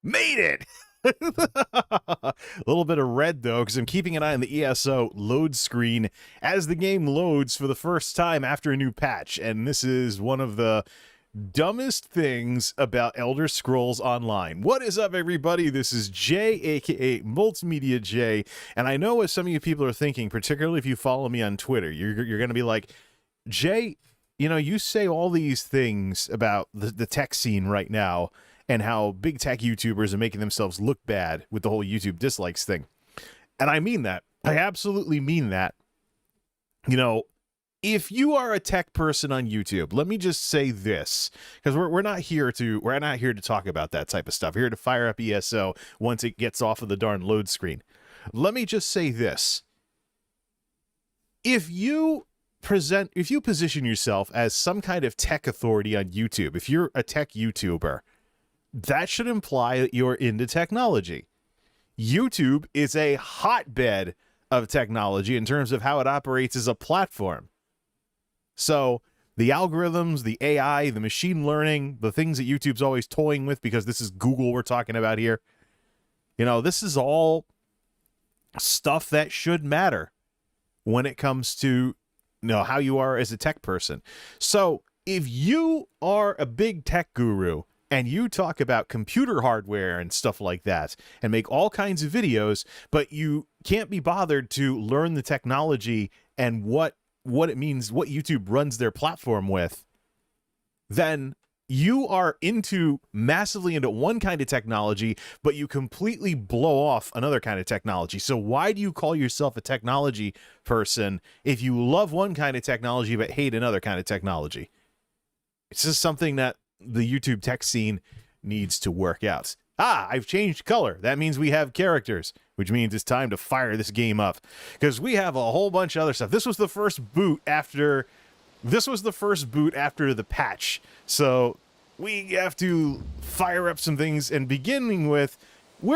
Made it! A little bit of red, though, because I'm keeping an eye on the ESO load screen as the game loads for the first time after a new patch. And this is one of the dumbest things about Elder Scrolls Online. What is up, everybody? This is Jay, aka MultimediaJay. And I know what some of you people are thinking, particularly if you follow me on Twitter. You're going to be like, Jay, you know, you say all these things about the tech scene right now, and how big tech YouTubers are making themselves look bad with the whole YouTube dislikes thing. And I mean that. I absolutely mean that. You know, if you are a tech person on YouTube, let me just say this, because we're not here to talk about that type of stuff. We're here to fire up ESO once it gets off of the darn load screen. Let me just say this. If you position yourself as some kind of tech authority on YouTube, if you're a tech YouTuber, that should imply that you're into technology. YouTube is a hotbed of technology in terms of how it operates as a platform. So the algorithms, the AI, the machine learning, the things that YouTube's always toying with, because this is Google we're talking about here, you know, this is all stuff that should matter when it comes to, you know, how you are as a tech person. So if you are a big tech guru, and you talk about computer hardware and stuff like that, and make all kinds of videos, but you can't be bothered to learn the technology and what it means, what YouTube runs their platform with, then you are massively into one kind of technology, but you completely blow off another kind of technology. So why do you call yourself a technology person if you love one kind of technology but hate another kind of technology? It's just something that the YouTube tech scene needs to work out. I've changed color. That means we have characters, which means it's time to fire this game up, because we have a whole bunch of other stuff. This was the first boot after the patch, so we have to fire up some things. And beginning with, we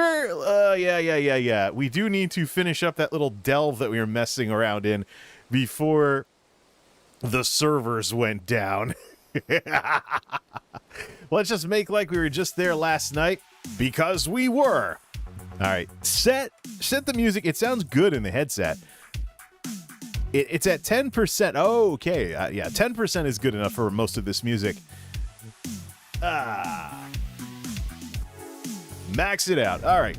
do need to finish up that little delve that we were messing around in before the servers went down. Let's just make like we were just there last night, because we were. All right, set the music. It sounds good in the headset. It's at 10%. Oh, okay. Yeah, 10% is good enough for most of this music. Max it out. All right.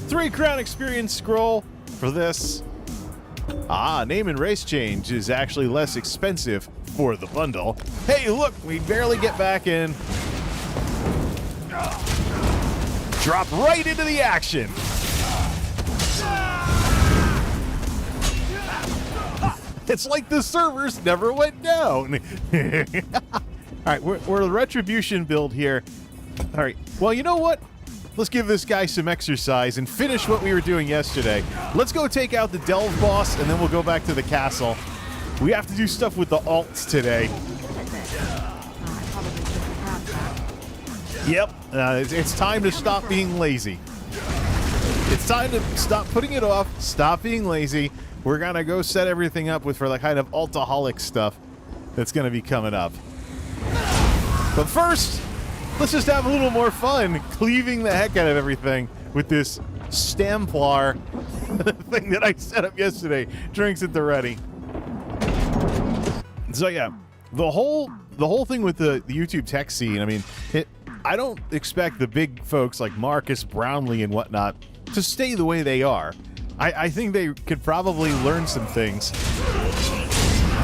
3 crown experience scroll for this. Name and race change is actually less expensive for the bundle. Hey, look, we barely get back in. Drop right into the action. It's like the servers never went down. All right, we're the retribution build here. All right, well, you know what? Let's give this guy some exercise and finish what we were doing yesterday. Let's go take out the delve boss, and then we'll go back to the castle. We have to do stuff with the alts today. Yep, it's time to stop being lazy. It's time to stop putting it off, stop being lazy. We're going to go set everything up for the kind of Altaholic stuff that's going to be coming up. But first, let's just have a little more fun cleaving the heck out of everything with this Stamplar thing that I set up yesterday. Drinks at the ready. So yeah, the whole thing with the YouTube tech scene, I mean, I don't expect the big folks like Marcus Brownlee and whatnot to stay the way they are. I think they could probably learn some things.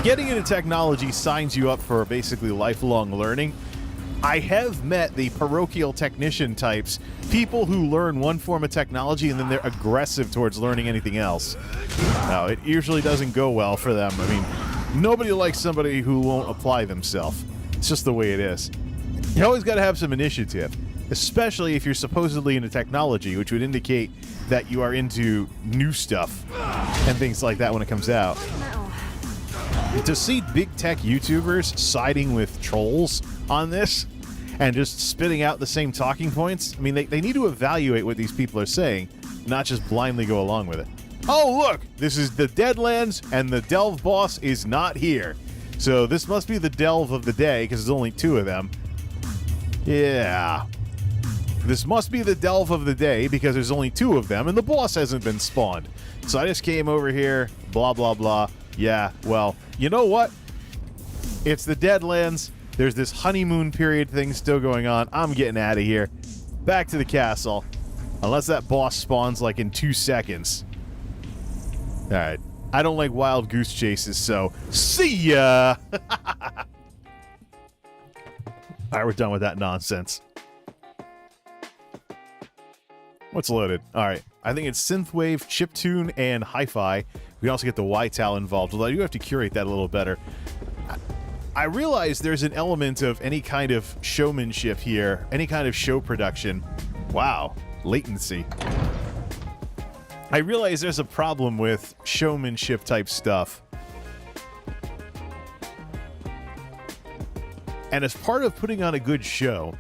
Getting into technology signs you up for basically lifelong learning. I have met the parochial technician types, people who learn one form of technology and then they're aggressive towards learning anything else. No, it usually doesn't go well for them. I mean, nobody likes somebody who won't apply themselves. It's just the way it is. You always got to have some initiative, especially if you're supposedly into technology, which would indicate that you are into new stuff and things like that when it comes out. To see big tech YouTubers siding with trolls on this and just spitting out the same talking points, I mean, they need to evaluate what these people are saying, not just blindly go along with it. Oh, look! This is the Deadlands, and the Delve boss is not here. So this must be the delve of the day, because there's only 2 of them. Yeah. This must be the delve of the day, because there's only 2 of them, and the boss hasn't been spawned. So I just came over here, blah, blah, blah. Yeah, well, you know what? It's the Deadlands. There's this honeymoon period thing still going on. I'm getting out of here. Back to the castle. Unless that boss spawns, like, in 2 seconds. Alright. I don't like wild goose chases, so see ya! Alright, we're done with that nonsense. What's loaded? Alright. I think it's Synthwave, Chiptune, and Hi-Fi. We can also get the Y-Tal involved, although I do have to curate that a little better. I realize there's an element of any kind of showmanship here, any kind of show production. Wow. Latency. I realize there's a problem with showmanship type stuff. And as part of putting on a good show,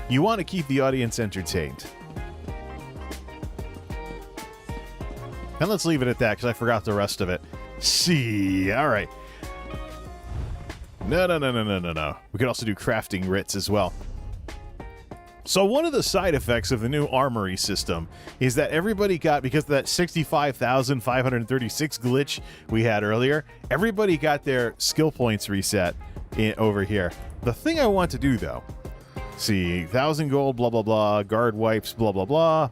you want to keep the audience entertained. And let's leave it at that, because I forgot the rest of it. See, all right. No. We could also do crafting writs as well. So one of the side effects of the new Armory system is that everybody got, because of that 65,536 glitch we had earlier, everybody got their skill points reset over here. The thing I want to do, though, see, 1,000 gold, blah, blah, blah, guard wipes, blah, blah, blah,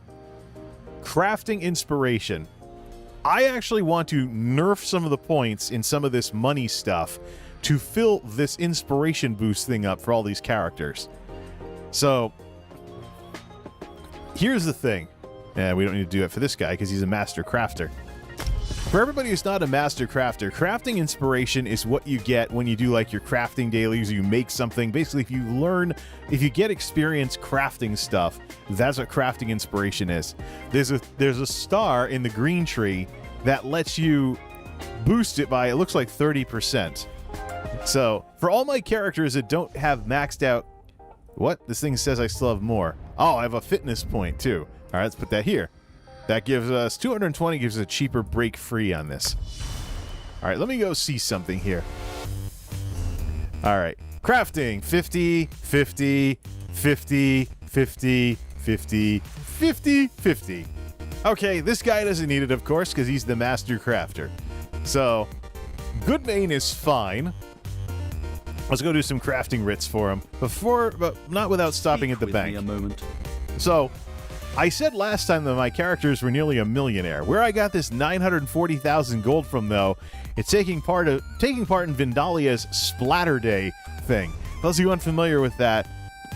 crafting inspiration. I actually want to nerf some of the points in some of this money stuff to fill this inspiration boost thing up for all these characters. So here's the thing. We don't need to do it for this guy because he's a master crafter. For everybody who's not a master crafter, crafting inspiration is what you get when you do like your crafting dailies, or you make something. Basically, if you get experience crafting stuff, that's what crafting inspiration is. There's a star in the green tree that lets you boost it by, it looks like 30%. So for all my characters that don't have maxed out, what? This thing says I still have more. Oh, I have a fitness point too. All right, let's put that here. That gives us 220, gives us a cheaper break free on this. All right, let me go see something here. All right, crafting 50, 50, 50, 50, 50, 50, 50. Okay, this guy doesn't need it, of course, because he's the master crafter. So, good main is fine. Let's go do some crafting writs for him. But not without stopping at the bank. A moment. So, I said last time that my characters were nearly a millionaire. Where I got this 940,000 gold from, though, it's taking part in Vindalia's Splatter Day thing. For those of you unfamiliar with that,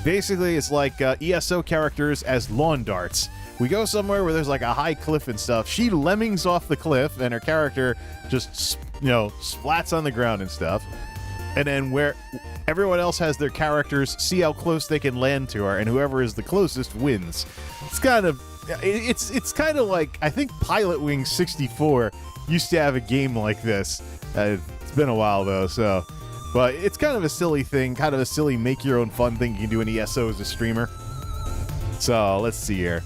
basically it's like ESO characters as lawn darts. We go somewhere where there's like a high cliff and stuff. She lemmings off the cliff, and her character just, splats on the ground and stuff. And then where everyone else has their characters see how close they can land to her, and whoever is the closest wins. It's kind of like, I think Pilot Wing 64 used to have a game like this. It's been a while though, so, but it's kind of a silly thing, kind of a silly make your own fun thing you can do in ESO as a streamer. So let's see here.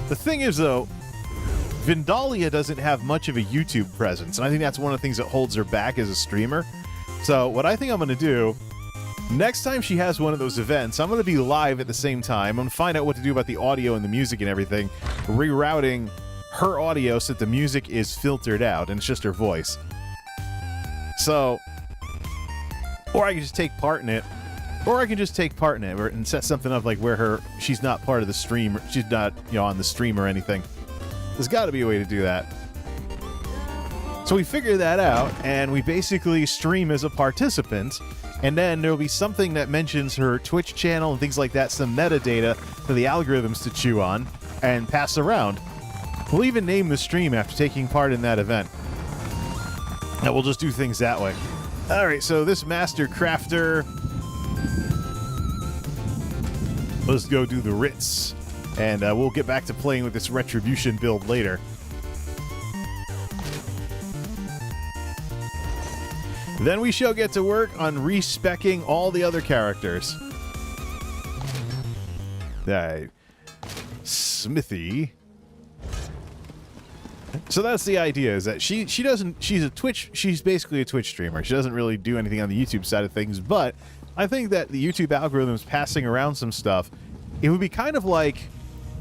The thing is though, Vindalia doesn't have much of a YouTube presence, and I think that's one of the things that holds her back as a streamer. So what I think I'm going to do, next time she has one of those events, I'm going to be live at the same time. I'm going to find out what to do about the audio and the music and everything, rerouting her audio so that the music is filtered out, and it's just her voice. So, or I can just take part in it, and set something up like where she's not part of the stream, she's not, on the stream or anything. There's got to be a way to do that. So we figure that out, and we basically stream as a participant, and then there'll be something that mentions her Twitch channel and things like that, some metadata for the algorithms to chew on and pass around. We'll even name the stream after taking part in that event. And we'll just do things that way. All right, so this Master Crafter... Let's go do the writs. And we'll get back to playing with this Retribution build later. Then we shall get to work on respecking all the other characters. Alright. Smithy. So that's the idea, is that she's basically a Twitch streamer. She doesn't really do anything on the YouTube side of things, but I think that the YouTube algorithm's passing around some stuff. It would be kind of like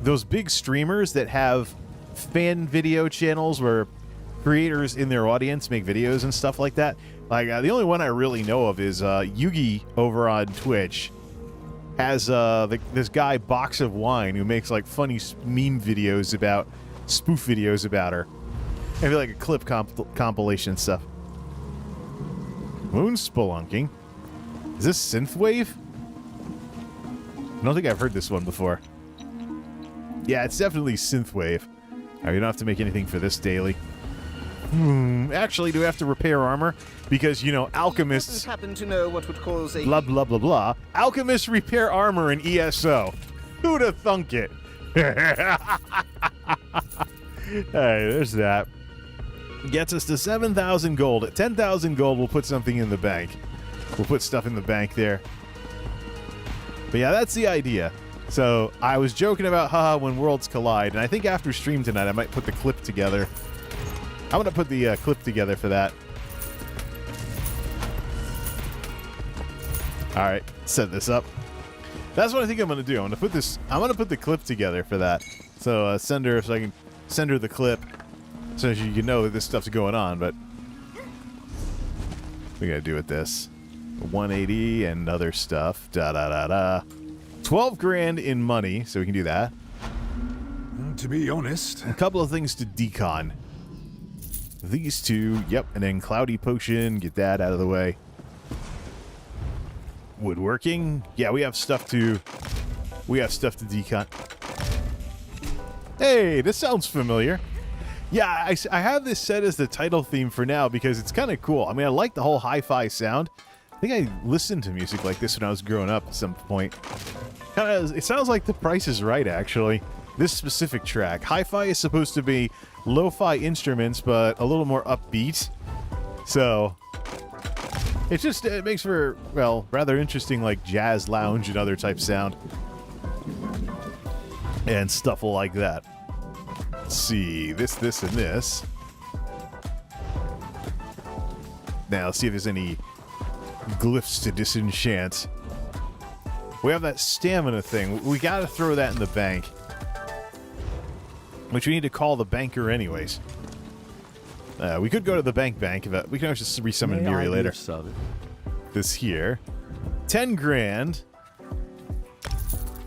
those big streamers that have fan video channels where creators in their audience make videos and stuff like that. Like, the only one I really know of is Yugi over on Twitch has this guy Box of Wine who makes like funny meme videos about spoof videos about her. Maybe like a clip compilation stuff. Moon spelunking. Is this synthwave? I don't think I've heard this one before. Yeah, it's definitely synthwave. All right, you don't have to make anything for this daily. Actually, do we have to repair armor? Because, you know, alchemists... happen to know what would cause a... Blah, blah, blah, blah. Alchemists repair armor in ESO. Who'd have thunk it? Hey, there's that. Gets us to 7,000 gold. At 10,000 gold, we'll put something in the bank. We'll put stuff in the bank there. But yeah, that's the idea. So I was joking about haha when worlds collide, and I think after stream tonight I might put the clip together. I'm going to put the clip together for that. All right, set this up. That's what I think I'm going to do. I'm going to put the clip together for that. So send her, so I can send her the clip so she can know that this stuff's going on, but we got to do with this. 180 and other stuff. 12 grand in money, so we can do that. To be honest, A couple of things to decon. These two, yep, and then Cloudy Potion, get that out of the way. Woodworking, yeah, we have stuff to decon. Hey, this sounds familiar. Yeah, I have this set as the title theme for now because it's kind of cool. I mean, I like the whole hi-fi sound. I think I listened to music like this when I was growing up at some point. It sounds like The Price is Right, actually. This specific track. Hi-fi is supposed to be lo-fi instruments, but a little more upbeat. So it makes for, well, rather interesting, like jazz lounge and other type sound and stuff like that. Let's see, this, and this. Now, let's see if there's any glyphs to disenchant. We have that stamina thing. We gotta throw that in the bank. Which we need to call the banker anyways. We could go to the bank. We can always just resummon Miri later. This here. 10 grand.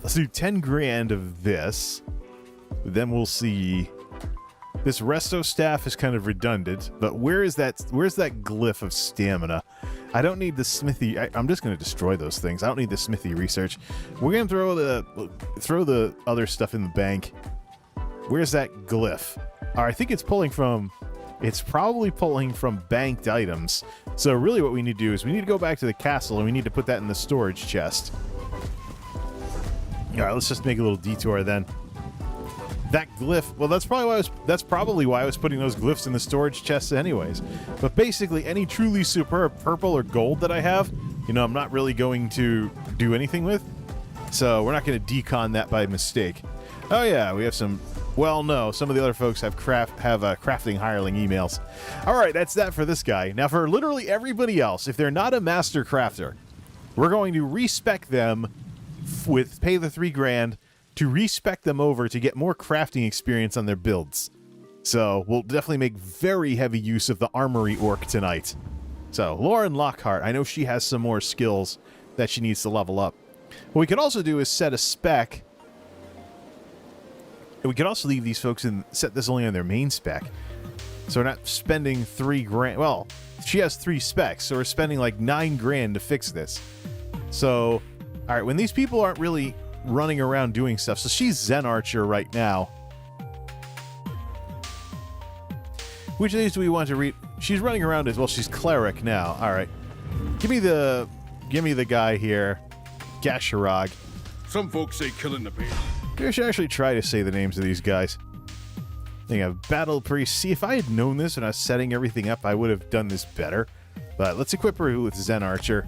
Let's do 10 grand of this. Then we'll see. This resto staff is kind of redundant, but where's that glyph of stamina? I don't need the smithy. I'm just going to destroy those things. I don't need the smithy research. We're going to throw the other stuff in the bank. Where's that glyph? I think it's probably pulling from banked items. So really what we need to do is we need to go back to the castle and we need to put that in the storage chest. All right, let's just make a little detour then. That glyph, well, that's probably why I was putting those glyphs in the storage chests anyways. But basically, any truly superb purple or gold that I have, you know, I'm not really going to do anything with. So we're not going to decon that by mistake. Oh yeah, we have some. Well, no, some of the other folks have crafting hireling emails. All right, that's that for this guy. Now, for literally everybody else, if they're not a master crafter, we're going to respec them with pay the 3 grand. To respec them over to get more crafting experience on their builds. So we'll definitely make very heavy use of the Armory orc tonight. So Lauren Lockhart, I know she has some more skills that she needs to level up. What we could also do is set a spec. And we could also leave these folks and set this only on their main spec. So we're not spending 3 grand. Well, she has 3 specs, so we're spending like 9 grand to fix this. So, all right, when these people aren't really running around doing stuff. So she's Zen Archer right now. Which of these do we want to read? She's running around as well. She's Cleric now. All right. Give me the guy here. Gasharag. some folks say killing the bear. I should actually try to say the names of these guys. They have Battle Priest. See, if I had known this when I was setting everything up, I would have done this better. But let's equip her with Zen Archer.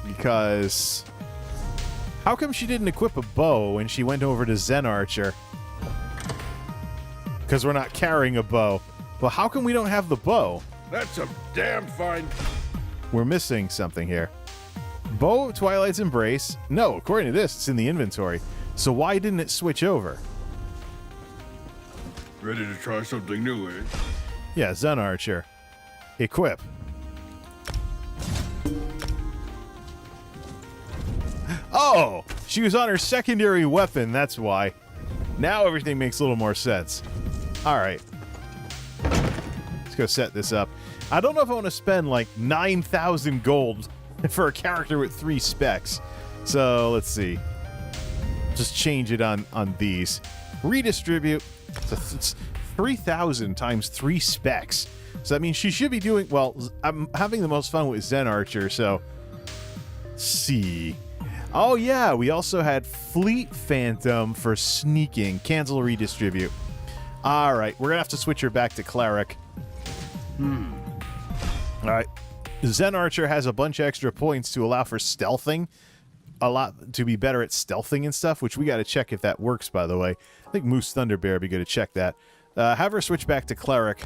Because how come she didn't equip a bow when she went over to Zen Archer? because we're not carrying a bow. Well, how come we don't have the bow? That's a damn fine. We're missing something here. Bow of Twilight's Embrace. No, according to this, it's in the inventory. So why didn't it switch over? Ready to try something new, eh? Yeah, Zen Archer. Equip. Oh! She was on her secondary weapon, that's why. Now everything makes a little more sense. Alright. Let's go set this up. I don't know if I want to spend like 9,000 gold for a character with 3 specs. So, let's see. Just change it on these. Redistribute. So it's 3,000 times 3 specs. So that means she should be doing... Well, I'm having the most fun with Zen Archer, so... Let's see. Oh, yeah, we also had Fleet Phantom for sneaking. Cancel redistribute. All right, we're going to have to switch her back to Cleric. All right. Zen Archer has a bunch of extra points to allow for stealthing. A lot to be better at stealthing and stuff, which we got to check if that works, by the way. I think Moose Thunderbear would be good to check that. Have her switch back to Cleric.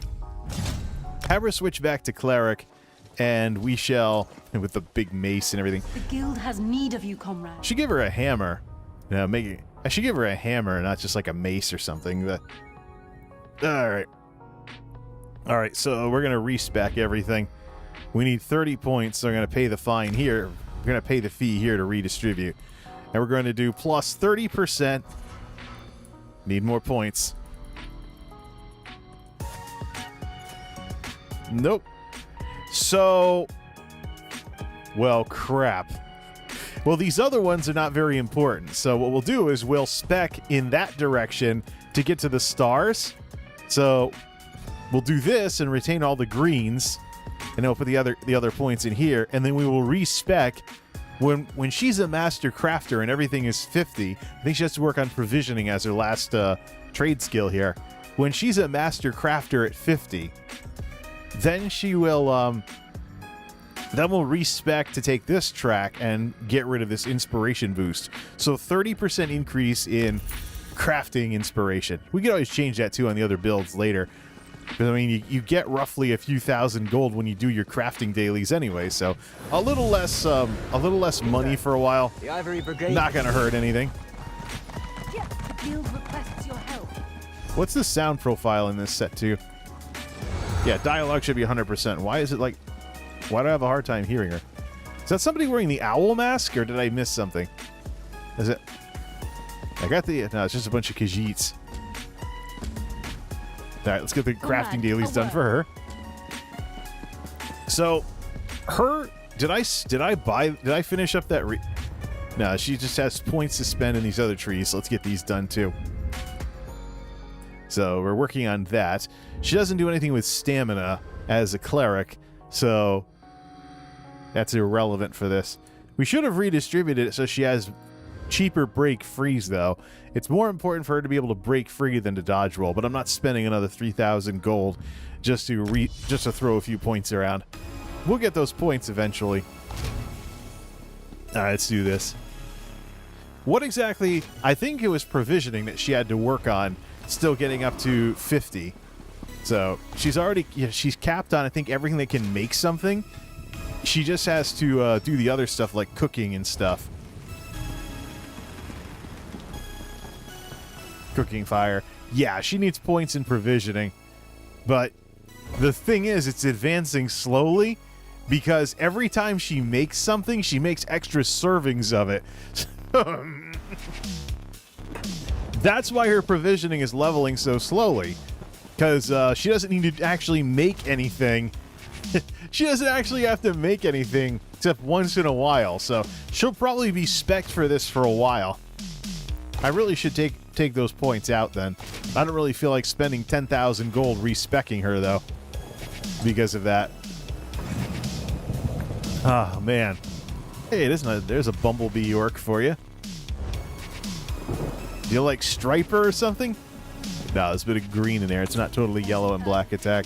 And we shall, with the big mace and everything. The guild has need of you, comrade. I should give her a hammer. I should give her a hammer, not just like a mace or something. But all right. So we're gonna respec everything. We need 30 points, so we're gonna pay the fine here. We're gonna pay the fee here to redistribute, and we're going to do plus 30%. Need more points. Nope. So, well, crap. Well, these other ones are not very important. So what we'll do is we'll spec in that direction to get to the stars. So we'll do this and retain all the greens, and then we'll put the other points in here, and then we will respec when she's a master crafter and everything is 50. I think she has to work on provisioning as her last trade skill here. When she's a master crafter at 50, then she will then we'll respec to take this track and get rid of this inspiration boost. So 30% increase in crafting inspiration. We can always change that too on the other builds later. Because I mean, you get roughly a few thousand gold when you do your crafting dailies anyway. So a little less money for a while. The Ivory Brigade. Not gonna hurt anything. The guild requests your help. What's the sound profile in this set too? Yeah, dialogue should be 100%. Why is it like... Why do I have a hard time hearing her? Is that somebody wearing the owl mask, or did I miss something? Is it... I got the... No, it's just a bunch of Khajiits. Alright, let's get the crafting dailies done for her. So, her... Did I finish up that... No, she just has points to spend in these other trees. So let's get these done too. So we're working on that. She doesn't do anything with stamina as a cleric, so that's irrelevant for this. We should have redistributed it so she has cheaper break frees, though. It's more important for her to be able to break free than to dodge roll, but I'm not spending another 3,000 gold just to throw a few points around. We'll get those points eventually. All right, let's do this. What exactly... I think it was provisioning that she had to work on, still getting up to 50. So she's already... Yeah, she's capped on, I think, everything that can make something. She just has to do the other stuff like cooking and stuff. Cooking fire. Yeah, she needs points in provisioning. But the thing is, it's advancing slowly because every time she makes something, she makes extra servings of it. That's why her provisioning is leveling so slowly. Because she doesn't need to actually make anything. She doesn't actually have to make anything except once in a while. So she'll probably be spec'd for this for a while. I really should take those points out then. I don't really feel like spending 10,000 gold respecking her though. Because of that. Oh man. Hey, there's a Bumblebee York for you. Do you like Striper or something? No, there's a bit of green in there. It's not totally yellow and black attack.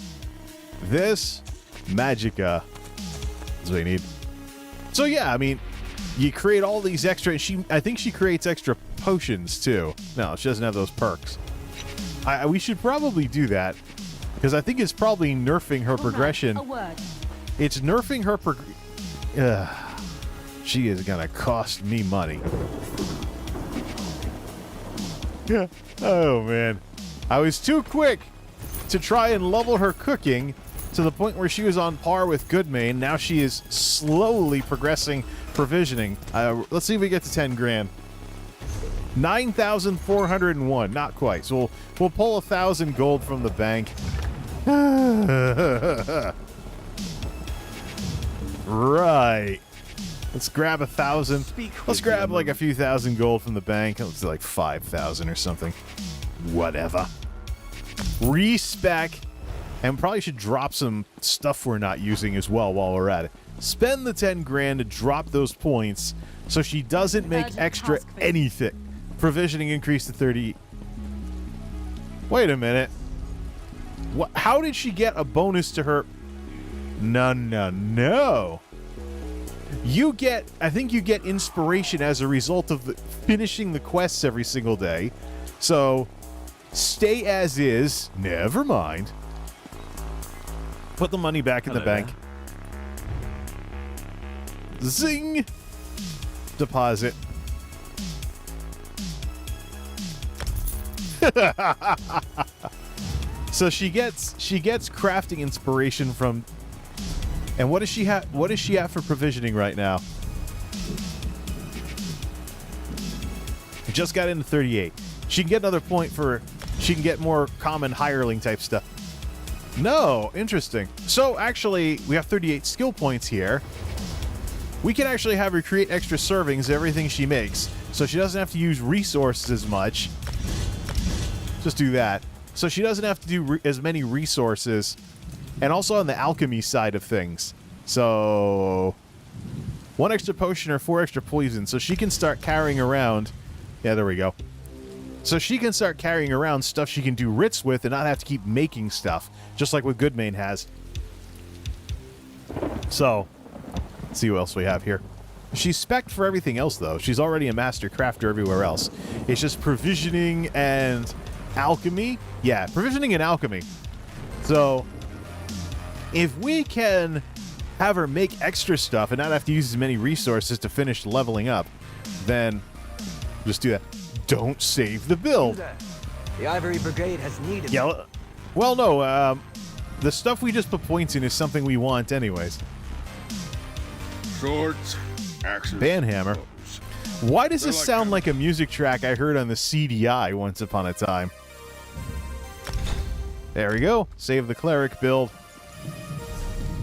This Magicka is what you need. So yeah, I mean, you create all these extra... I think she creates extra potions too. No, she doesn't have those perks. We should probably do that because I think it's probably nerfing her progression. A word. It's nerfing her she is gonna cost me money. Yeah. Oh man. I was too quick to try and level her cooking to the point where she was on par with Goodmain. Now she is slowly progressing provisioning. Let's see if we get to 10 grand. 9,401. Not quite. So we'll pull 1,000 gold from the bank. Right. Let's grab 1,000. Let's grab like a few thousand gold from the bank. Let's do like 5,000 or something. Whatever. Respec. And probably should drop some stuff we're not using as well while we're at it. Spend the 10 grand to drop those points so she doesn't make extra anything. Provisioning increase to 30. Wait a minute. What? How did she get a bonus to her? No. You get, I think you get inspiration as a result of finishing the quests every single day. So, stay as is. Never mind. Put the money back in the bank. Zing! Deposit. So she gets crafting inspiration from. And what does she have? What does she have for provisioning right now? We just got into 38. She can get another point for. She can get more common hireling type stuff. No, interesting. So actually, we have 38 skill points here. We can actually have her create extra servings of everything she makes, so she doesn't have to use resources as much. Just do that. So she doesn't have to do as many resources. And also on the alchemy side of things. So 1 extra potion or 4 extra poison. So she can start carrying around. Yeah, there we go. So she can start carrying around stuff she can do writs with and not have to keep making stuff. Just like what Goodmain has. So, let's see what else we have here. She's spec'd for everything else, though. She's already a master crafter everywhere else. It's just provisioning and alchemy. Yeah, provisioning and alchemy. So, if we can have her make extra stuff and not have to use as many resources to finish leveling up, then just do that. Don't save the build. The Ivory Brigade has needed. Yeah, well, no. The stuff we just put points in is something we want anyways. Swords, axes, Banhammer. bows. Why does this like sound that. like a music track I heard on the CDI once upon a time? There we go. Save the cleric build.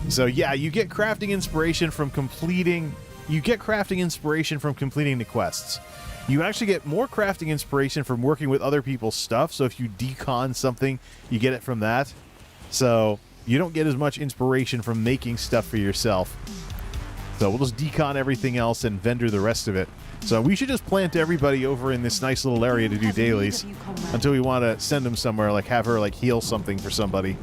So yeah, you get crafting inspiration from completing. You get crafting inspiration from completing the quests. You actually get more crafting inspiration from working with other people's stuff. So if you decon something, you get it from that. So you don't get as much inspiration from making stuff for yourself. So we'll just decon everything else and vendor the rest of it. So we should just plant everybody over in this nice little area to do dailies until we want to send them somewhere, like have her like heal something for somebody.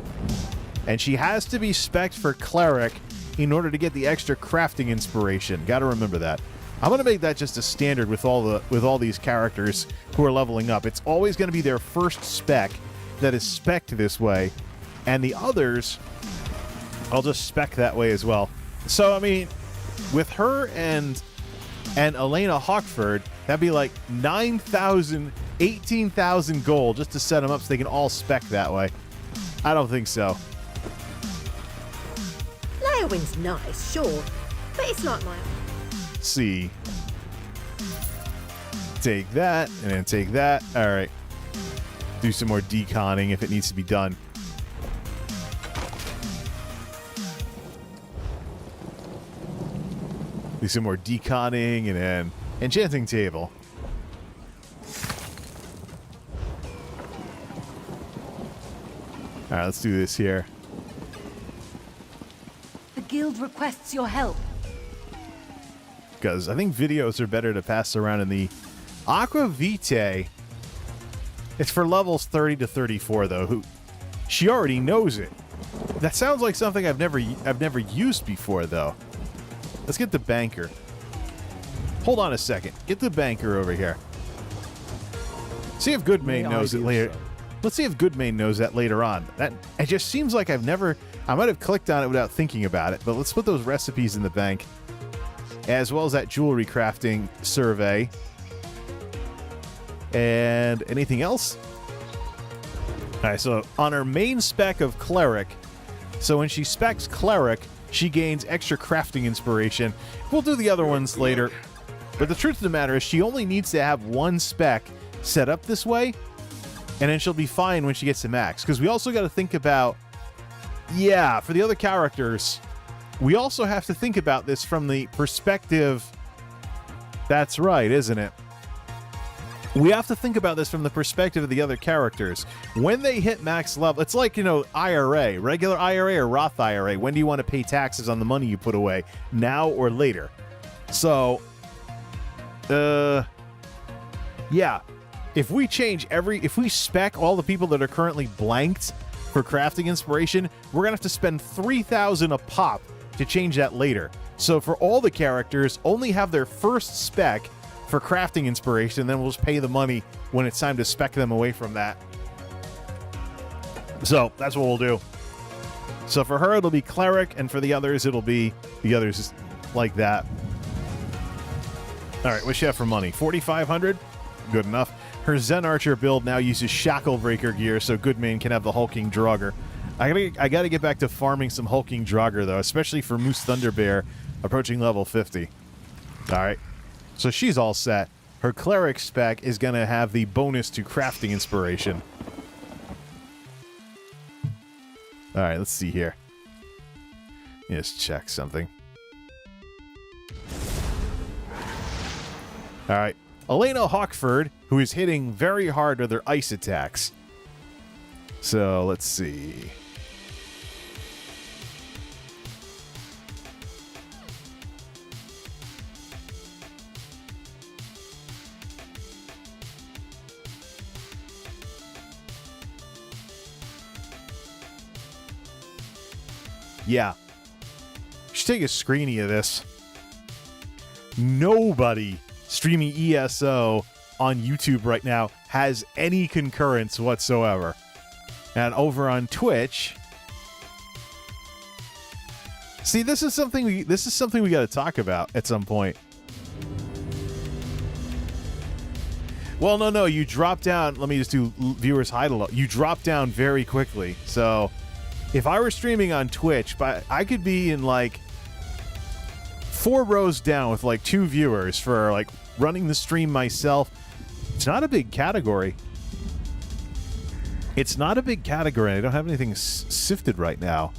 And she has to be spec'd for cleric in order to get the extra crafting inspiration. Got to remember that. I'm going to make that just a standard with all these characters who are leveling up. It's always going to be their first spec that is spec'd this way, and the others I'll just spec that way as well. So I mean, with her and Elena Hawkford, that'd be like 9,000, 18,000 gold just to set them up so they can all spec that way. I don't think so. Leowin's nice, sure, but it's not my own. See. Take that, and then take that. All right. Do some more deconning if it needs to be done. Do some more deconning, and then enchanting table. All right, let's do this here. The guild requests your help. Because I think videos are better to pass around in the Aqua Vitae. It's for levels 30 to 34, though. She already knows it. That sounds like something I've never used before, though. Let's get the banker. Hold on a second. Get the banker over here. See if Goodmain knows it later. Let's see if Goodmain knows that later on. That it just seems like I might have clicked on it without thinking about it, but let's put those recipes in the bank, as well as that jewelry crafting survey. And anything else? All right, so on her main spec of Cleric, so when she specs Cleric, she gains extra crafting inspiration. We'll do the other ones later. But the truth of the matter is she only needs to have one spec set up this way, and then she'll be fine when she gets to max. Because we also got to think about, yeah, for the other characters, we also have to think about this from the perspective, that's right, isn't it? We have to think about this from the perspective of the other characters. When they hit max level, it's like, you know, IRA, regular IRA or Roth IRA. When do you want to pay taxes on the money you put away? Now or later? So, yeah. If we spec all the people that are currently blanked for crafting inspiration, we're going to have to spend 3,000 a pop to change that later. So for all the characters, only have their first spec for crafting inspiration, then we'll just pay the money when it's time to spec them away from that. So that's what we'll do. So for her, it'll be Cleric, and for the others, it'll be the others like that. All right, what's she have for money? 4,500? Good enough. Her Zen Archer build now uses Shacklebreaker gear, so Goodmain can have the Hulking Draugr. I gotta get back to farming some Hulking Draugr, though, especially for Moose Thunderbear approaching level 50. All right. So she's all set. Her Cleric spec is going to have the bonus to crafting inspiration. All right, let's see here. Let's check something. All right. Elena Hawkford, who is hitting very hard with her ice attacks. So let's see. Yeah. You should take a screenie of this. Nobody streaming ESO on YouTube right now has any concurrence whatsoever. And over on Twitch, see, this is something we got to talk about at some point. Well, no, you drop down. Let me just do viewers hide a lot. You drop down very quickly. So if I were streaming on Twitch, I could be in like 4 rows down with like 2 viewers for like running the stream myself. It's not a big category. It's not a big category. I don't have anything sifted right now.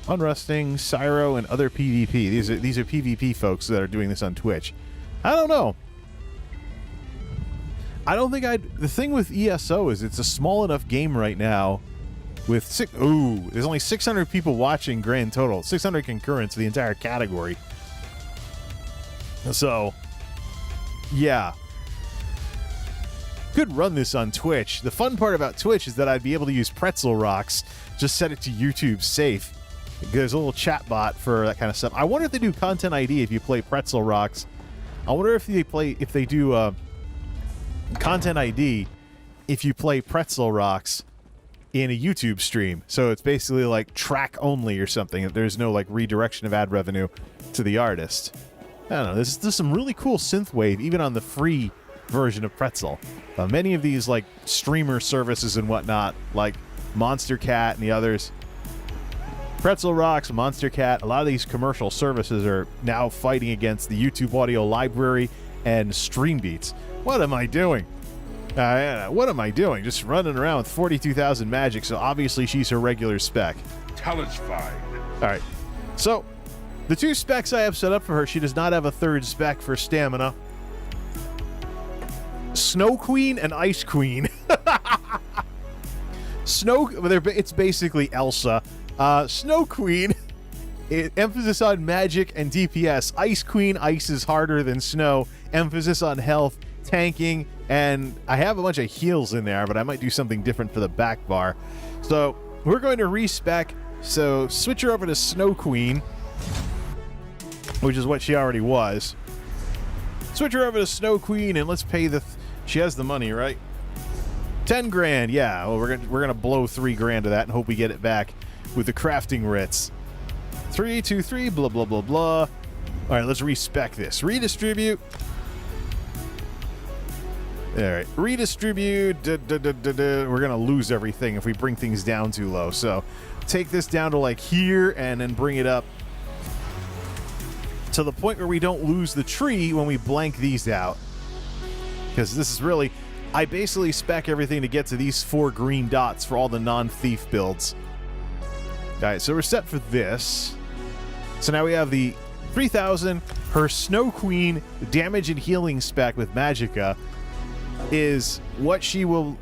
Unrusting, Cyro, and other PvP. These are PvP folks that are doing this on Twitch. I don't know. I don't think the thing with ESO is it's a small enough game right now with there's only 600 people watching grand total. 600 concurrents the entire category. So, yeah. Could run this on Twitch. The fun part about Twitch is that I'd be able to use pretzel rocks. Just set it to YouTube safe. There's a little chat bot for that kind of stuff. I wonder if they do content ID if you play pretzel rocks. I wonder if they do content ID if you play pretzel rocks in a YouTube stream. So it's basically like track only or something. There's no like redirection of ad revenue to the artist. I don't know. There's some really cool synthwave even on the free version of Pretzel. Many of these like streamer services and whatnot, like Monster Cat and the others, Pretzel Rocks, Monster Cat, a lot of these commercial services are now fighting against the YouTube audio library and Streambeats. What am I doing? What am I doing? Just running around with 42,000 magic, so obviously she's her regular spec. Talent's fine. All right. So, the 2 specs I have set up for her, she does not have a 3rd spec for stamina. Snow Queen and Ice Queen. It's basically Elsa. Snow Queen, emphasis on magic and DPS. Ice Queen, ice is harder than snow. Emphasis on health, tanking, and I have a bunch of heals in there, but I might do something different for the back bar. So we're going to respec. So switch her over to Snow Queen, which is what she already was. Switch her over to Snow Queen, and let's pay she has the money, right? 10 grand, yeah. Well, we're gonna blow 3 grand of that and hope we get it back with the crafting writs. 3, 2, 3, blah, blah, blah, blah. All right, let's respec this. Redistribute. All right, redistribute. We're going to lose everything if we bring things down too low. So take this down to like here and then bring it up to the point where we don't lose the tree when we blank these out. Because this is really... I basically spec everything to get to these 4 green dots for all the non-thief builds. All right, so we're set for this. So now we have the 3000. Her Snow Queen damage and healing spec with Magicka is what she will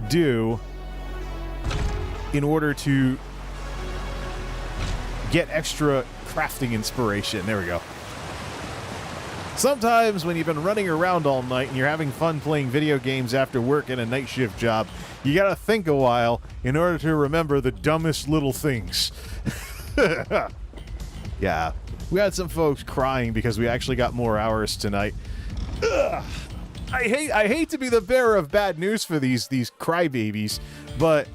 do in order to get extra crafting inspiration. There we go. Sometimes when you've been running around all night and you're having fun playing video games after work in a night shift job, you gotta think a while in order to remember the dumbest little things. Yeah. We had some folks crying because we actually got more hours tonight. Ugh. I hate to be the bearer of bad news for these crybabies, but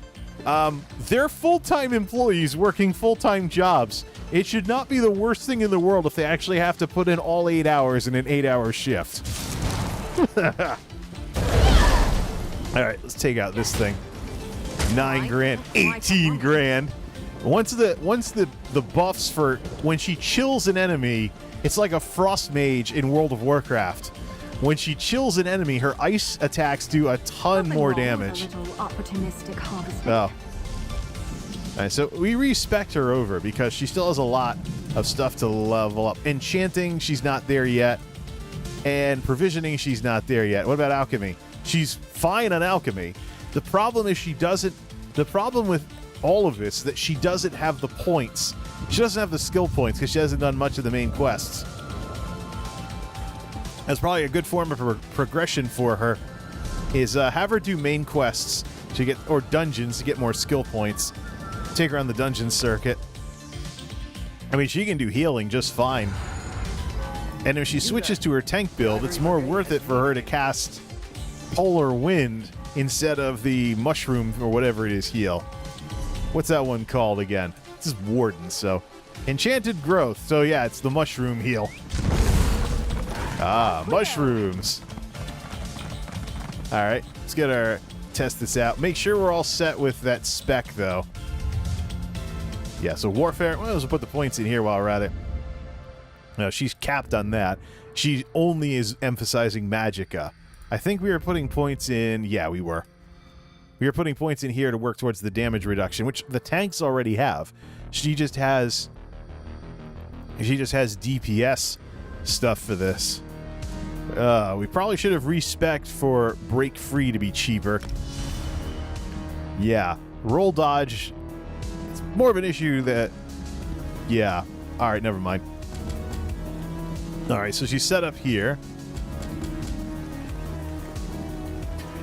they're full-time employees working full-time jobs. It should not be the worst thing in the world if they actually have to put in all 8 hours in an 8-hour shift. All right, let's take out this thing. 9 grand, 18 grand. Once the buffs for when she chills an enemy, it's like a frost mage in World of Warcraft. When she chills an enemy, her ice attacks do a ton more damage. Oh. All right, so we respect her over because she still has a lot of stuff to level up. Enchanting, she's not there yet. And provisioning, she's not there yet. What about alchemy? She's fine on alchemy. The problem is she doesn't... The problem with all of this is that she doesn't have the points. She doesn't have the skill points because she hasn't done much of the main quests. That's probably a good form of progression for her, is have her do main quests to get, or dungeons to get more skill points. Take her on the dungeon circuit. I mean, she can do healing just fine. And if she switches to her tank build, it's more worth it for her to cast Polar Wind instead of the Mushroom or whatever it is heal. What's that one called again? This is Warden, so... Enchanted Growth. So yeah, it's the Mushroom heal. Ah, mushrooms. All right, let's get our... Test this out. Make sure we're all set with that spec, though. Yeah, so Warfare... Well, let's put the points in here while we're at it. No, she's capped on that. She only is emphasizing Magicka. I think we were putting points in... Yeah, we were. We were putting points in here to work towards the damage reduction, which the tanks already have. She just has DPS stuff for this. We probably should have respec'd for Break Free to be cheaper. Yeah. Roll dodge. It's more of an issue that... Yeah. Alright, never mind. Alright, so she's set up here.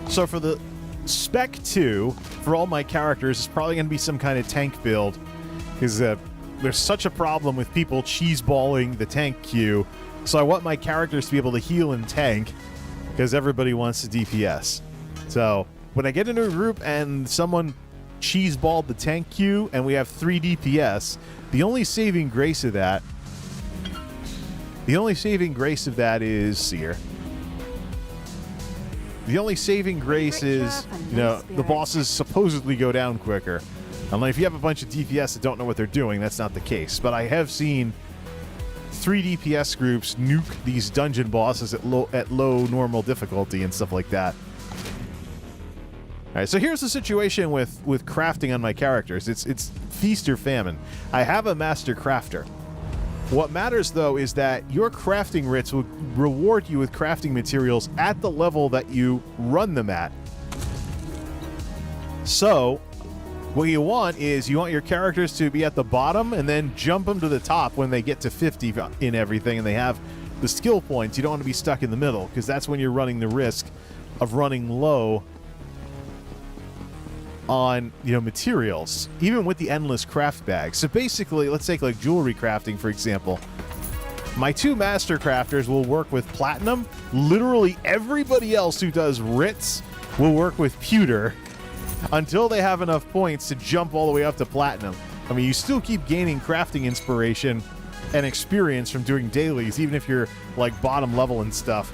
So for the Spec 2, for all my characters, it's probably going to be some kind of tank build. Because there's such a problem with people cheeseballing the tank queue. So I want my characters to be able to heal and tank, because everybody wants to DPS. So when I get into a group and someone cheeseballed the tank queue and we have 3 DPS, the only saving grace of that is... See here. The only saving grace is, you know, the bosses supposedly go down quicker. Unless if you have a bunch of DPS that don't know what they're doing, that's not the case. But I have seen 3 DPS groups nuke these dungeon bosses at low normal difficulty and stuff like that. All right, so here's the situation with crafting on my characters. It's feast or famine. I have a master crafter. What matters, though, is that your crafting writs will reward you with crafting materials at the level that you run them at. So, what you want is you want your characters to be at the bottom and then jump them to the top when they get to 50 in everything and they have the skill points. You don't want to be stuck in the middle, because that's when you're running the risk of running low on, you know, materials, even with the endless craft bags. So basically, let's take like jewelry crafting, for example. My 2 master crafters will work with platinum. Literally everybody else who does writs will work with pewter until they have enough points to jump all the way up to platinum. I mean, you still keep gaining crafting inspiration and experience from doing dailies, even if you're like bottom level and stuff.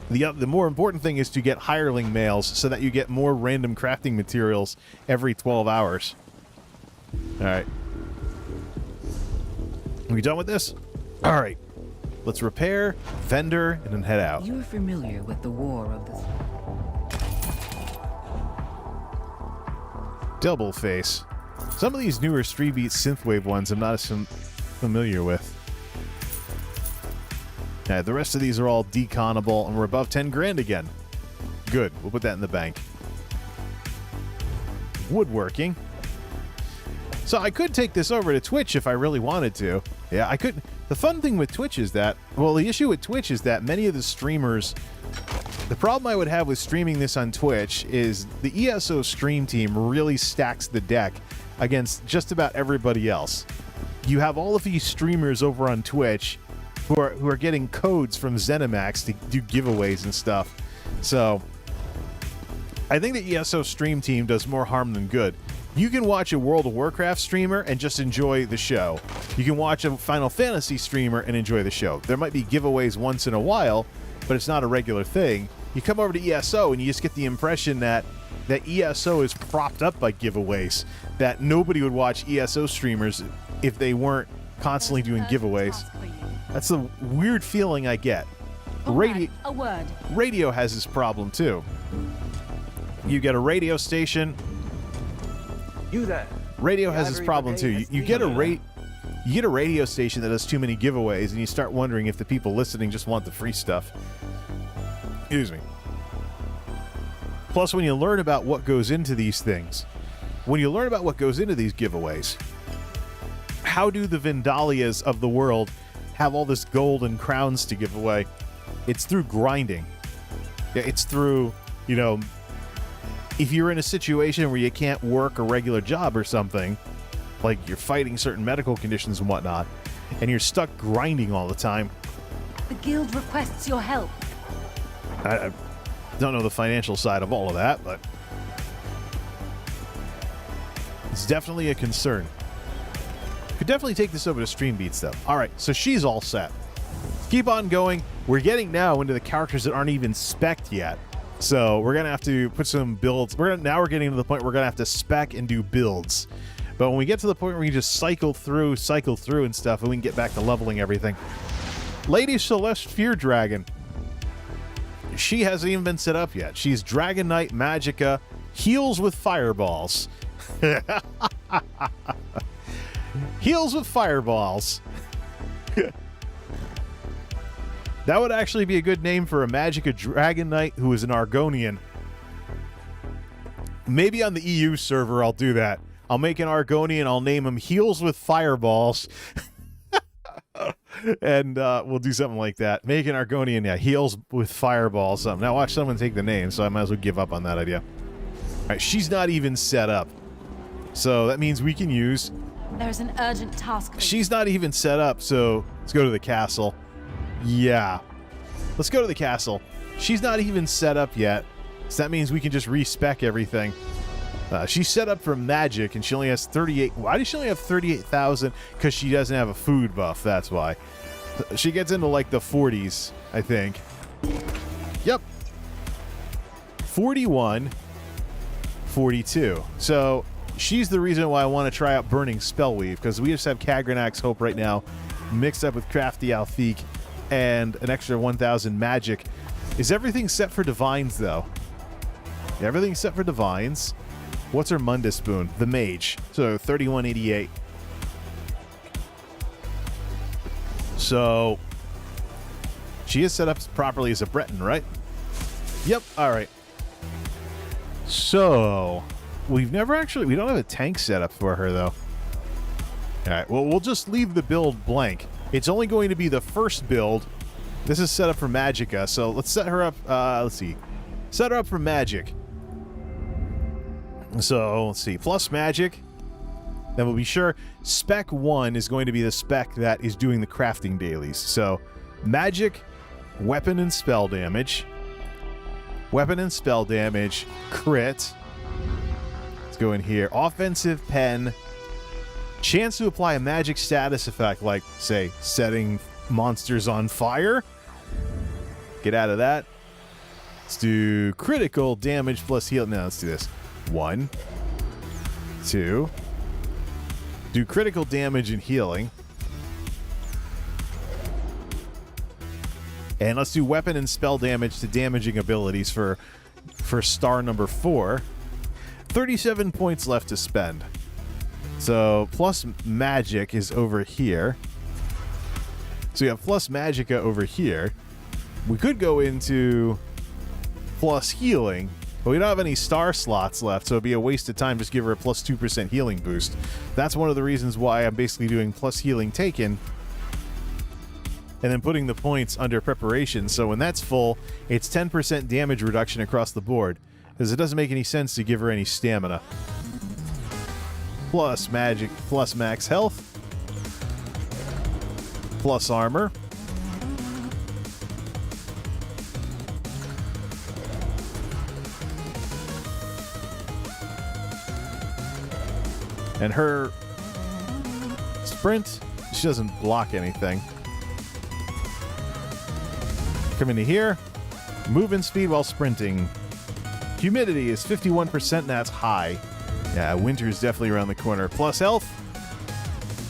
The more important thing is to get hireling mails so that you get more random crafting materials every 12 hours. All right. Are we done with this? All right. Let's repair, vendor, and then head out. You're familiar with the War of the... Double face. Some of these newer 3-beat synthwave ones I'm not as familiar with. Yeah, the rest of these are all deconable, and we're above 10 grand again. Good. We'll put that in the bank. Woodworking. So I could take this over to Twitch if I really wanted to. Yeah, I could. The fun thing with Twitch is that, well, the issue with Twitch is that many of the streamers, the problem I would have with streaming this on Twitch is the ESO stream team really stacks the deck against just about everybody else. You have all of these streamers over on Twitch who are getting codes from ZeniMax to do giveaways and stuff. So I think the ESO stream team does more harm than good. You can watch a World of Warcraft streamer and just enjoy the show. You can watch a Final Fantasy streamer and enjoy the show. There might be giveaways once in a while, but it's not a regular thing. You come over to ESO and you just get the impression that ESO is propped up by giveaways, that nobody would watch ESO streamers if they weren't constantly doing giveaways. That's the weird feeling I get. A word. Radio has this problem too. You get a radio station. You there. Radio has this problem too. You get a radio station that has too many giveaways, and you start wondering if the people listening just want the free stuff. Excuse me. Plus, when you learn about what goes into these things, when you learn about what goes into these giveaways, how do the Vendalias of the world have all this gold and crowns to give away? It's through grinding. Yeah, it's through, if you're in a situation where you can't work a regular job or something, like you're fighting certain medical conditions and whatnot, and you're stuck grinding all the time. The guild requests your help. I don't know the financial side of all of that, but it's definitely a concern. Could definitely take this over to Stream Beats, though. All right, so she's all set. Keep on going. We're getting now into the characters that aren't even spec'd yet. So we're going to have to put some builds. Now we're getting to the point where we're going to have to spec and do builds. But when we get to the point where we just cycle through and stuff, and we can get back to leveling everything. Lady Celeste Fear Dragon. She hasn't even been set up yet. She's Dragon Knight Magicka, heals with fireballs. Heals with fireballs. That would actually be a good name for a Magicka Dragon Knight who is an Argonian. Maybe on the EU server I'll do that. I'll make an Argonian, I'll name him Heals with Fireballs. And we'll do something like that. Make an Argonian, yeah, Heals with Fireballs. Now watch someone take the name, so I might as well give up on that idea. All right, she's not even set up. So that means we can use... There's an urgent task for you. She's not even set up, so let's go to the castle. Yeah. Let's go to the castle. She's not even set up yet, so that means we can just respec everything. She's set up for magic, and she only has 38... Why does she only have 38,000? Because she doesn't have a food buff, that's why. She gets into, like, the 40s, I think. Yep. 41. 42. So... she's the reason why I want to try out Burning Spellweave, because we just have Kagranak's Hope right now, mixed up with Crafty Alfiq, and an extra 1,000 magic. Is everything set for Divines, though? Yeah, everything's set for Divines. What's her Mundus Boon? The Mage. So, 3188. So, she is set up properly as a Breton, right? Yep, alright. So... we don't have a tank set up for her, though. Alright, well, we'll just leave the build blank. It's only going to be the first build. This is set up for Magicka, so let's set her up, let's see. Set her up for Magic. So, let's see, plus Magic. Then we'll be sure Spec 1 is going to be the spec that is doing the crafting dailies. So, Magic, weapon and spell damage. Weapon and spell damage. Crit. Let's go in here. Offensive pen. Chance to apply a magic status effect, like, say, setting monsters on fire. Get out of that. Let's do critical damage plus heal. No, let's do this. 1, 2. Do critical damage and healing. And let's do weapon and spell damage to damaging abilities for star number 4. 37 points left to spend. So plus magic is over here. So you have plus magicka over here. We could go into plus healing, but we don't have any star slots left, so it'd be a waste of time. Just give her a plus 2% healing boost. That's one of the reasons why I'm basically doing plus healing taken and then putting the points under preparation. So when that's full, it's 10% damage reduction across the board, because it doesn't make any sense to give her any stamina. Plus magic, plus max health, plus armor. And her sprint, she doesn't block anything. Come into here. Movement speed while sprinting. Humidity is 51%, and that's high. Yeah, winter is definitely around the corner. Plus health.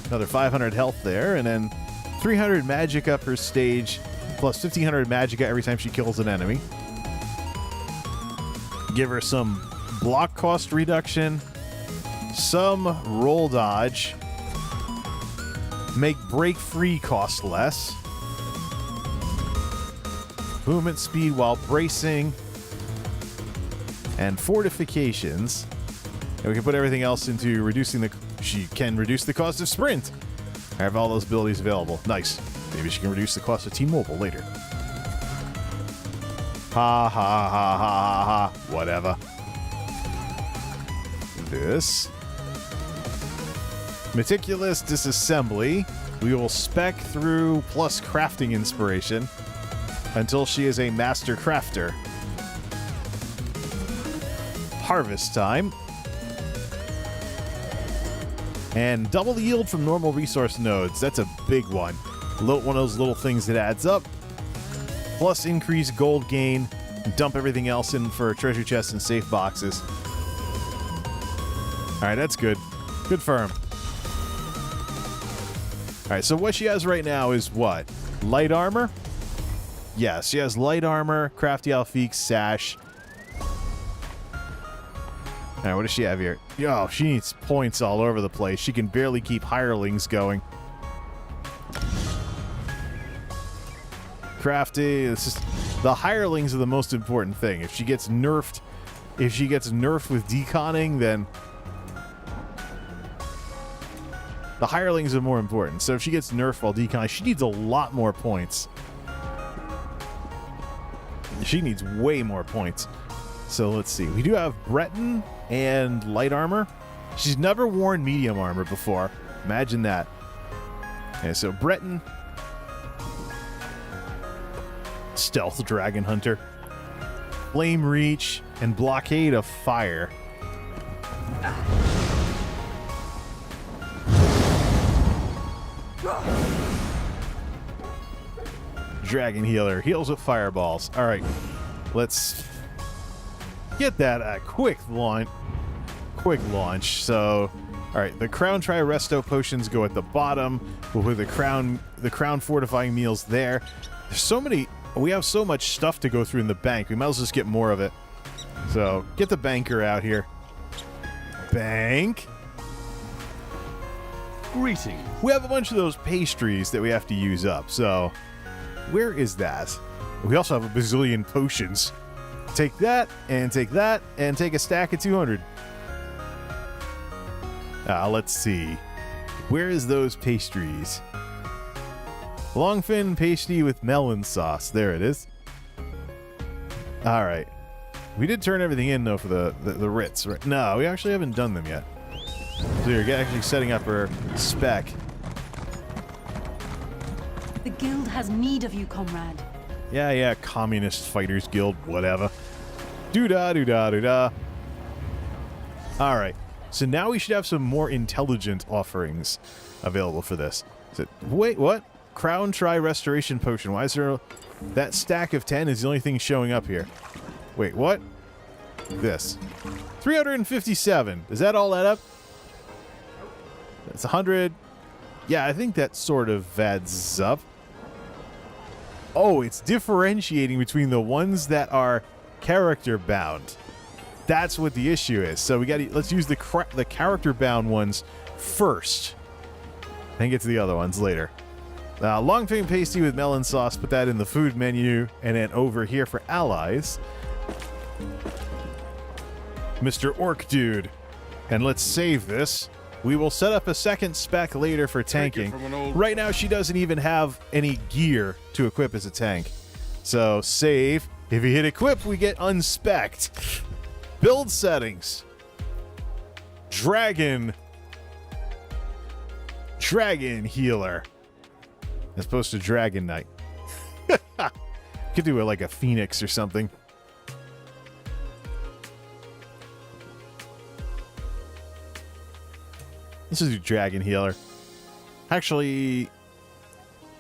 Another 500 health there, and then 300 magicka per stage, plus 1500 magicka every time she kills an enemy. Give her some block cost reduction. Some roll dodge. Make break free cost less. Movement speed while bracing. And fortifications. And we can put everything else into reducing the... She can reduce the cost of sprint. I have all those abilities available. Nice. Maybe she can reduce the cost of T-Mobile later. Ha ha ha ha ha ha. Whatever. This. Meticulous disassembly. We will spec through plus crafting inspiration until she is a master crafter. Harvest time. And double the yield from normal resource nodes. That's a big one. One of those little things that adds up. Plus increase gold gain. Dump everything else in for treasure chests and safe boxes. Alright, that's good. Good firm. Alright, so what she has right now is what? Light armor? Yes, she has light armor, crafty Alfiq, sash. Alright, what does she have here? Yo, she needs points all over the place. She can barely keep hirelings going. Crafty, the hirelings are the most important thing. If she gets nerfed with deconning, then the hirelings are more important. So if she gets nerfed while deconning, she needs a lot more points. She needs way more points. So let's see. We do have Breton and light armor. She's never worn medium armor before. Imagine that. Okay, so Breton. Stealth Dragon Hunter. Flame Reach and Blockade of Fire. Dragon Healer. Heals with fireballs. Alright. Let's get that quick launch. So, alright, the Crown Tri-Resto potions go at the bottom. With the Crown Fortifying Meals there. There's so many... We have so much stuff to go through in the bank. We might as well just get more of it. So, get the banker out here. Bank. Greetings. We have a bunch of those pastries that we have to use up. So, where is that? We also have a bazillion potions. Take that, and take that, and take a stack of 200. Let's see. Where is those pastries? Longfin pasty with melon sauce. There it is. All right. We did turn everything in, though, for the Ritz. Right? No, we actually haven't done them yet. So you're actually setting up her spec. The guild has need of you, comrade. Yeah, Communist Fighters Guild, whatever. Doo-da, doo-da, doo-da. All right. So now we should have some more intelligent offerings available for this. Wait, what? Crown Try Restoration Potion. Why is there... That stack of 10 is the only thing showing up here. Wait, what? This. 357. Does that all add up? That's 100. Yeah, I think that sort of adds up. Oh, it's differentiating between the ones that are character bound. That's what the issue is. So we got to let's use the character bound ones first, and get to the other ones later. Long fin pasty with melon sauce. Put that in the food menu, and then over here for allies, Mr. Orc Dude. And let's save this. We will set up a second spec later for tanking. Right now, she doesn't even have any gear to equip as a tank. So, save. If you hit equip, we get unspec'd. Build settings. Dragon healer. As opposed to Dragon Knight. Could do it like a Phoenix or something. Let's just do Dragon Healer. Actually,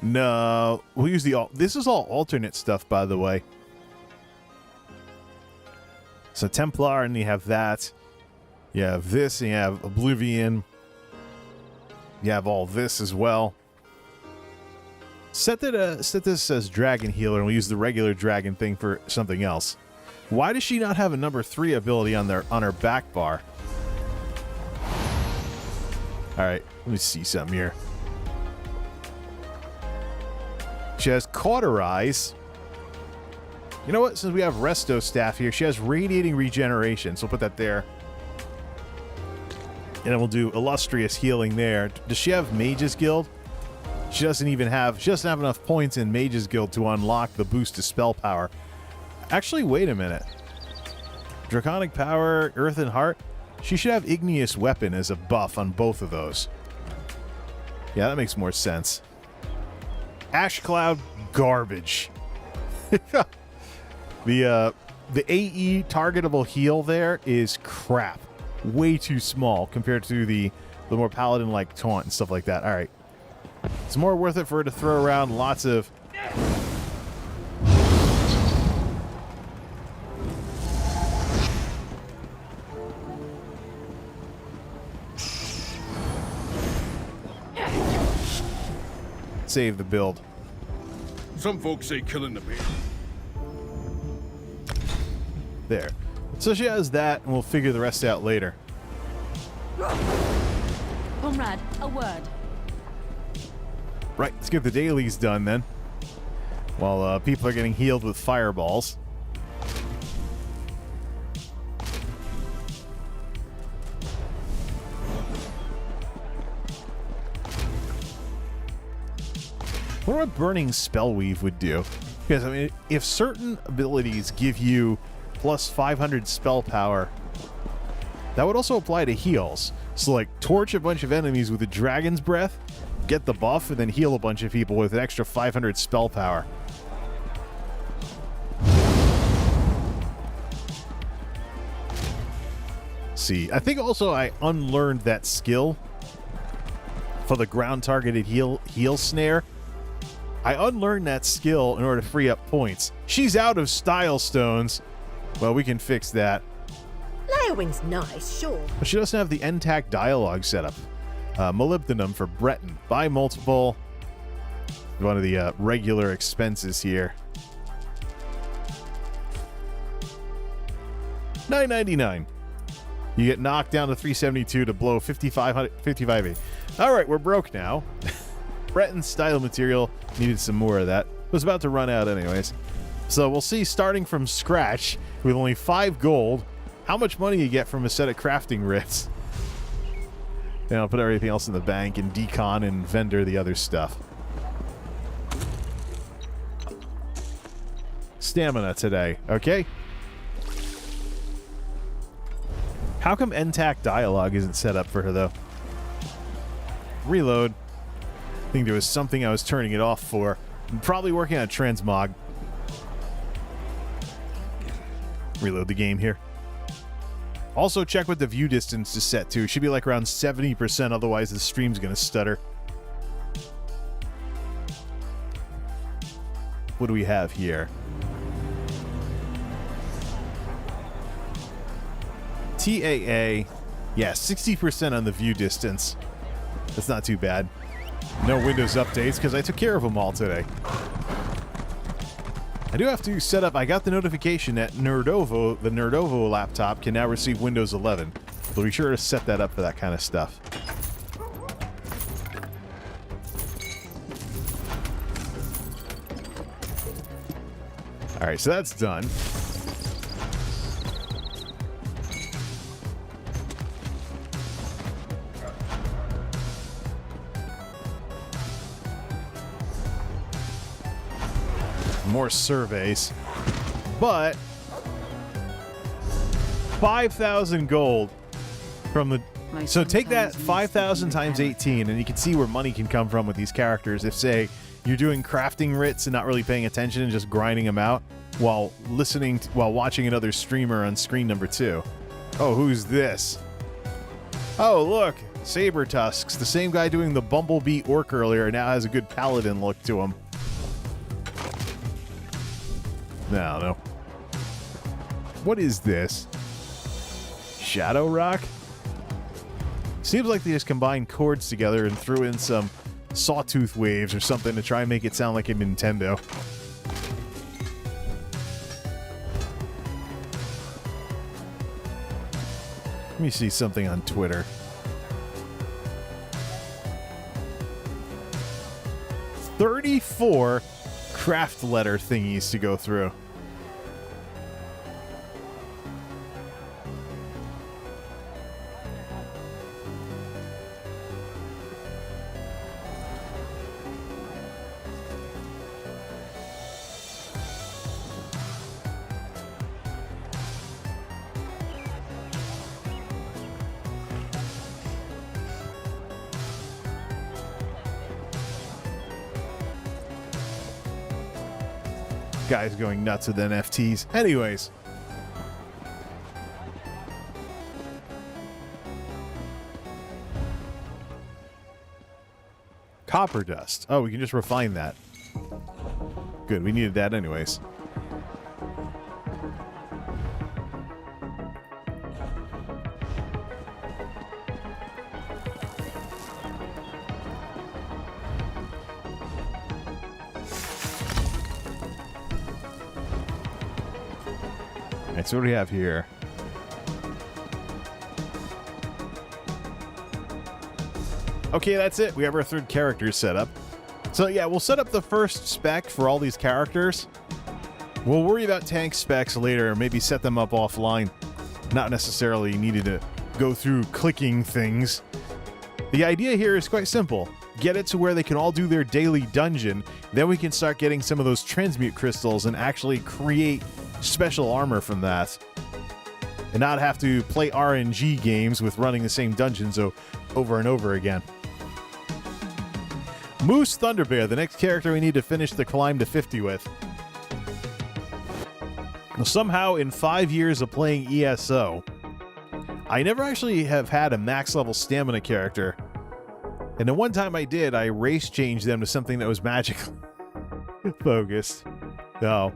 no. We'll use the... This is all alternate stuff, by the way. So Templar, and you have that. You have this, and you have Oblivion. You have all this as well. Set this as Dragon Healer, and we'll use the regular Dragon thing for something else. Why does she not have a number 3 ability on her back bar? All right, let me see something here. She has Cauterize. You know what? Since we have Resto Staff here, she has Radiating Regeneration, so we'll put that there. And then we'll do Illustrious Healing there. Does she have Mage's Guild? She doesn't have enough points in Mage's Guild to unlock the boost to spell power. Actually, wait a minute. Draconic Power, Earth and Heart. She should have Igneous Weapon as a buff on both of those. Yeah, that makes more sense. Ash Cloud, garbage. The AE targetable heal there is crap. Way too small compared to the more paladin-like taunt and stuff like that. All right. It's more worth it for her to throw around lots of... Save the build. Some folks say killing the bear. There. So she has that, and we'll figure the rest out later. Comrade, a word. Right, let's get the dailies done then. While people are getting healed with fireballs. I wonder what Burning Spellweave would do. Because, I mean, if certain abilities give you plus 500 spell power, that would also apply to heals. So, like, torch a bunch of enemies with a Dragon's Breath, get the buff, and then heal a bunch of people with an extra 500 spell power. See, I think also I unlearned that skill for the ground-targeted heal snare. I unlearned that skill in order to free up points. She's out of style stones. Well, we can fix that. Layerwing's nice, sure. But she doesn't have the NTAC dialogue set up. Molybdenum for Breton. Buy multiple. One of the regular expenses here. $9.99. You get knocked down to 372 to blow 55. All right, we're broke now. Breton style material. Needed some more of that. Was about to run out anyways. So we'll see, starting from scratch with only 5 gold, how much money you get from a set of crafting writs. And I'll put everything else in the bank and decon and vendor the other stuff. Stamina today, okay? How come NTAC dialogue isn't set up for her, though? Reload. I think there was something I was turning it off for. I'm probably working on a transmog. Reload the game here. Also, check what the view distance is set to. It should be like around 70%, otherwise the stream's going to stutter. What do we have here? TAA. Yeah, 60% on the view distance. That's not too bad. No Windows updates because I took care of them all today. I do have to set up... I got the notification that Nerdovo, the Nerdovo laptop, can now receive Windows 11. So be sure to set that up for that kind of stuff. Alright, so that's done. More surveys. But 5,000 gold from the... So take that 5,000 times 18 and you can see where money can come from with these characters. If, say, you're doing crafting writs and not really paying attention and just grinding them out while while watching another streamer on screen number 2. Oh, who's this? Oh, look, Saber Tusks. The same guy doing the Bumblebee Orc earlier now has a good paladin look to him. No. What is this? Shadow Rock? Seems like they just combined chords together and threw in some sawtooth waves or something to try and make it sound like a Nintendo. Let me see something on Twitter. $34 craft letter thingies to go through. Guys going nuts with NFTs. Anyways. Copper dust. Oh, we can just refine that. Good, we needed that anyways. So what do we have here? Okay, that's it. We have our third character set up. So yeah, we'll set up the first spec for all these characters. We'll worry about tank specs later, or maybe set them up offline. Not necessarily needed to go through clicking things. The idea here is quite simple. Get it to where they can all do their daily dungeon. Then we can start getting some of those transmute crystals and actually create special armor from that, and not have to play RNG games with running the same dungeons over and over again. Moose Thunderbear, the next character we need to finish the climb to 50 with. Well, somehow in 5 years of playing ESO, I never actually have had a max level stamina character, and the one time I did, I race changed them to something that was magical focused. Oh.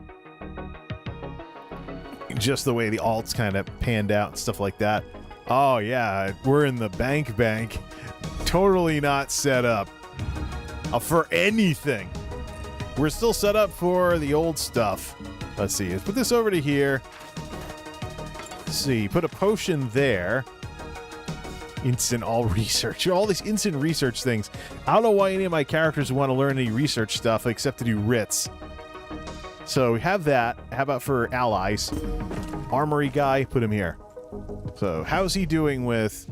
Just the way the alts kind of panned out and stuff like that. Oh yeah, we're in the bank. Totally not set up for anything. We're still set up for the old stuff. Let's see, let's put this over to here. Let's see, put a potion there. Instant all research. All these instant research things. I don't know why any of my characters want to learn any research stuff except to do writs. So we have that. How about for allies? Armory guy, put him here. So how's he doing with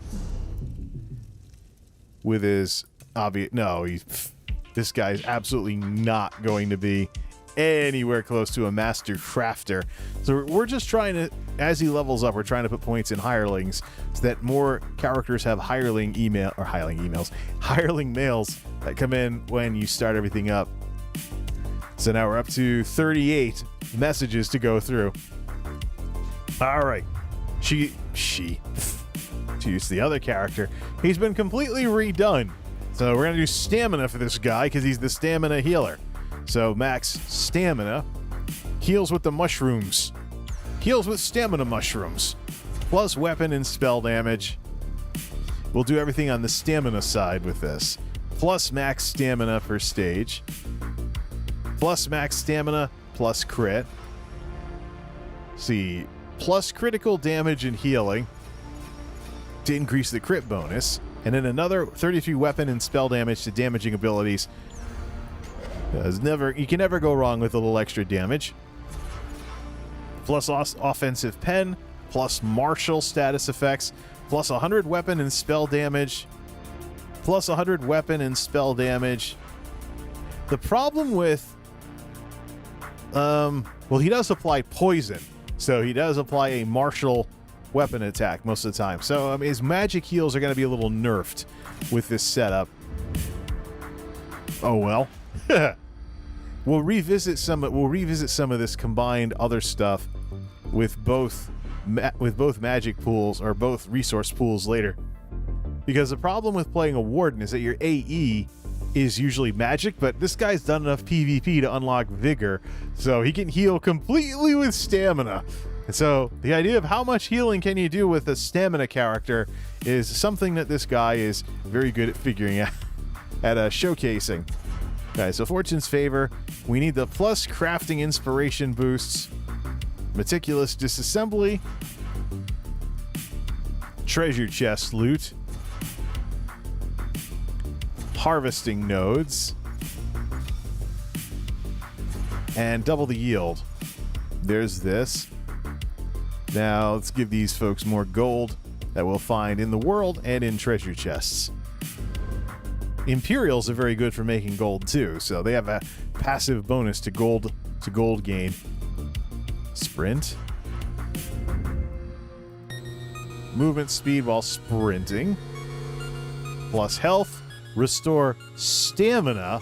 his obvious? No, this guy's absolutely not going to be anywhere close to a master crafter. So we're just trying to, as he levels up, we're trying to put points in hirelings so that more characters have hireling mails that come in when you start everything up. So now we're up to 38 messages to go through. All right. She, to use the other character, he's been completely redone. So we're going to do stamina for this guy because he's the stamina healer. So max stamina, heals with the mushrooms. Heals with stamina mushrooms. Plus weapon and spell damage. We'll do everything on the stamina side with this. Plus max stamina per stage. Plus max stamina, plus crit. See, plus critical damage and healing to increase the crit bonus. And then another 33 weapon and spell damage to damaging abilities. You can never go wrong with a little extra damage. Plus offensive pen, plus martial status effects, plus 100 weapon and spell damage, plus 100 weapon and spell damage. The problem with, well, he does apply poison, so he does apply a martial weapon attack most of the time. So his magic heals are going to be a little nerfed with this setup. Oh well. We'll revisit some of this combined other stuff with both magic pools or both resource pools later. Because the problem with playing a warden is that your AE is usually magic, but this guy's done enough PvP to unlock vigor, so he can heal completely with stamina. And so the idea of how much healing can you do with a stamina character is something that this guy is very good at figuring out, at showcasing. Okay, so Fortune's Favor. We need the plus crafting inspiration boosts, meticulous disassembly, treasure chest loot, harvesting nodes, and double the yield. There's this. Now let's give these folks more gold that we'll find in the world and in treasure chests. Imperials are very good for making gold too, so they have a passive bonus to gold gain. Sprint. Movement speed while sprinting. Plus health. Restore stamina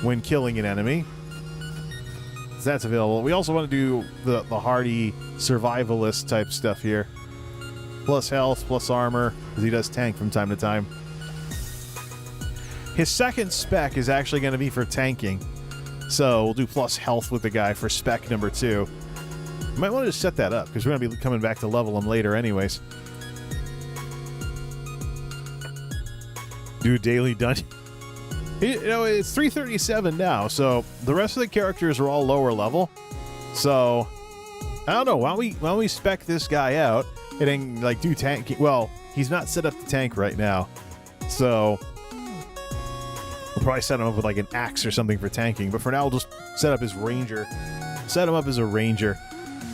when killing an enemy. So that's available. We also want to do the hardy survivalist type stuff here. Plus health, plus armor, because he does tank from time to time. His second spec is actually going to be for tanking. So we'll do plus health with the guy for spec number 2. You might want to just set that up, because we're going to be coming back to level him later anyways. Do daily dungeon. You know, it's 337 now, so the rest of the characters are all lower level. So, I don't know. Why don't we spec this guy out and then, like, do tank? Well, he's not set up to tank right now. So, we'll probably set him up with, like, an axe or something for tanking. But for now, we'll just set up his ranger. Set him up as a ranger.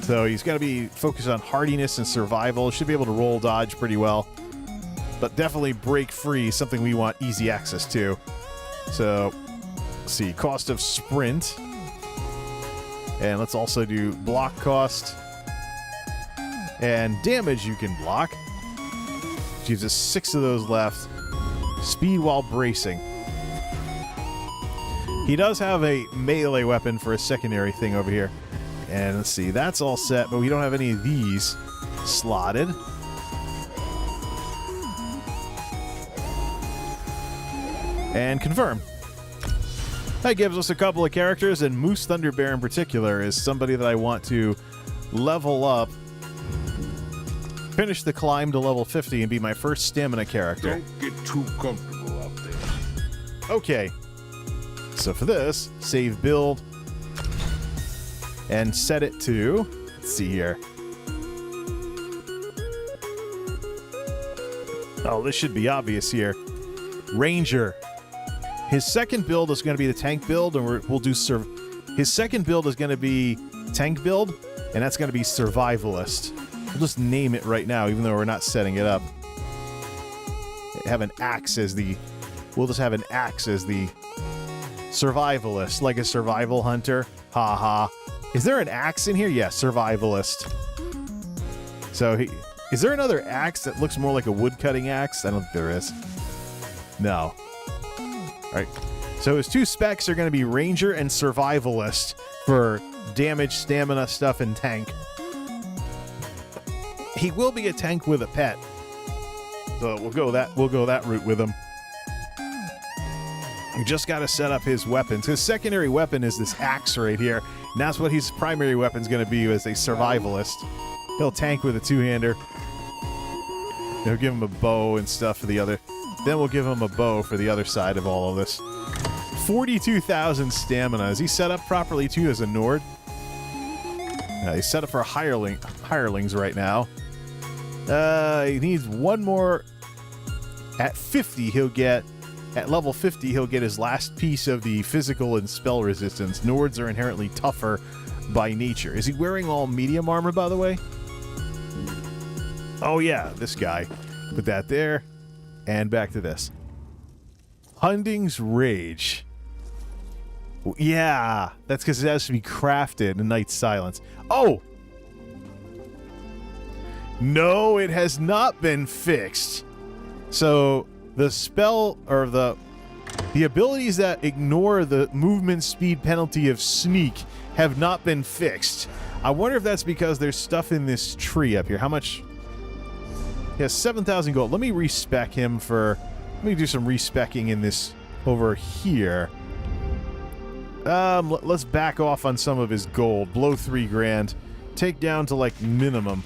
So, he's got to be focused on hardiness and survival. Should be able to roll dodge pretty well. But definitely break free, something we want easy access to. So, let's see, cost of sprint. And let's also do block cost. And damage you can block. Gives us 6 of those left. Speed while bracing. He does have a melee weapon for a secondary thing over here. And let's see, that's all set, but we don't have any of these slotted. And confirm. That gives us a couple of characters, and Moose Thunderbear in particular is somebody that I want to level up, finish the climb to level 50, and be my first stamina character. Don't get too comfortable out there. Okay. So for this, save build, and set it to, let's see here. Oh, this should be obvious here. Ranger. His second build is going to be the tank build, and we'll do his second build is going to be tank build, and that's going to be survivalist. We'll just name it right now, even though we're not setting it up. Have an axe as the. We'll just have an axe as the survivalist, like a survival hunter. Ha ha. Is there an axe in here? Yes, survivalist. So is there another axe that looks more like a wood cutting axe? I don't think there is. No. All right, so his 2 specs are going to be Ranger and Survivalist for damage, stamina stuff, and tank. He will be a tank with a pet. So we'll go that route with him. We just got to set up his weapons. His secondary weapon is this axe right here. And that's what his primary weapon's going to be as a survivalist. He'll tank with a two-hander. They'll give him a bow and stuff for the other. Then we'll give him a bow for the other side of all of this. 42,000 stamina. Is he set up properly too as a Nord? He's set up for hirelings right now. He needs one more. At 50, he'll get. At level 50, he'll get his last piece of the physical and spell resistance. Nords are inherently tougher by nature. Is he wearing all medium armor, by the way? Oh, yeah, this guy. Put that there. And back to this. Hunding's Rage. Yeah, that's because it has to be crafted in Night's Silence. Oh! No, it has not been fixed. So the spell, or the abilities that ignore the movement speed penalty of Sneak have not been fixed. I wonder if that's because there's stuff in this tree up here. How much? Yeah, 7,000 gold. Let me respec him for... Let me do some respecking in this over here. Let's back off on some of his gold. Blow 3 grand. Take down to, like, minimum.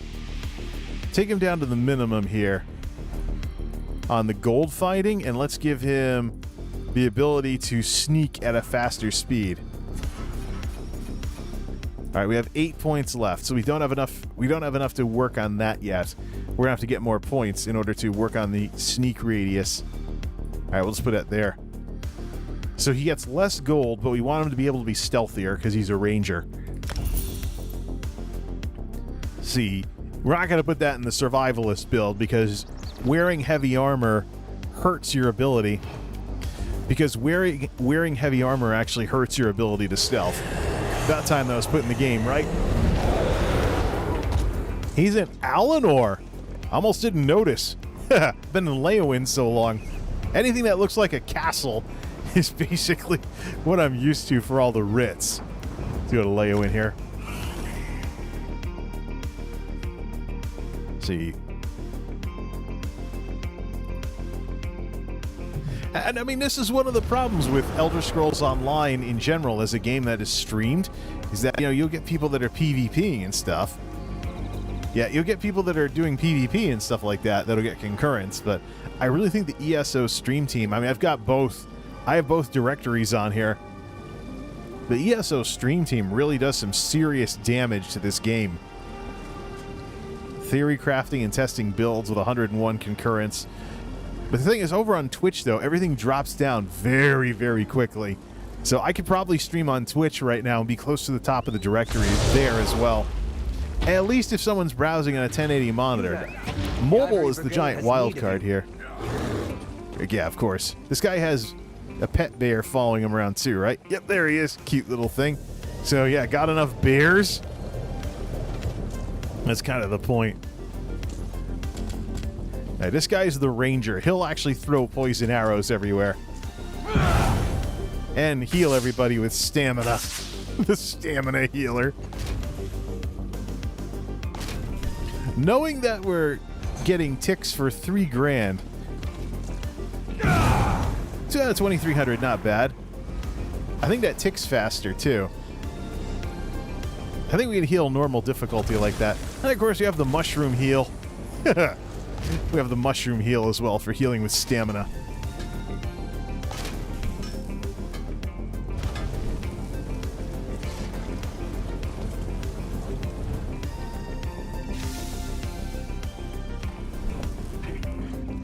Take him down to the minimum here on the gold fighting, and let's give him the ability to sneak at a faster speed. All right, we have 8 points left, so we don't have enough to work on that yet. We're gonna have to get more points in order to work on the sneak radius. All right, we'll just put it there. So he gets less gold, but we want him to be able to be stealthier because he's a ranger. See, we're not gonna put that in the survivalist build because wearing heavy armor hurts your ability. Because wearing heavy armor actually hurts your ability to stealth. About time that was put in the game, right? He's an Alinor. Almost didn't notice. Been in Leowin so long. Anything that looks like a castle is basically what I'm used to for all the writs. Let's go to Leowin here. See. And I mean, this is one of the problems with Elder Scrolls Online in general as a game that is streamed, is that, you know, you'll get people that are PvPing and stuff. Yeah, you'll get people that are doing PvP and stuff like that that'll get concurrence, but I really think the ESO stream team, I mean, I have both directories on here. The ESO stream team really does some serious damage to this game. Theory crafting and testing builds with 101 concurrence. But the thing is, over on Twitch, though, everything drops down very, very quickly. So I could probably stream on Twitch right now and be close to the top of the directory there as well. At least if someone's browsing on a 1080 monitor. Mobile is the giant wild card here. Yeah, of course. This guy has a pet bear following him around too, right? Yep, there he is. Cute little thing. So yeah, got enough bears? That's kind of the point. Now, this guy's the ranger. He'll actually throw poison arrows everywhere. And heal everybody with stamina. The stamina healer. Knowing that we're getting ticks for 3 grand. So 2,300, not bad. I think that ticks faster, too. I think we can heal normal difficulty like that. And, of course, we have the mushroom heal. We have the mushroom heal as well for healing with stamina.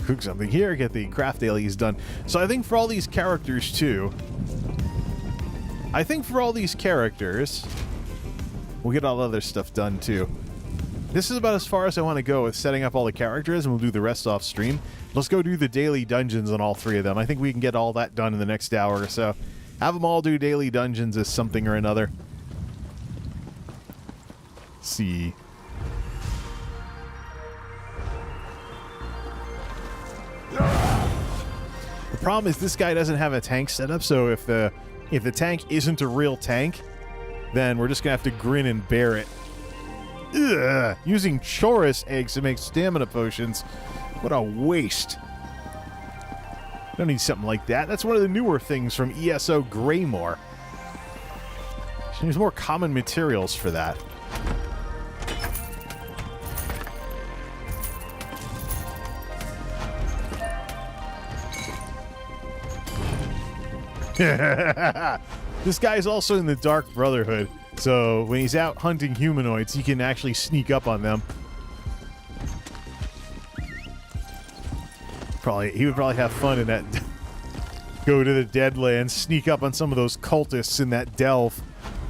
Cook something here, get the craft dailies done. So I think for all these characters too, we'll get all other stuff done too. This is about as far as I want to go with setting up all the characters, and we'll do the rest off stream. Let's go do the daily dungeons on all 3 of them. I think we can get all that done in the next hour or so. Have them all do daily dungeons as something or another. Let's see. The problem is this guy doesn't have a tank setup, so if the tank isn't a real tank, then we're just gonna have to grin and bear it. Ugh, using chorus eggs to make stamina potions. What a waste. Don't need something like that. That's one of the newer things from ESO Greymore. There's more common materials for that. This guy's also in the Dark Brotherhood, so when he's out hunting humanoids, he can actually sneak up on them. He would probably have fun in that. Go to the Deadlands, sneak up on some of those cultists in that delve.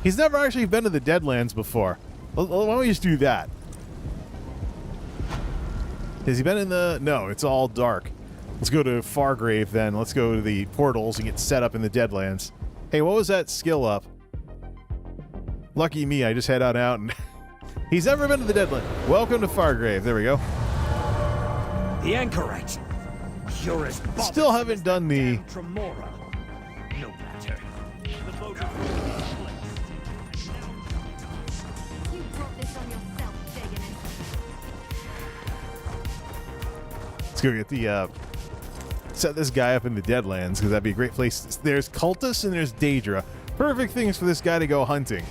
He's never actually been to the Deadlands before. Why don't we just do that? Has he been in the... No, it's all dark. Let's go to Fargrave then. Let's go to the portals and get set up in the Deadlands. Hey, what was that skill up? Lucky me, I just head on out and... He's never been to the Deadlands. Welcome to Fargrave. There we go. The anchorite. Purest Still haven't done the... Tremora. No matter. The boat You brought this on yourself, digging it. Let's go get the... set this guy up in the Deadlands, because that'd be a great place. There's cultists and there's Daedra. Perfect things for this guy to go hunting.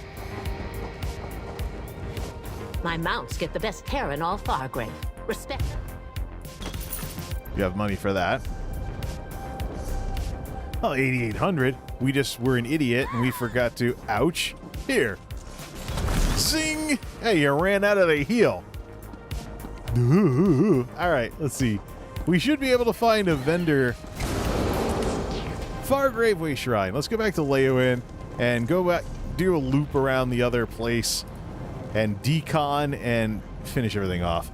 My mounts get the best hair in all Fargrave. Respect. You have money for that. Oh, 8,800. We just were an idiot and we forgot to... Ouch. Here. Zing! Hey, you ran out of the heal. All right, let's see. We should be able to find a vendor. Fargrave Way Shrine. Let's go back to Leowen and go back, do a loop around the other place and decon and finish everything off.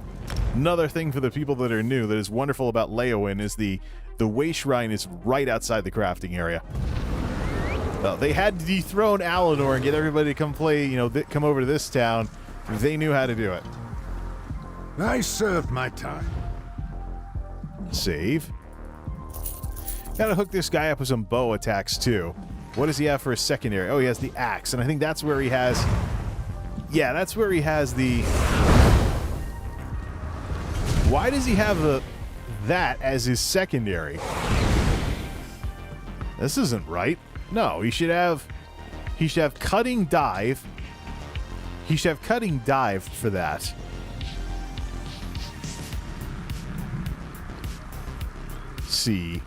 Another thing for the people that are new that is wonderful about Leowen is the Way Shrine is right outside the crafting area. They had to dethrone Alinor and get everybody to come play, come over to this town. They knew how to do it. I served my time. Save. Gotta hook this guy up with some bow attacks too. What does he have for his secondary? Oh, he has the axe, and I think that's where he has... Yeah, that's where he has the... Why does he have that as his secondary? This isn't right. No, he should have cutting dive. He should have cutting dive for that. See.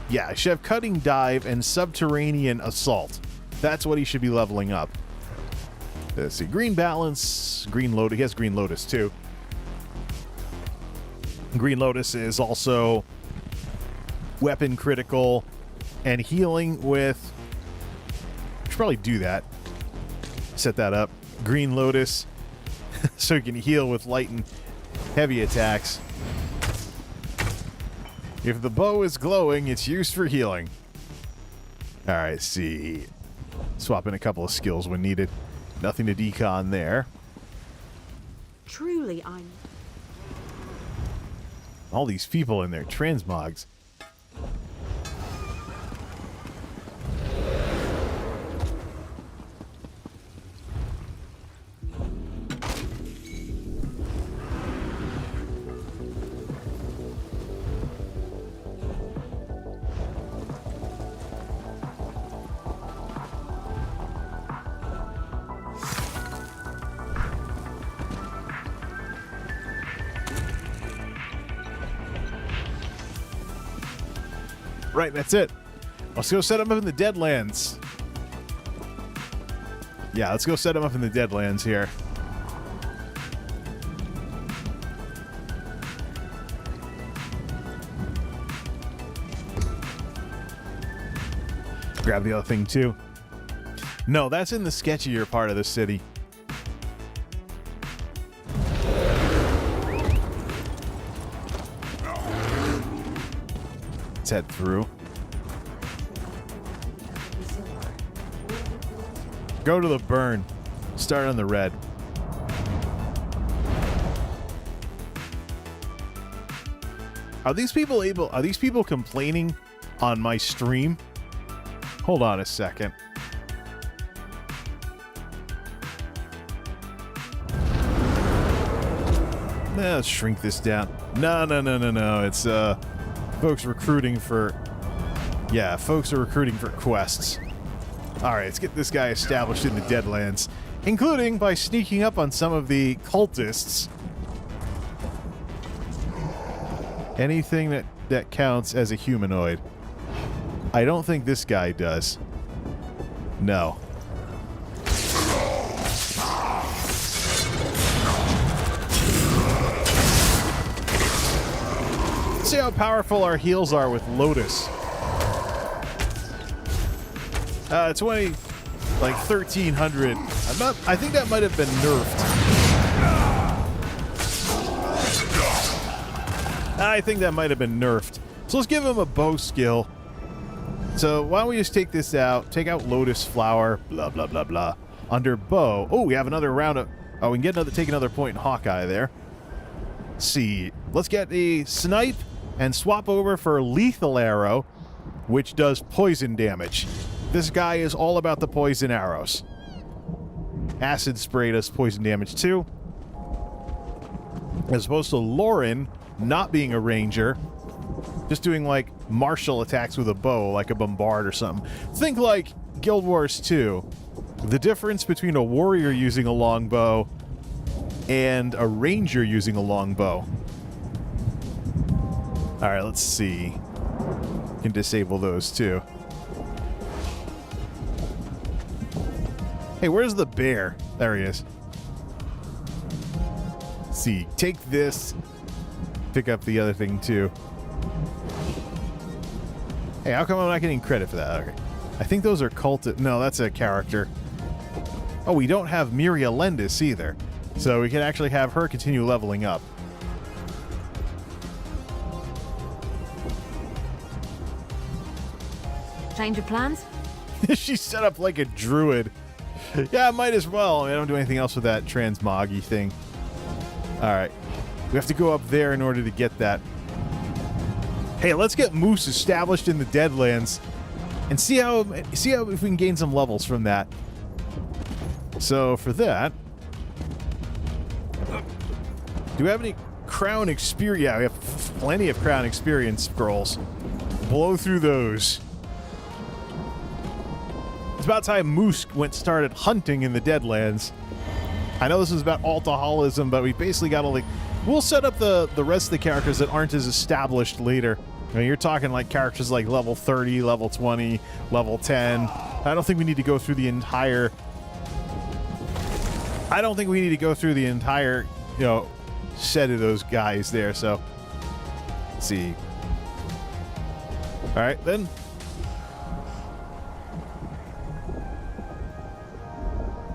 Yeah, I should have cutting dive and subterranean assault. That's what he should be leveling up. Let's see. Green balance, green lotus. He has green lotus too. Green lotus is also weapon critical and healing with... I should probably do that. Set that up. Green lotus so he can heal with light and heavy attacks. If the bow is glowing, it's used for healing. Alright, see. Swap in a couple of skills when needed. Nothing to decon there. Truly, I'm... All these people in their transmogs. Right, that's it. Let's go set him up in the Deadlands. Yeah, let's go set him up in the Deadlands here. Grab the other thing too. No, that's in the sketchier part of the city. Let's head through. Go to the burn. Start on the red. Are these people complaining on my stream? Hold on a second. Let's shrink this down. No. It's folks recruiting for... Yeah, folks are recruiting for quests. Alright, let's get this guy established in the Deadlands, including by sneaking up on some of the cultists. Anything that counts as a humanoid. I don't think this guy does. No. Let's see how powerful our heals are with Lotus. 20, like 1,300. I think that might have been nerfed. I think that might have been nerfed. So let's give him a bow skill. So why don't we just take this out, take out Lotus Flower, blah, blah, blah, blah. Under bow. Oh, we have another round of... Oh, we can take another point in Hawkeye there. Let's see. Let's get a snipe and swap over for lethal arrow, which does poison damage. This guy is all about the poison arrows. Acid spray does poison damage too. As opposed to Lauren not being a ranger, just doing like martial attacks with a bow, like a bombard or something. Think like Guild Wars 2. The difference between a warrior using a longbow and a ranger using a longbow. Alright, let's see. Can disable those too. Hey, where's the bear? There he is. Let's see, take this. Pick up the other thing too. Hey, how come I'm not getting credit for that? Okay. I think those are cultists. No, that's a character. Oh, we don't have Miria Lendis either. So we can actually have her continue leveling up. Change of plans? She's set up like a druid. Yeah, might as well. I don't do anything else with that transmoggy thing. Alright. We have to go up there in order to get that. Hey, let's get Moose established in the Deadlands and see how if we can gain some levels from that. So for that, do we have any crown experience? Yeah, we have plenty of crown experience scrolls. Blow through those. It's about time Moose started hunting in the Deadlands. I know this is about alcoholism, but we basically got to like... We'll set up the rest of the characters that aren't as established later. I mean, you're talking like characters like level 30, level 20, level 10. I don't think we need to go through the entire... you know, set of those guys there, so... Let's see. Alright, then.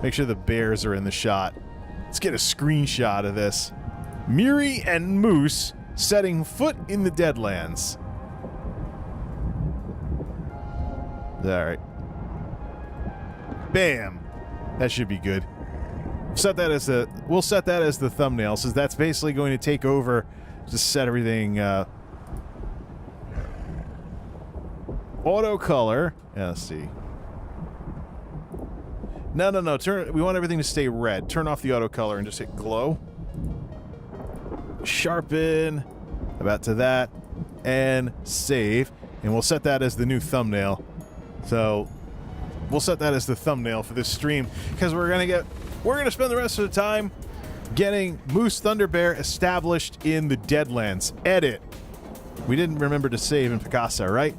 Make sure the bears are in the shot. Let's get a screenshot of this. Miri and Moose setting foot in the Deadlands. Alright. Bam! That should be good. We'll set that as the thumbnail, since that's basically going to take over, just set everything, auto color. Yeah, let's see. No. We want everything to stay red. Turn off the auto color and just hit glow. Sharpen. About to that. And save. And we'll set that as the new thumbnail. So, we'll set that as the thumbnail for this stream, because we're gonna spend the rest of the time getting Moose Thunderbear established in the Deadlands. Edit. We didn't remember to save in Picasa, right?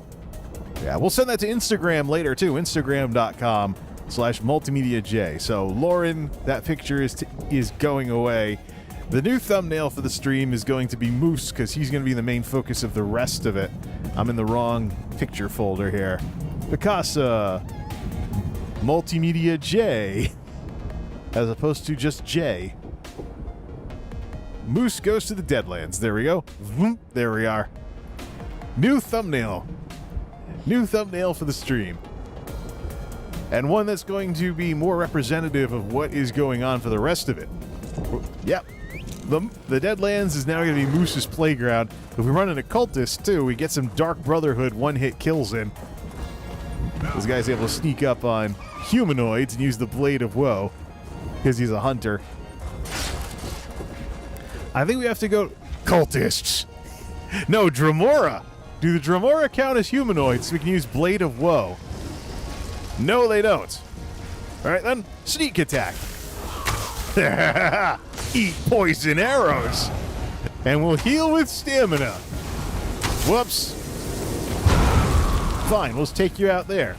Yeah, we'll send that to Instagram later too. Instagram.com/MultimediaJay. So Lauren, that picture is going away. The new thumbnail for the stream is going to be Moose, because he's going to be the main focus of the rest of it. I'm in the wrong picture folder here. Picasa. MultimediaJay. As opposed to just J. Moose goes to the Deadlands. There we go. There we are. New thumbnail. New thumbnail for the stream. And one that's going to be more representative of what is going on for the rest of it. Yep. The Deadlands is now going to be Moose's playground. If we run into cultists, too, we get some Dark Brotherhood one-hit kills in. This guy's able to sneak up on humanoids and use the Blade of Woe, because he's a hunter. I think we have to go cultists. No, Dremora. Do the Dremora count as humanoids so we can use Blade of Woe? No, they don't. All right, then. Sneak attack. Eat poison arrows. And we'll heal with stamina. Whoops. Fine, we'll take you out there.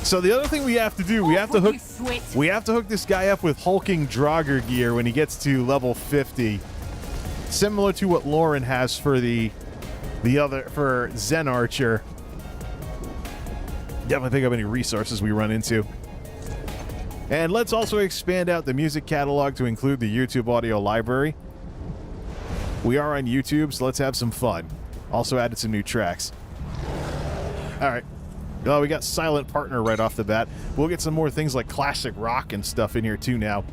So the other thing we have to do, we have to hook this guy up with hulking Draugr gear when he gets to level 50. Similar to what Lauren has for the other for Zen Archer. Definitely think of any resources we run into. And let's also expand out the music catalog to include the YouTube audio library. We are on YouTube, so let's have some fun. Also added some new tracks. All right. Oh, we got Silent Partner right off the bat. We'll get some more things like classic rock and stuff in here too now.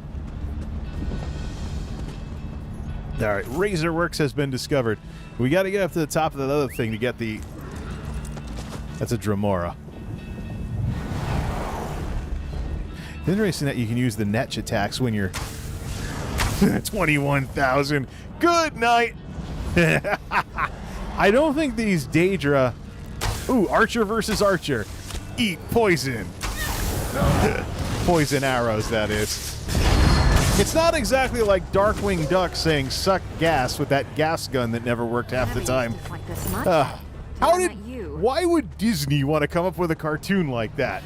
All right, Razorworks has been discovered. We got to get up to the top of that other thing to get the... That's a Dremora. Interesting that you can use the Netch attacks when you're... 21,000. Good night! I don't think these Daedra... Ooh, Archer versus Archer. Eat poison. Poison arrows, that is. It's not exactly like Darkwing Duck saying suck gas with that gas gun that never worked half the time. Why would Disney want to come up with a cartoon like that?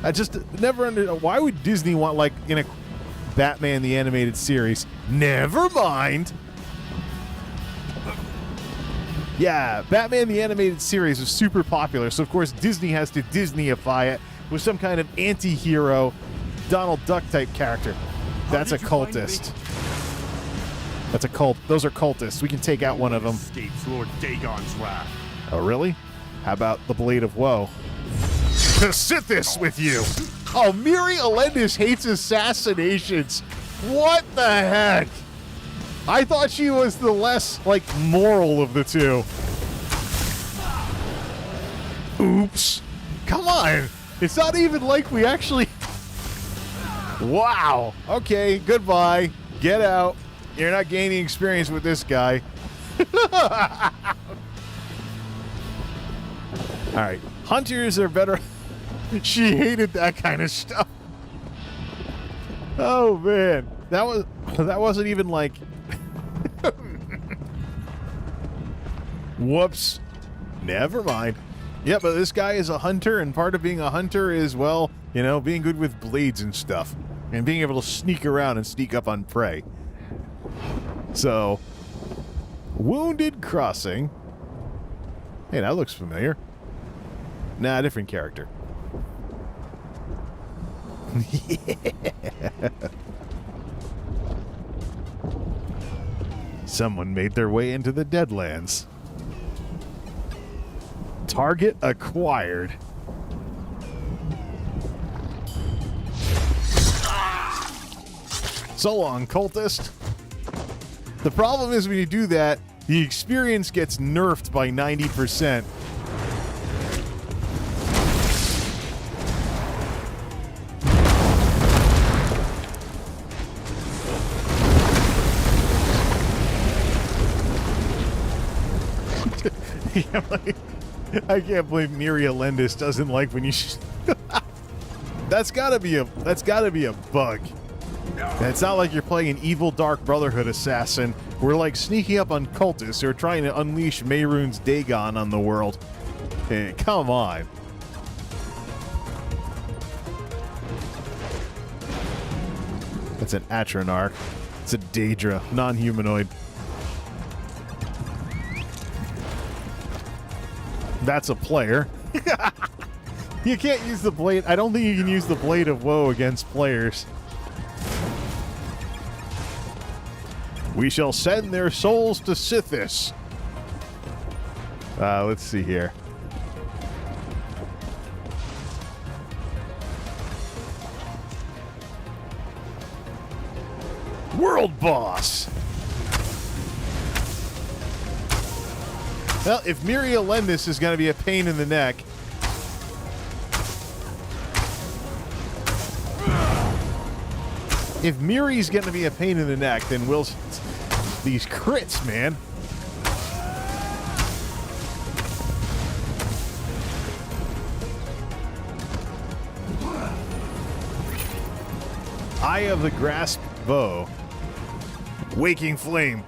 I just never understood. Why would Disney want, like, in a Batman the Animated Series? Never mind. Yeah, Batman the Animated Series was super popular, so of course Disney has to Disneyify it with some kind of anti-hero Donald Duck type character. That's a cultist. That's a cult. Those are cultists. We can take out one of them. Escapes Lord Dagon's wrath. Oh, really? How about the Blade of Woe? To sit this with you. Oh, Miri Alendis hates assassinations. What the heck? I thought she was the less, like, moral of the two. Oops. Come on. It's not even like we actually... Wow. Okay, goodbye. Get out. You're not gaining experience with this guy. All right. Hunters are better... She hated that kind of stuff. Oh, man. That wasn't even like... Whoops. Never mind. Yeah, but this guy is a hunter, and part of being a hunter is, well, you know, being good with blades and stuff. And being able to sneak around and sneak up on prey. So, Wounded Crossing. Hey, that looks familiar. Nah, different character. Yeah. Someone made their way into the Deadlands. Target acquired. So long, cultist. The problem is when you do that, the experience gets nerfed by 90%. Yeah, like, I can't believe Miri Alendis doesn't like when you. That's gotta be a bug. And it's not like you're playing an evil Dark Brotherhood assassin. We're like sneaking up on cultists who are trying to unleash Mehrunes Dagon on the world. Hey, come on. That's an Atronach. It's a Daedra, non-humanoid. That's a player. You can't use the blade. I don't think you can use the Blade of Woe against players. We shall send their souls to Sithis. Let's see here. World Boss. Well, if Miri Alendis is going to be a pain in the neck, If Miri's going to be a pain in the neck, then these crits, man. Eye of the Grasp Bow. Waking Flame.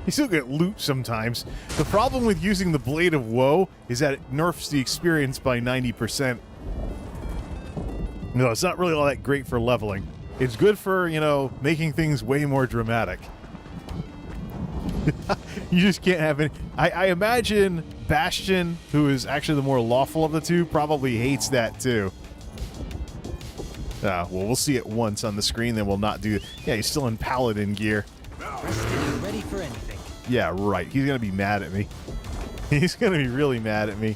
You still get loot sometimes. The problem with using the Blade of Woe is that it nerfs the experience by 90%. No, it's not really all that great for leveling. It's good for, you know, making things way more dramatic. You just can't have any... I imagine Bastion, who is actually the more lawful of the two, probably hates that too. Well, we'll see it once on the screen, then we'll not do... Yeah, he's still in Paladin gear. Ready for anything. Yeah, right. He's going to be mad at me. He's going to be really mad at me.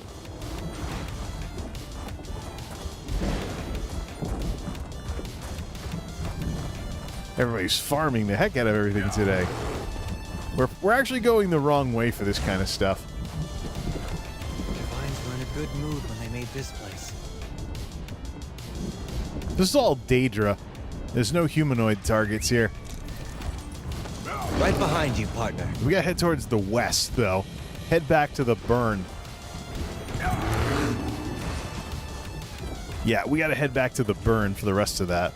Everybody's farming the heck out of everything today. We're actually going the wrong way for this kind of stuff. Divines were in a good mood when they made this place. This is all Daedra. There's no humanoid targets here. Right behind you, partner. We gotta head towards the west, though. Head back to the burn. Yeah, we gotta head back to the burn for the rest of that.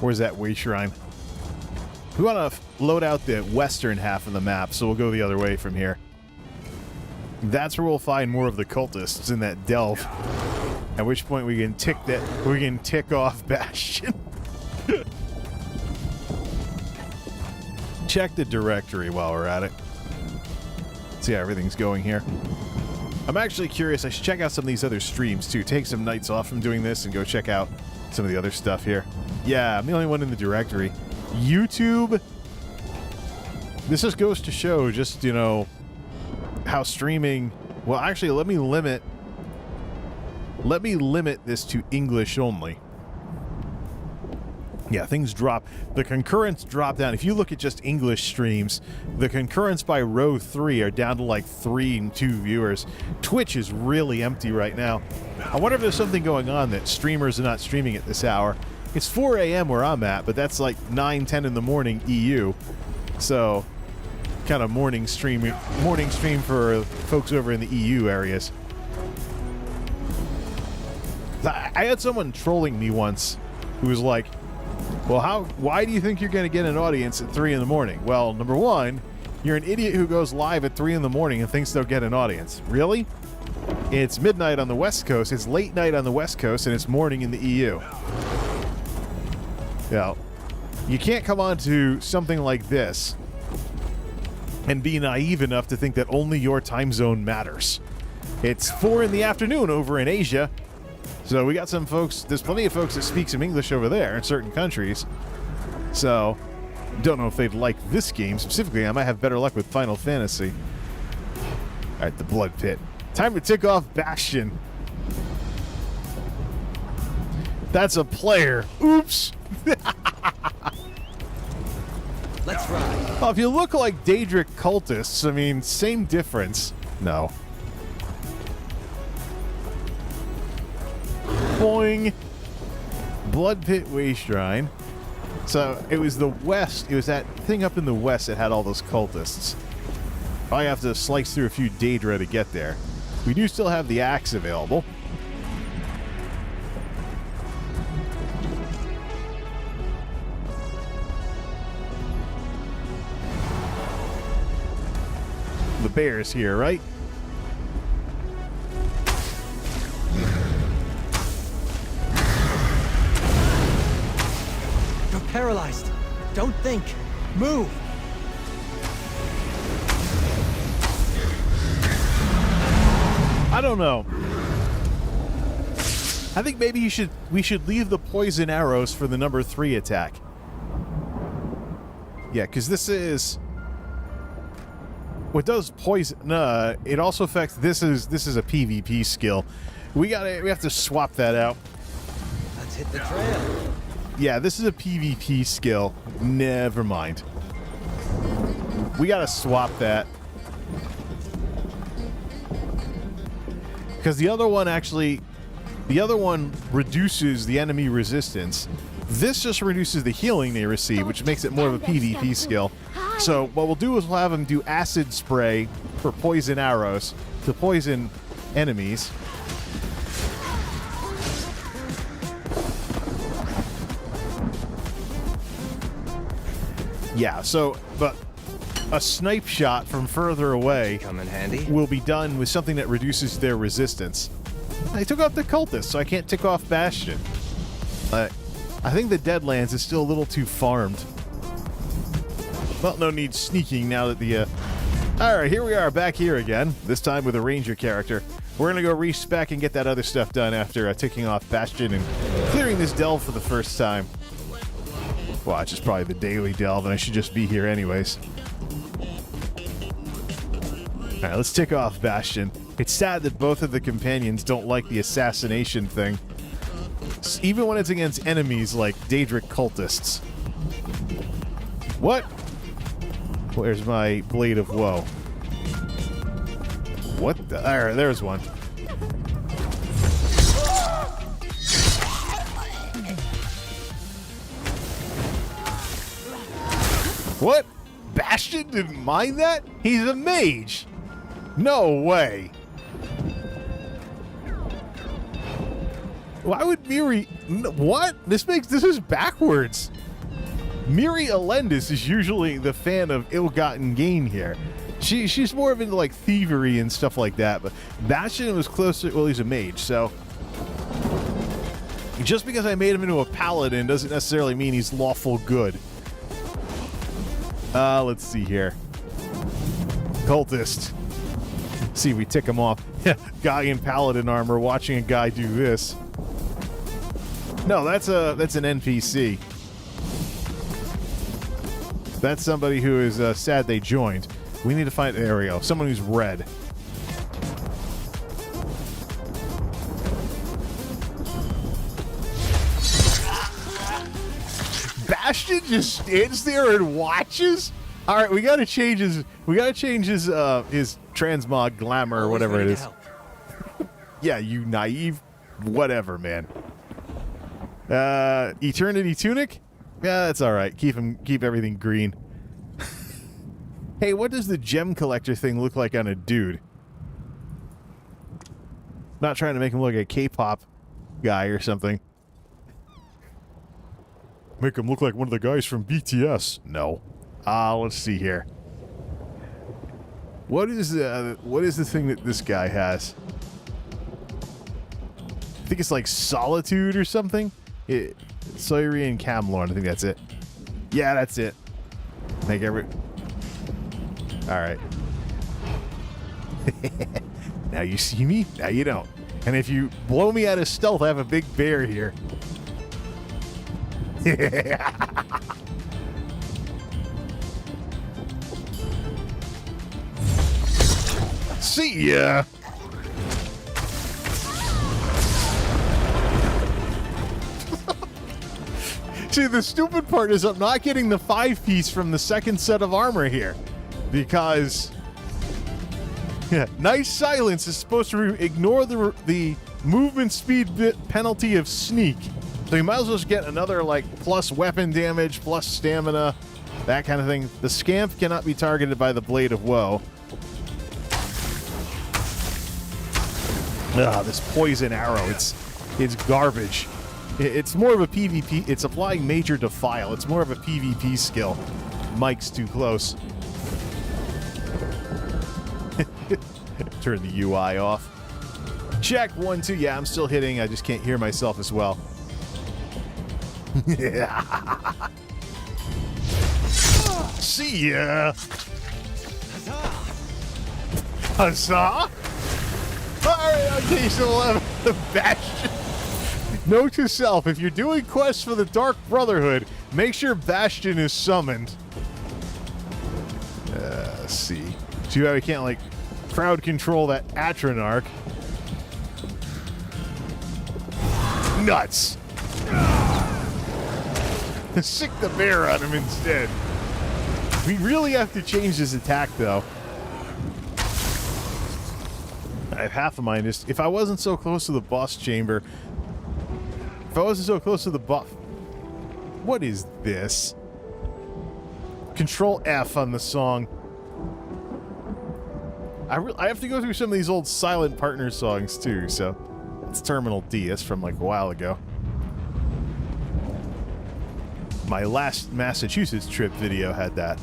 Where's that way shrine? We want to load out the western half of the map, so we'll go the other way from here. That's where we'll find more of the cultists in that delve. At which point we can tick off Bastion. Check the directory while we're at it. See how everything's going here. I'm actually curious. I should check out some of these other streams too. Take some nights off from doing this and go check out some of the other stuff here. Yeah, I'm the only one in the directory. YouTube. This just goes to show just, you know, how streaming... Well, actually, let me limit this to English only. Yeah, things drop. The concurrence drop down. If you look at just English streams, the concurrence by row 3 are down to like 3 and 2 viewers. Twitch is really empty right now. I wonder if there's something going on that streamers are not streaming at this hour. It's 4 a.m. where I'm at, but that's like 9, 10 in the morning EU. So, kind of morning stream for folks over in the EU areas. I had someone trolling me once who was like, well, why do you think you're going to get an audience at 3 in the morning? Well, number one, you're an idiot who goes live at 3 in the morning and thinks they'll get an audience. Really? It's midnight on the West Coast, it's late night on the West Coast, and it's morning in the EU. Yeah, you can't come on to something like this and be naive enough to think that only your time zone matters. It's 4 in the afternoon over in Asia, so we got some folks, there's plenty of folks that speak some English over there in certain countries. So, don't know if they'd like this game specifically. I might have better luck with Final Fantasy. Alright, the Blood Pit. Time to tick off Bastion. That's a player. Oops. Let's ride. Well, if you look like Daedric cultists, I mean, same difference. No. Boing. Blood Pit Way Shrine. So, it was the west. It was that thing up in the west that had all those cultists. Probably have to slice through a few Daedra to get there. We do still have the axe available. The bear's here, right? You're paralyzed. Don't think. Move. I don't know. I think maybe we should leave the poison arrows for the number 3 attack. Yeah, because this is... what does poison? It also affects. This is a PvP skill. We have to swap that out. Let's hit the trail. Yeah, this is a PvP skill. Never mind. We gotta swap that. Because the other one reduces the enemy resistance. This just reduces the healing they receive, which makes it more of a PvP skill. So what we'll do is we'll have them do acid spray for poison arrows to poison enemies. Yeah, so, but a snipe shot from further away Come in handy. will be done with something that reduces their resistance. I took off the cultist, so I can't tick off Bastion. I think the Deadlands is still a little too farmed. Well, no need sneaking now that the... Alright, here we are, back here again. This time with a ranger character. We're gonna go respec and get that other stuff done after ticking off Bastion and clearing this delve for the first time. Watch, it's probably the daily delve, and I should just be here anyways. Alright, let's tick off Bastion. It's sad that both of the companions don't like the assassination thing. Even when it's against enemies like Daedric cultists. What? Where's my Blade of Woe? What the? Alright, there's one. What? Bastion didn't mind that? He's a mage. No way. Why would Miri... What? This is backwards. Miri Alendis is usually the fan of ill-gotten gain here. She's more of into like thievery and stuff like that, but Bastion was closer... Well, he's a mage, so... Just because I made him into a paladin doesn't necessarily mean he's lawful good. Let's see here. Cultist. See if we tick him off. Guy in paladin armor watching a guy do this. No, that's an NPC. That's somebody who is sad they joined. We need to find... There we go. Someone who's red. Bastion just stands there and watches? All right, we got to change his transmog glamour or whatever it is. Yeah, you naive whatever, man. Eternity Tunic? Yeah, that's all right. Keep everything green. Hey, what does the gem collector thing look like on a dude? Not trying to make him look like a K-pop guy or something. Make him look like one of the guys from BTS. No. Let's see here. What is the thing that this guy has? I think it's like Solitude or something. Saurian Camlorn, I think that's it. Yeah, that's it. Make every... Alright. Now you see me, now you don't. And if you blow me out of stealth, I have a big bear here. See ya! See, the stupid part is I'm not getting the 5-piece from the second set of armor here. Because... Nice Silence is supposed to ignore the movement speed penalty of Sneak. So you might as well just get another, like, plus weapon damage, plus stamina, that kind of thing. The Scamp cannot be targeted by the Blade of Woe. This poison arrow, it's garbage. It's more of a PvP. It's applying Major Defile. It's more of a PvP skill. Mike's too close. Turn the UI off. Check 1, 2. Yeah, I'm still hitting. I just can't hear myself as well. See ya. Huzzah! Alright, on case 11, the Bastion. Note to self, if you're doing quests for the Dark Brotherhood, make sure Bastion is summoned. Let's see. Too bad we can't, like, crowd control that Atronarch. Nuts! Sick the bear on him instead. We really have to change his attack, though. I have half a mind. If I wasn't so close to the boss chamber... If I wasn't so close to the buff... What is this? Control F on the song. I have to go through some of these old Silent Partner songs, too, so... It's Terminal D. That's from, like, a while ago. My last Massachusetts trip video had that.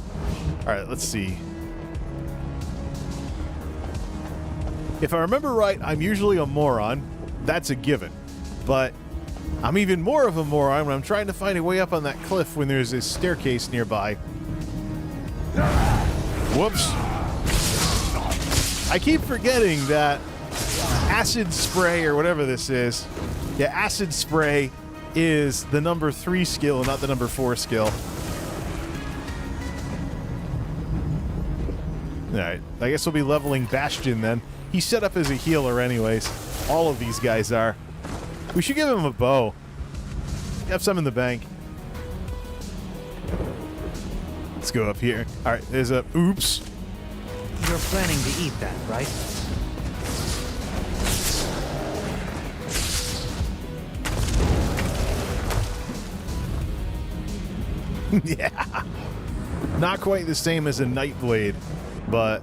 Alright, let's see. If I remember right, I'm usually a moron. That's a given. But I'm even more of a moron when I'm trying to find a way up on that cliff when there's a staircase nearby. Whoops. I keep forgetting that acid spray, or whatever this is. Yeah, acid spray is the number 3 skill, not the number 4 skill. Alright, I guess we'll be leveling Bastion then. He's set up as a healer anyways. All of these guys are. We should give him a bow. Have some in the bank. Let's go up here. Alright, there's a... Oops. You're planning to eat that, right? Yeah. Not quite the same as a Nightblade, but...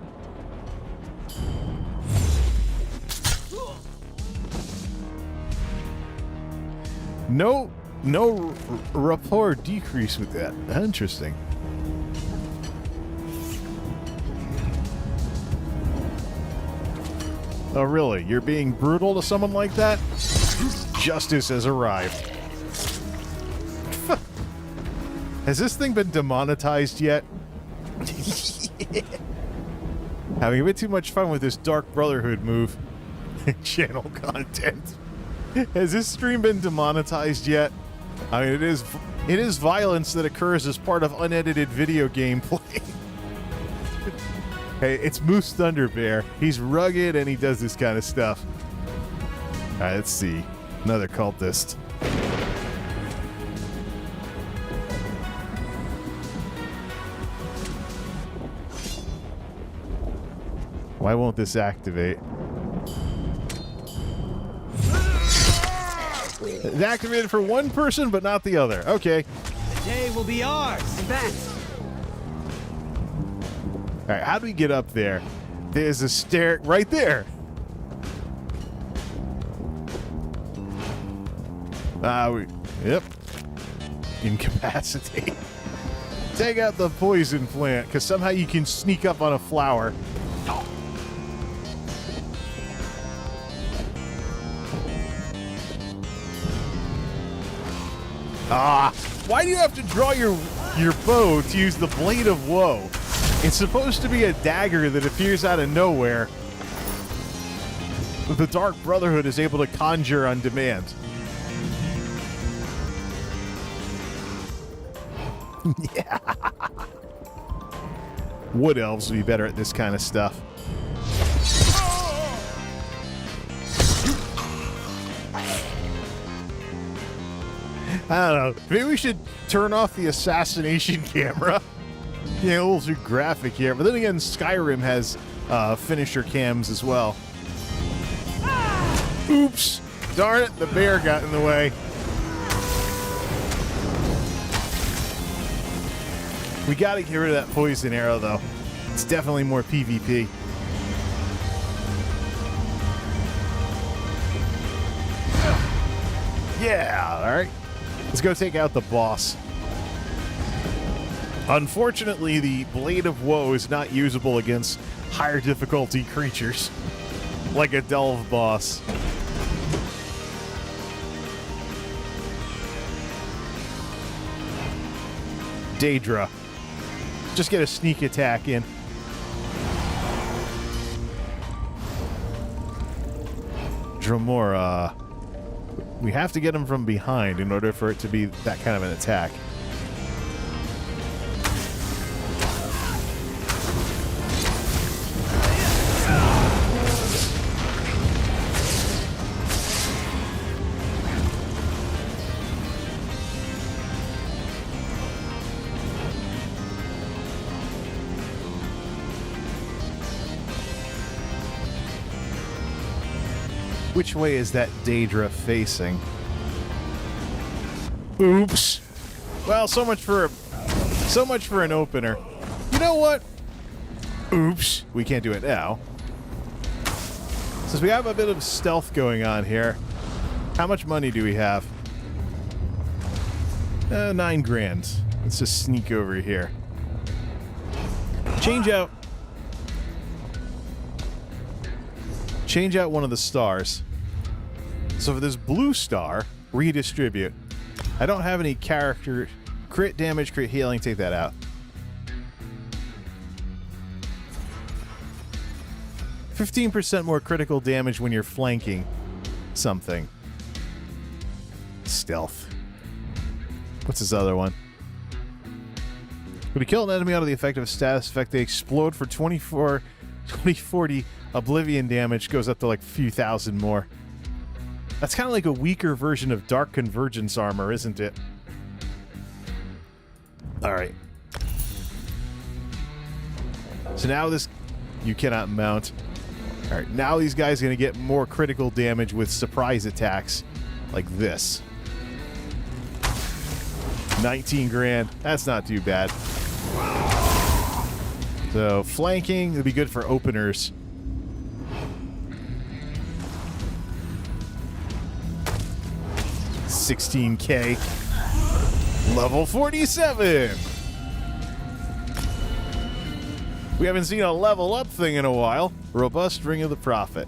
No rapport decrease with that. Interesting. Oh, really? You're being brutal to someone like that? Justice has arrived. Has this thing been demonetized yet? Having a bit too much fun with this Dark Brotherhood move. Channel content. Has this stream been demonetized yet? I mean, it is violence that occurs as part of unedited video gameplay. Hey, it's Moose Thunderbear. He's rugged and he does this kind of stuff. Alright, let's see. Another cultist. Why won't this activate? It's activated for one person, but not the other. Okay. The day will be ours. Thanks. All right, how do we get up there? There's a stair right there. Yep. Incapacitate. Take out the poison plant, because somehow you can sneak up on a flower. Why do you have to draw your bow to use the Blade of Woe? It's supposed to be a dagger that appears out of nowhere. The Dark Brotherhood is able to conjure on demand. Yeah. Wood elves would be better at this kind of stuff. I don't know. Maybe we should turn off the assassination camera. Yeah, a little too graphic here. But then again, Skyrim has finisher cams as well. Oops. Darn it, the bear got in the way. We gotta get rid of that poison arrow, though. It's definitely more PvP. Yeah, alright. Let's go take out the boss. Unfortunately, the Blade of Woe is not usable against higher difficulty creatures, like a Delve boss. Daedra. Just get a sneak attack in. Dremora. We have to get him from behind in order for it to be that kind of an attack. Which way is that Daedra facing? Oops. Well, so much for an opener. You know what? Oops. We can't do it now. Since we have a bit of stealth going on here, how much money do we have? 9 grand. Let's just sneak over here. Change out one of the stars. So for this blue star, redistribute. I don't have any character crit damage, crit healing. Take that out. 15% more critical damage when you're flanking something. Stealth. What's this other one? When you kill an enemy out of the effective status effect, they explode for 2040 oblivion damage. Goes up to like a few thousand more. That's kind of like a weaker version of Dark Convergence armor, isn't it? Alright. So now this... You cannot mount. Alright, now these guys are going to get more critical damage with surprise attacks. Like this. 19 grand. That's not too bad. So, flanking would be good for openers. $16K. Level 47! We haven't seen a level up thing in a while. Robust Ring of the Prophet.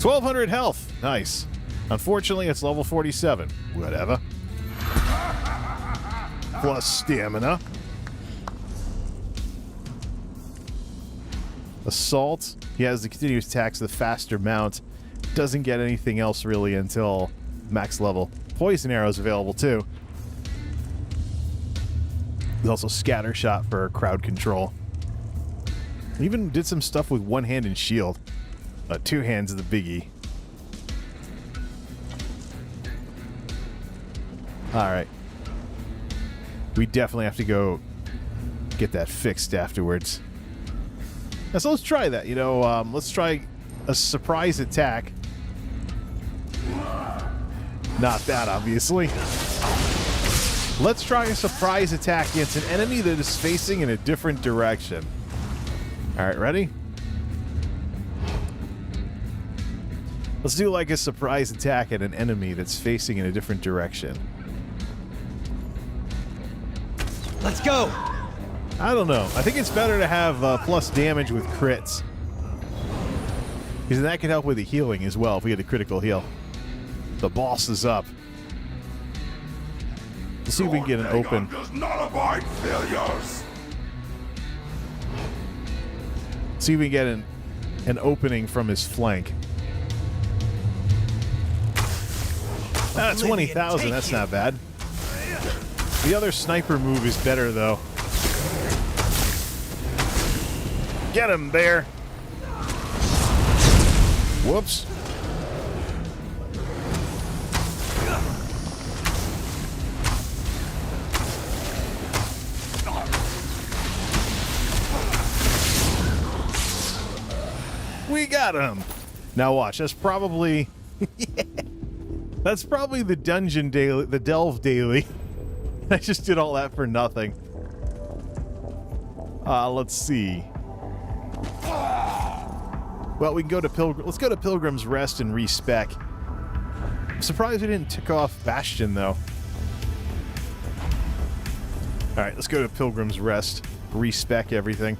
1200 health. Nice. Unfortunately, it's level 47. Whatever. Plus stamina. Assault. He has the continuous attacks, the faster mount. Doesn't get anything else really until max level. Poison arrows available too. There's also scatter shot for crowd control. Even did some stuff with one hand and shield. 2 hands is the biggie. Alright. We definitely have to go get that fixed afterwards. Now, so let's try that. You know, let's try a surprise attack. Not that, obviously. Let's try a surprise attack against an enemy that is facing in a different direction. Alright, ready? Let's do like a surprise attack at an enemy that's facing in a different direction. Let's go! I don't know. I think it's better to have plus damage with crits. Because that can help with the healing as well if we get a critical heal. The boss is up. Let's see if we can get an open. Does not abide failures. See if we can get an opening from his flank. That's 20,000. That's not bad. The other sniper move is better, though. Get him, bear. Whoops. We got him. Now watch. That's probably... That's probably the dungeon daily, the delve daily. I just did all that for nothing. Let's see. Well, we can go to let's go to Pilgrim's Rest and respec. I'm surprised we didn't tick off Bastion, though. Alright, let's go to Pilgrim's Rest. Respec everything.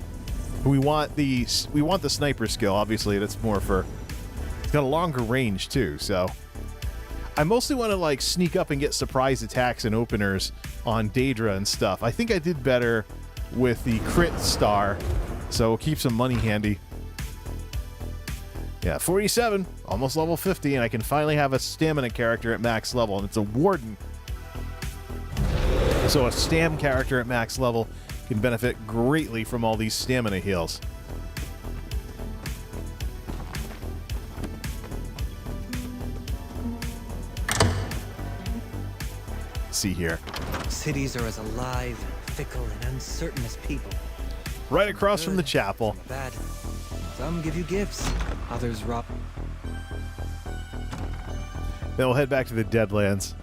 We want the sniper skill, obviously. That's more for... It's got a longer range, too, so... I mostly want to, like, sneak up and get surprise attacks and openers on Daedra and stuff. I think I did better with the crit star, so we'll keep some money handy. Yeah, 47, almost level 50, and I can finally have a stamina character at max level, and it's a warden. So a stam character at max level can benefit greatly from all these stamina heals. See here. Cities are as alive, fickle, and uncertain as people. Right across from the chapel. Bad. Some give you gifts, others rob. Then we'll head back to the Deadlands.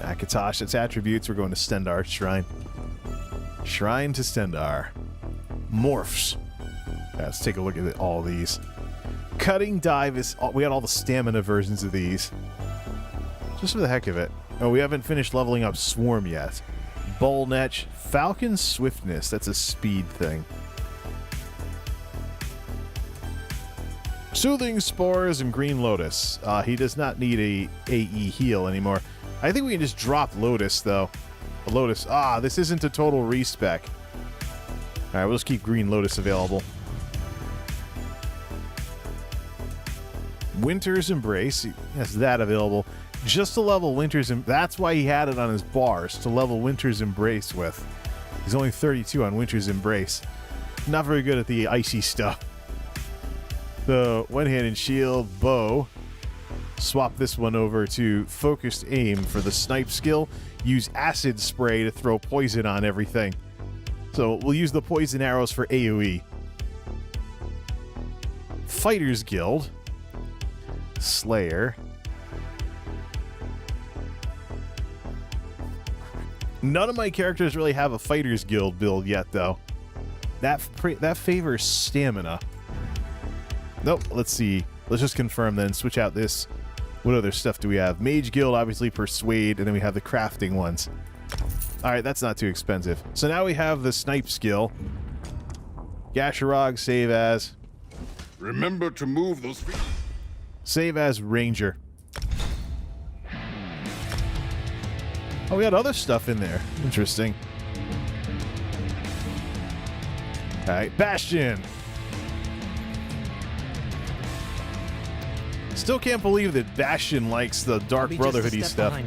Akatosh, its attributes. We're going to Stendar Shrine. Shrine to Stendar. Morphs. Let's take a look at all these. Cutting Dive is... we got all the stamina versions of these. Just for the heck of it. Oh, we haven't finished leveling up Swarm yet. Bullnetch. Falcon Swiftness. That's a speed thing. Soothing Spores and Green Lotus. He does not need a AE heal anymore. I think we can just drop Lotus, though. Lotus. This isn't a total respec. Alright, we'll just keep Green Lotus available. Winter's Embrace. He has that available. Just to level Winter's Embrace. That's why he had it on his bars, to level Winter's Embrace with. He's only 32 on Winter's Embrace. Not very good at the icy stuff. The one-handed shield, bow. Swap this one over to focused aim for the snipe skill. Use acid spray to throw poison on everything. So we'll use the poison arrows for AoE. Fighters Guild. Slayer. None of my characters really have a Fighters Guild build yet, though. That favors stamina. Nope, let's see. Let's just confirm then. Switch out this. What other stuff do we have? Mage Guild, obviously Persuade, and then we have the crafting ones. Alright, that's not too expensive. So now we have the snipe skill. Gasharog, save as. Remember to move those feet. Save as Ranger. Oh, we got other stuff in there. Interesting. Alright, Bastion. Still can't believe that Bastion likes the Dark Brotherhoody stuff.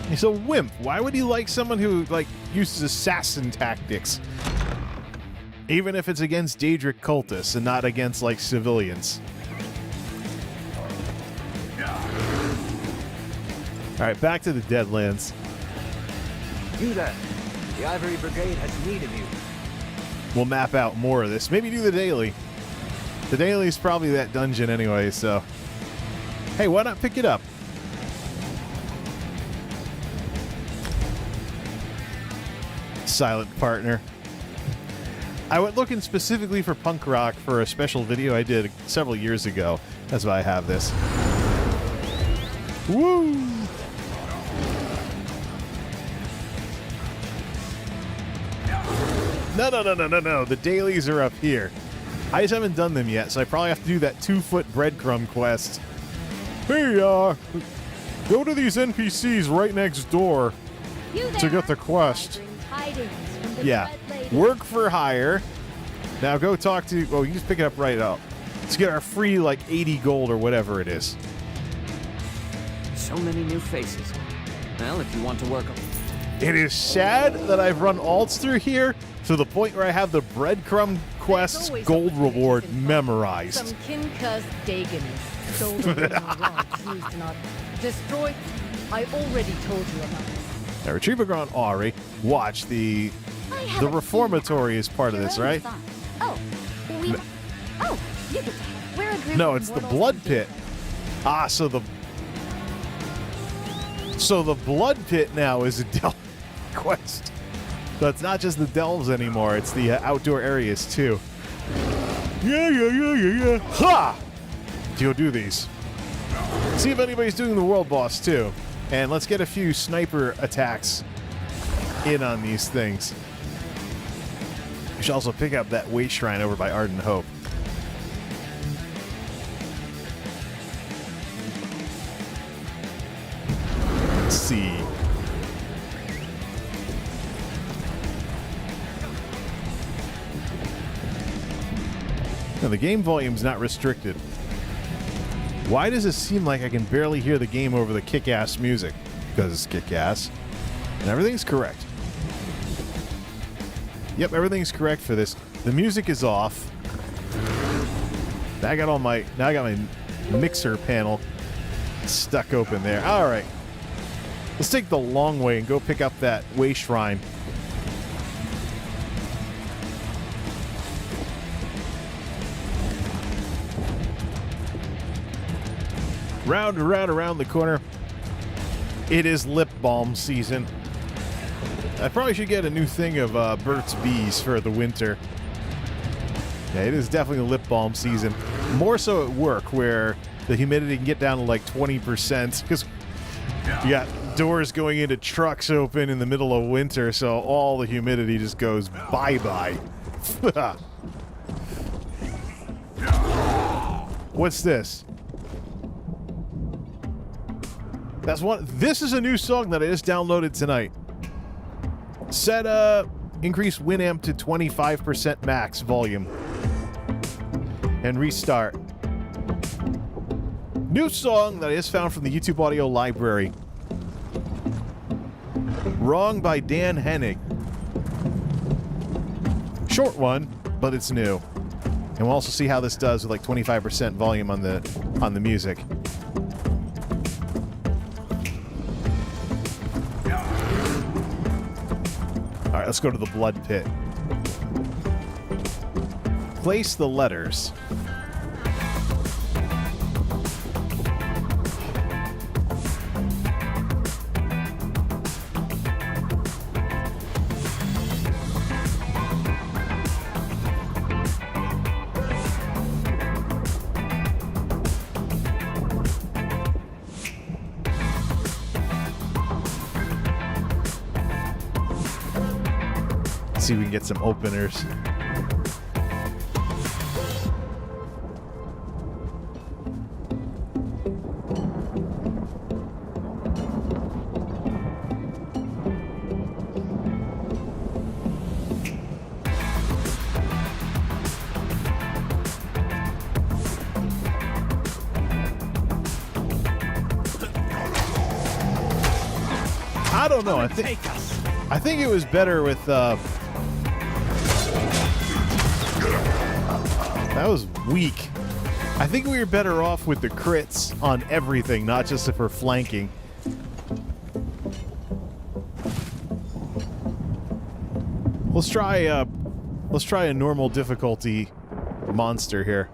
He's a wimp. Why would he like someone who, like, uses assassin tactics? Even if it's against Daedric cultists and not against, like, civilians. Alright, back to the Deadlands. You there. The Ivory Brigade has need of you. We'll map out more of this. Maybe do the daily. The daily is probably that dungeon anyway, so... Hey, why not pick it up? Silent Partner. I went looking specifically for punk rock for a special video I did several years ago. That's why I have this. Woo! No. The dailies are up here. I just haven't done them yet, so I probably have to do that 2-foot breadcrumb quest. Hey, go to these NPCs right next door to get the quest. Yeah. Work for hire. Now go talk to... Oh, you just pick it up right up. Let's get our free, like, 80 gold or whatever it is. So many new faces. Well, if you want to work them. It is sad that I've run alts through here to the point where I have the breadcrumb quest's gold reward memorized. Some kin-cursed Dagon stolen rocks used in our destroyed. I already told you about this. Now, retrieve a ground Ari. Watch the reformatory is part of this, right? Oh, you get to have. We're agreeing. No, it's the blood pit. So the blood pit now is a delve quest. So it's not just the delves anymore, it's the outdoor areas too. Yeah. Ha! Go do these. See if anybody's doing the world boss too. And let's get a few sniper attacks in on these things. We should also pick up that weight shrine over by Ardent Hope. Let's see. Now, the game volume's not restricted. Why does it seem like I can barely hear the game over the kick-ass music? Because it's kick-ass. And everything's correct. Yep, everything's correct for this. The music is off. Now I got my mixer panel stuck open there. All right. Let's take the long way and go pick up that way shrine. Round and round around the corner. It is lip balm season. I probably should get a new thing of Burt's Bees for the winter. Yeah, it is definitely lip balm season. More so at work, where the humidity can get down to like 20%, because you got doors going into trucks open in the middle of winter, so all the humidity just goes bye-bye. What's this? That's one. This is a new song that I just downloaded tonight. Set increase Winamp to 25% max volume. And restart. New song that I just found from the YouTube audio library. Wrong by Dan Hennig. Short one, but it's new. And we'll also see how this does with like 25% volume on the music. All right, let's go to the blood pit. Place the letters. See if we can get some openers. I don't know. I think it was better with that was weak. I think we were better off with the crits on everything, not just if we're flanking. Let's try a normal difficulty monster here.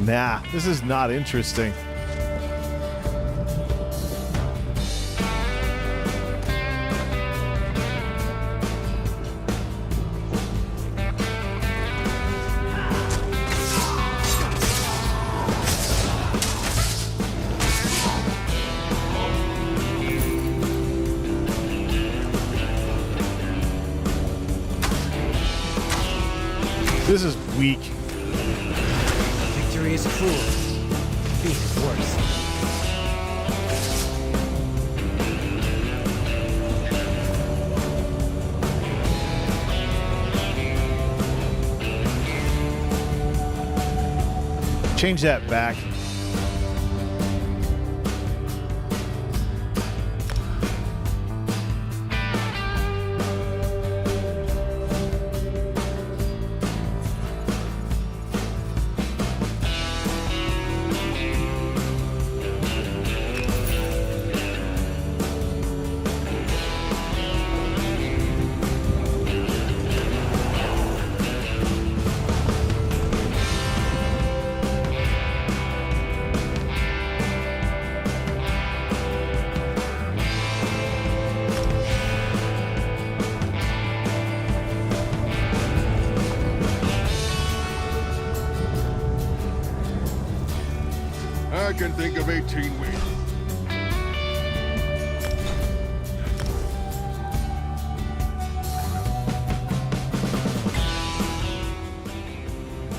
Nah, this is not interesting. This is weak. Victory is cruel. Defeat is worse. Change that back. I can think of 18 ways.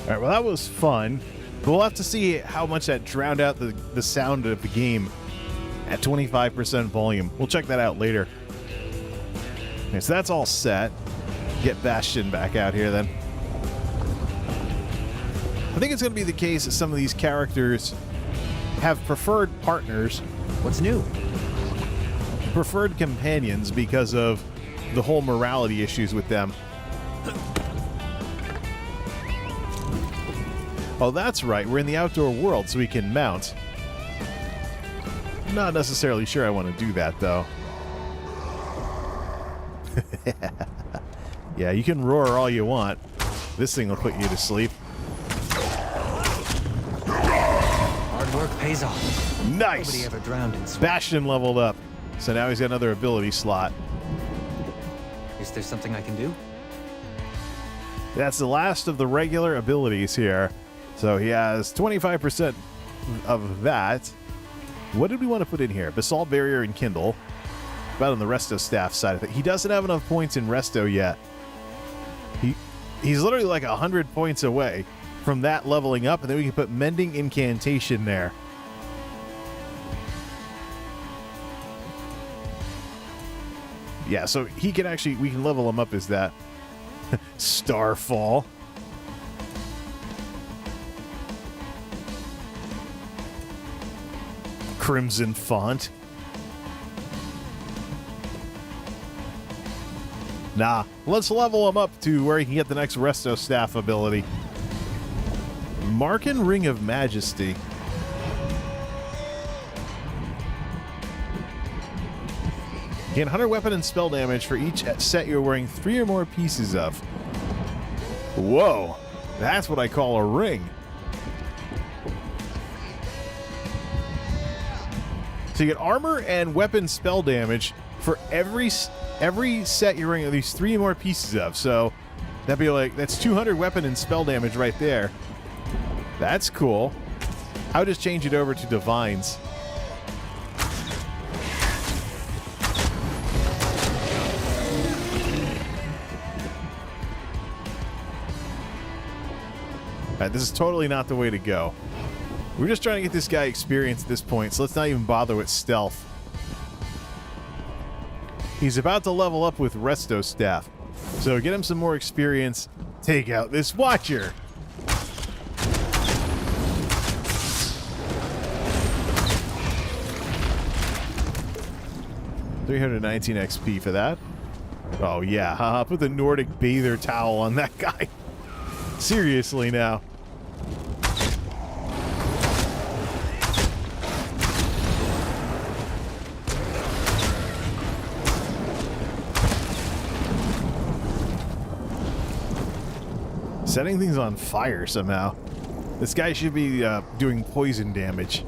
All right, well, that was fun. But we'll have to see how much that drowned out the sound of the game at 25% volume. We'll check that out later. Okay, so that's all set. Get Bastion back out here then. I think it's going to be the case that some of these characters have preferred partners. What's new? Preferred companions because of the whole morality issues with them. Oh, that's right. We're in the outdoor world, so we can mount. Not necessarily sure I want to do that, though. Yeah, you can roar all you want. This thing will put you to sleep. Hard work pays off. Nobody Nice! ever drowned in sweat. Bastion leveled up. So now he's got another ability slot. Is there something I can do? That's the last of the regular abilities here. So he has 25% of that. What did we want to put in here? Basalt Barrier and Kindle. About on the Resto staff side of it. He doesn't have enough points in Resto yet. He's literally like 100 points away from that leveling up, and then we can put Mending Incantation there. Yeah, so he can actually, we can level him up as that. Starfall. Crimson Font. Nah, let's level him up to where he can get the next Resto staff ability. Markin Ring of Majesty. Gain 100 weapon and spell damage for each set you're wearing 3 or more pieces of. Whoa, that's what I call a ring. So you get armor and weapon spell damage for every set you're wearing at least 3 more pieces of. So that'd be like, that's 200 weapon and spell damage right there. That's cool. I'll just change it over to Divines. Alright, this is totally not the way to go. We're just trying to get this guy experience at this point, so let's not even bother with stealth. He's about to level up with Resto Staff. So get him some more experience. Take out this Watcher. $319 XP for that. Oh yeah, haha, put the Nordic Bather Towel on that guy. Seriously now. Setting things on fire somehow. This guy should be doing poison damage.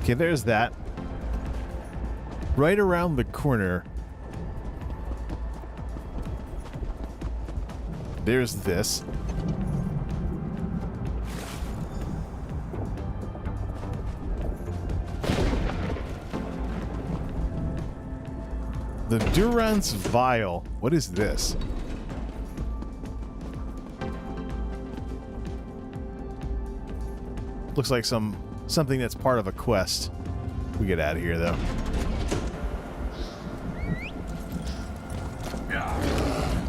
Okay, there's that. Right around the corner, there's this. The Durance Vial. What is this? Looks like something that's part of a quest. We get out of here, though.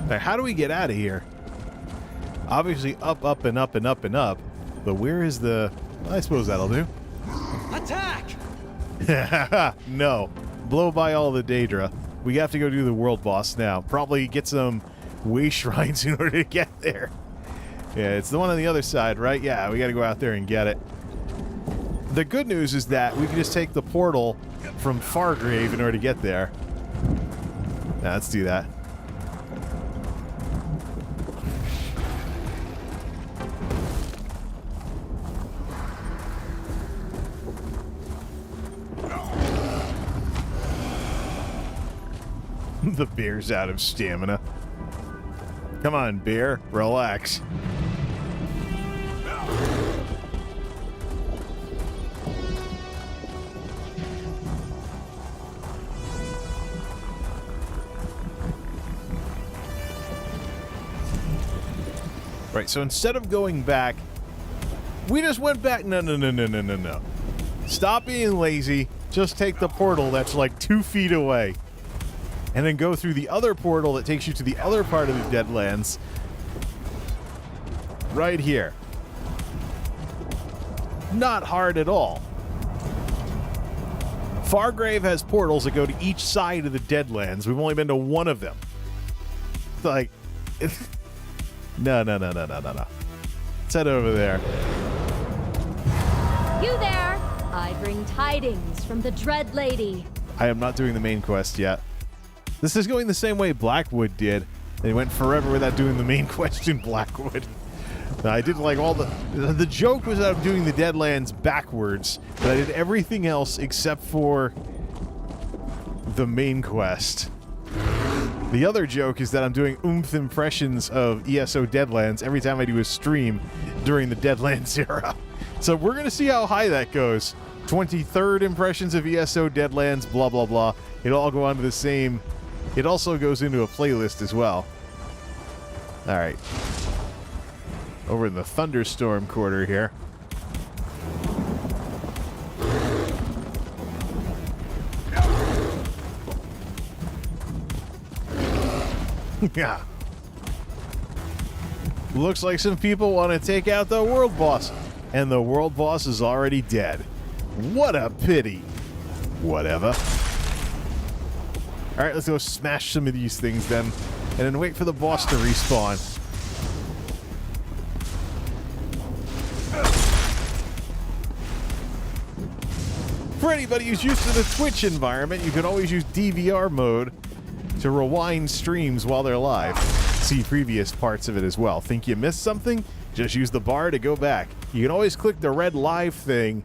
Now, how do we get out of here? Obviously up, up, and up, and up, and up. But where is the... I suppose that'll do. Attack! No. Blow by all the Daedra. We have to go do the world boss now. Probably get some way shrines in order to get there. Yeah, it's the one on the other side, right? Yeah, we got to go out there and get it. The good news is that we can just take the portal from Fargrave in order to get there. Now, let's do that. The bear's out of stamina. Come on, bear. Relax. Right, so instead of going back, we just went back. No. Stop being lazy. Just take the portal that's like 2 feet away. And then go through the other portal that takes you to the other part of the Deadlands. Right here. Not hard at all. Fargrave has portals that go to each side of the Deadlands. We've only been to one of them. Like, No. Let's head over there. You there! I bring tidings from the Dread Lady. I am not doing the main quest yet. This is going the same way Blackwood did. They went forever without doing the main quest in Blackwood. I did like all the joke was that I'm doing the Deadlands backwards, but I did everything else except for the main quest. The other joke is that I'm doing impressions of ESO Deadlands every time I do a stream during the Deadlands era. So we're going to see how high that goes. 23rd impressions of ESO Deadlands, blah, blah, blah. It'll all go onto the same. It also goes into a playlist as well. All right. Over in the Thunderstorm quarter here. Yeah. Looks like some people want to take out the world boss. And the world boss is already dead. What a pity. Whatever. Alright, let's go smash some of these things then. And then wait for the boss to respawn. For anybody who's used to the Twitch environment, you can always use DVR mode to rewind streams while they're live. See previous parts of it as well. Think you missed something? Just use the bar to go back. You can always click the red live thing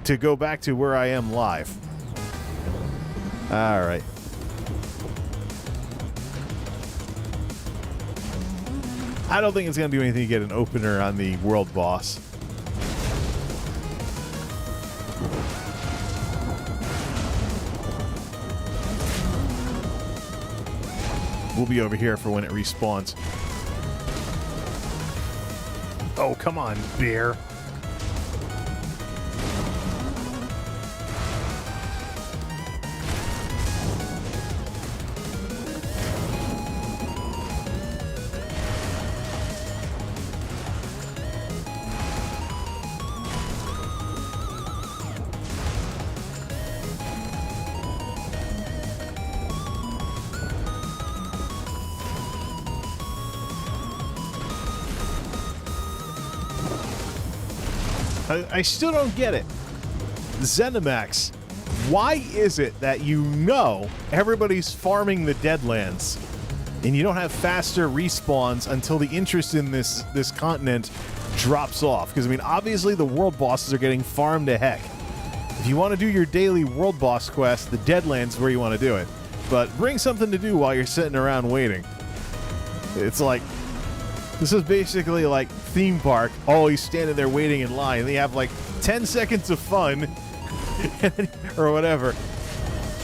to go back to where I am live. Alright. I don't think it's going to do anything to get an opener on the world boss. We'll be over here for when it respawns. Oh, come on, bear. I still don't get it. Zenimax, why is it that you know everybody's farming the Deadlands and you don't have faster respawns until the interest in this continent drops off? Because, I mean, obviously the world bosses are getting farmed to heck. If you want to do your daily world boss quest, the Deadlands is where you want to do it. But bring something to do while you're sitting around waiting. It's like, this is basically like theme park. Oh, he's standing there waiting in line. And they have like 10 seconds of fun or whatever.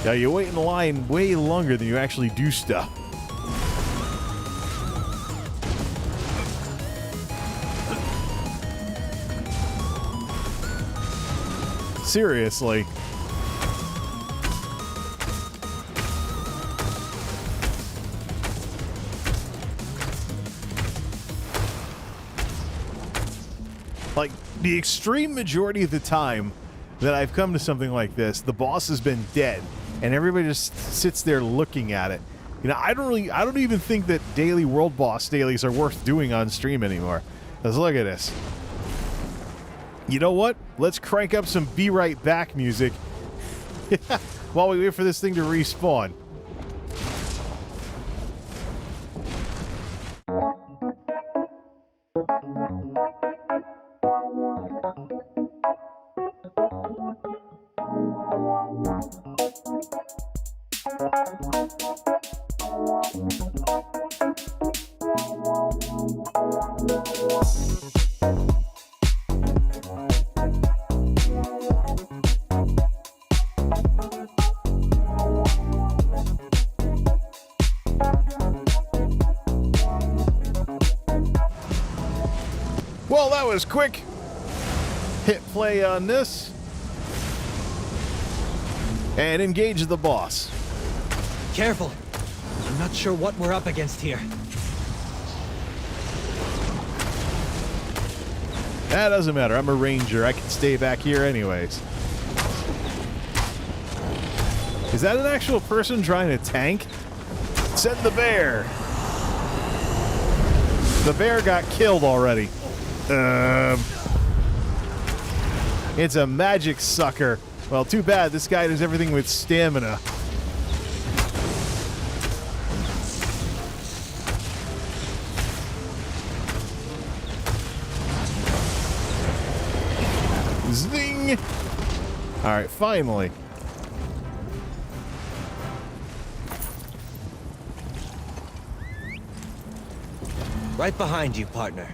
Now you wait in line way longer than you actually do stuff. Seriously. Like, the extreme majority of the time that I've come to something like this, the boss has been dead, and everybody just sits there looking at it. You know, I don't even think that daily world boss dailies are worth doing on stream anymore. Let's look at this. You know what? Let's crank up some Be Right Back music while we wait for this thing to respawn. Well, that was quick. Hit play on this. And engage the boss. Careful. I'm not sure what we're up against here. That doesn't matter. I'm a ranger. I can stay back here anyways. Is that an actual person trying to tank? Send the bear. The bear got killed already. It's a magic sucker. Well, too bad. This guy does everything with stamina. Zing! All right, finally. Right behind you, partner.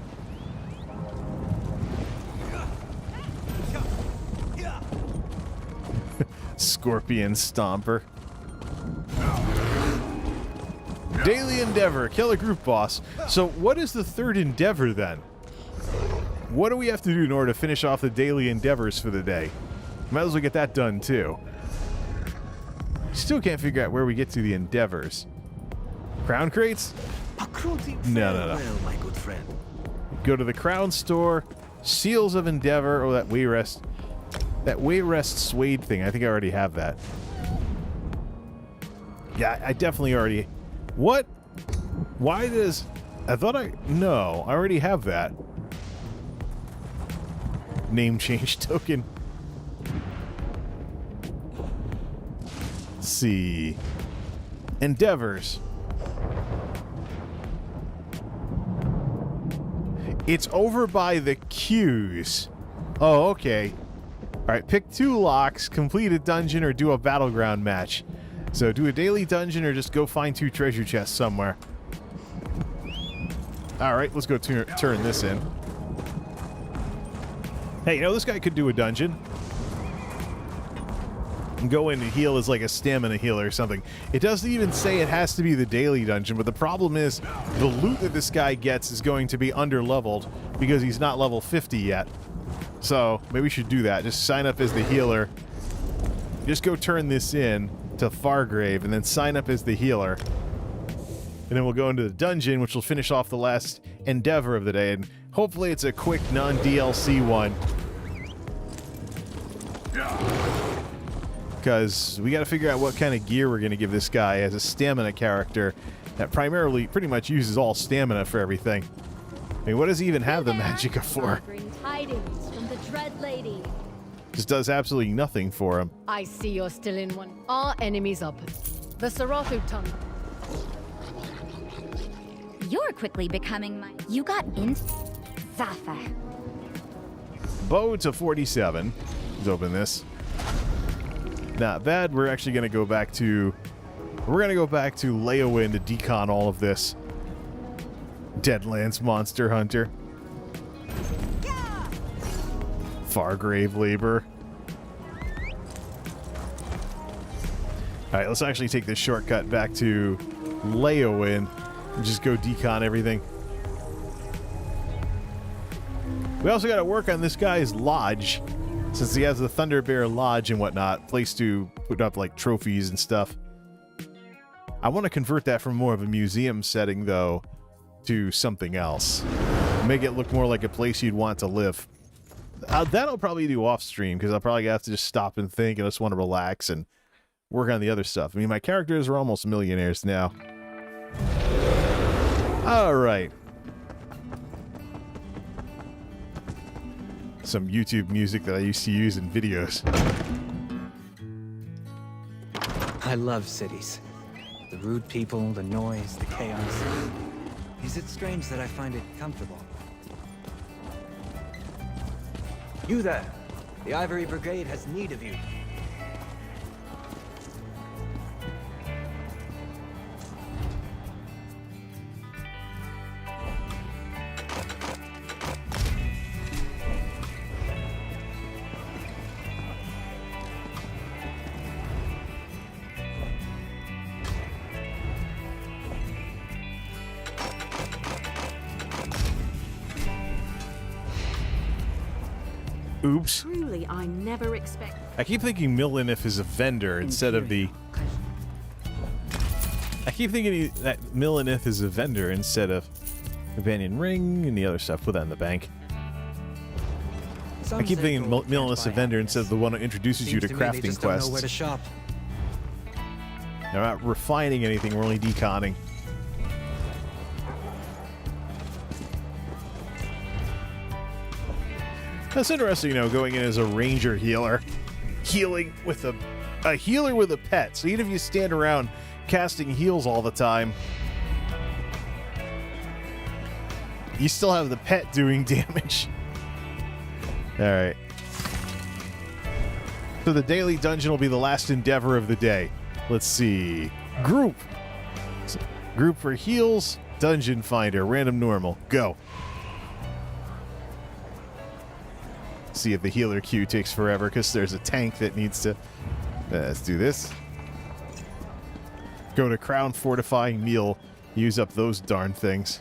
Scorpion Stomper. Daily Endeavor, kill a group boss. So what is the third endeavor then? What do we have to do in order to finish off the daily endeavors for the day? Might as well get that done too. Still can't figure out where we get to the endeavors. Crown crates? No. Well, my good friend. Go to the crown store. Seals of Endeavor. Oh, that Wayrest. That Wayrest suede thing. I think I already have that. Yeah, I definitely already... What? Why does... I thought I... No, I already have that. Name change token. Let's see. Endeavors. It's over by the queues. Oh, okay. Alright, pick 2 locks, complete a dungeon, or do a battleground match. So do a daily dungeon or just go find 2 treasure chests somewhere. Alright, let's go turn this in. Hey, you know, this guy could do a dungeon. And go in and heal as like a stamina healer or something. It doesn't even say it has to be the daily dungeon, but the problem is the loot that this guy gets is going to be under-leveled because he's not level 50 yet. So maybe we should do that. Just sign up as the healer. Just go turn this in to Fargrave and then sign up as the healer. And then we'll go into the dungeon, which will finish off the last endeavor of the day. And hopefully it's a quick non-DLC one. Because we got to figure out what kind of gear we're going to give this guy as a stamina character that primarily pretty much uses all stamina for everything. I mean, what does he even have the magicka for? Bring tidings from the Dread Lady. Just does absolutely nothing for him. I see you're still in one. Our enemy's up. The Saratu Tongue. You're quickly becoming my... You got in... Zafa. Bow to 47. Let's open this. Not bad. We're actually going to go back to... We're going to go back to Leowin to decon all of this. Deadlands Monster Hunter. Fargrave Labor. Alright, let's actually take this shortcut back to Leowin and just go decon everything. We also got to work on this guy's lodge, since he has the Thunderbear Lodge and whatnot, place to put up like trophies and stuff. I want to convert that from more of a museum setting, though, to something else. Make it look more like a place you'd want to live. That I'll probably do off stream, because I'll probably have to just stop and think and just want to relax and work on the other stuff. I mean, my characters are almost millionaires now. Alright. Some YouTube music that I used to use in videos. I love cities. The rude people, the noise, the chaos. Is it strange that I find it comfortable? You there! The Ivory Brigade has need of you. Oops. Truly, I never expect. I keep thinking Millenniff is a vendor instead of the... I keep thinking that Millenniff is a vendor instead of Companion Ring and the other stuff. Put that in the bank. I keep thinking Millenniff's a vendor instead of the one who introduces you to crafting quests. Where to shop. They're not refining anything, we're only deconning. That's interesting, you know, going in as a ranger healer, healing with a healer with a pet. So even if you stand around casting heals all the time, you still have the pet doing damage. All right. So the daily dungeon will be the last endeavor of the day. Let's see. Group. Group for heals. Dungeon finder. Random normal. Go. See if the healer queue takes forever because there's a tank that needs to... let's do this. Go to crown fortifying meal. Use up those darn things.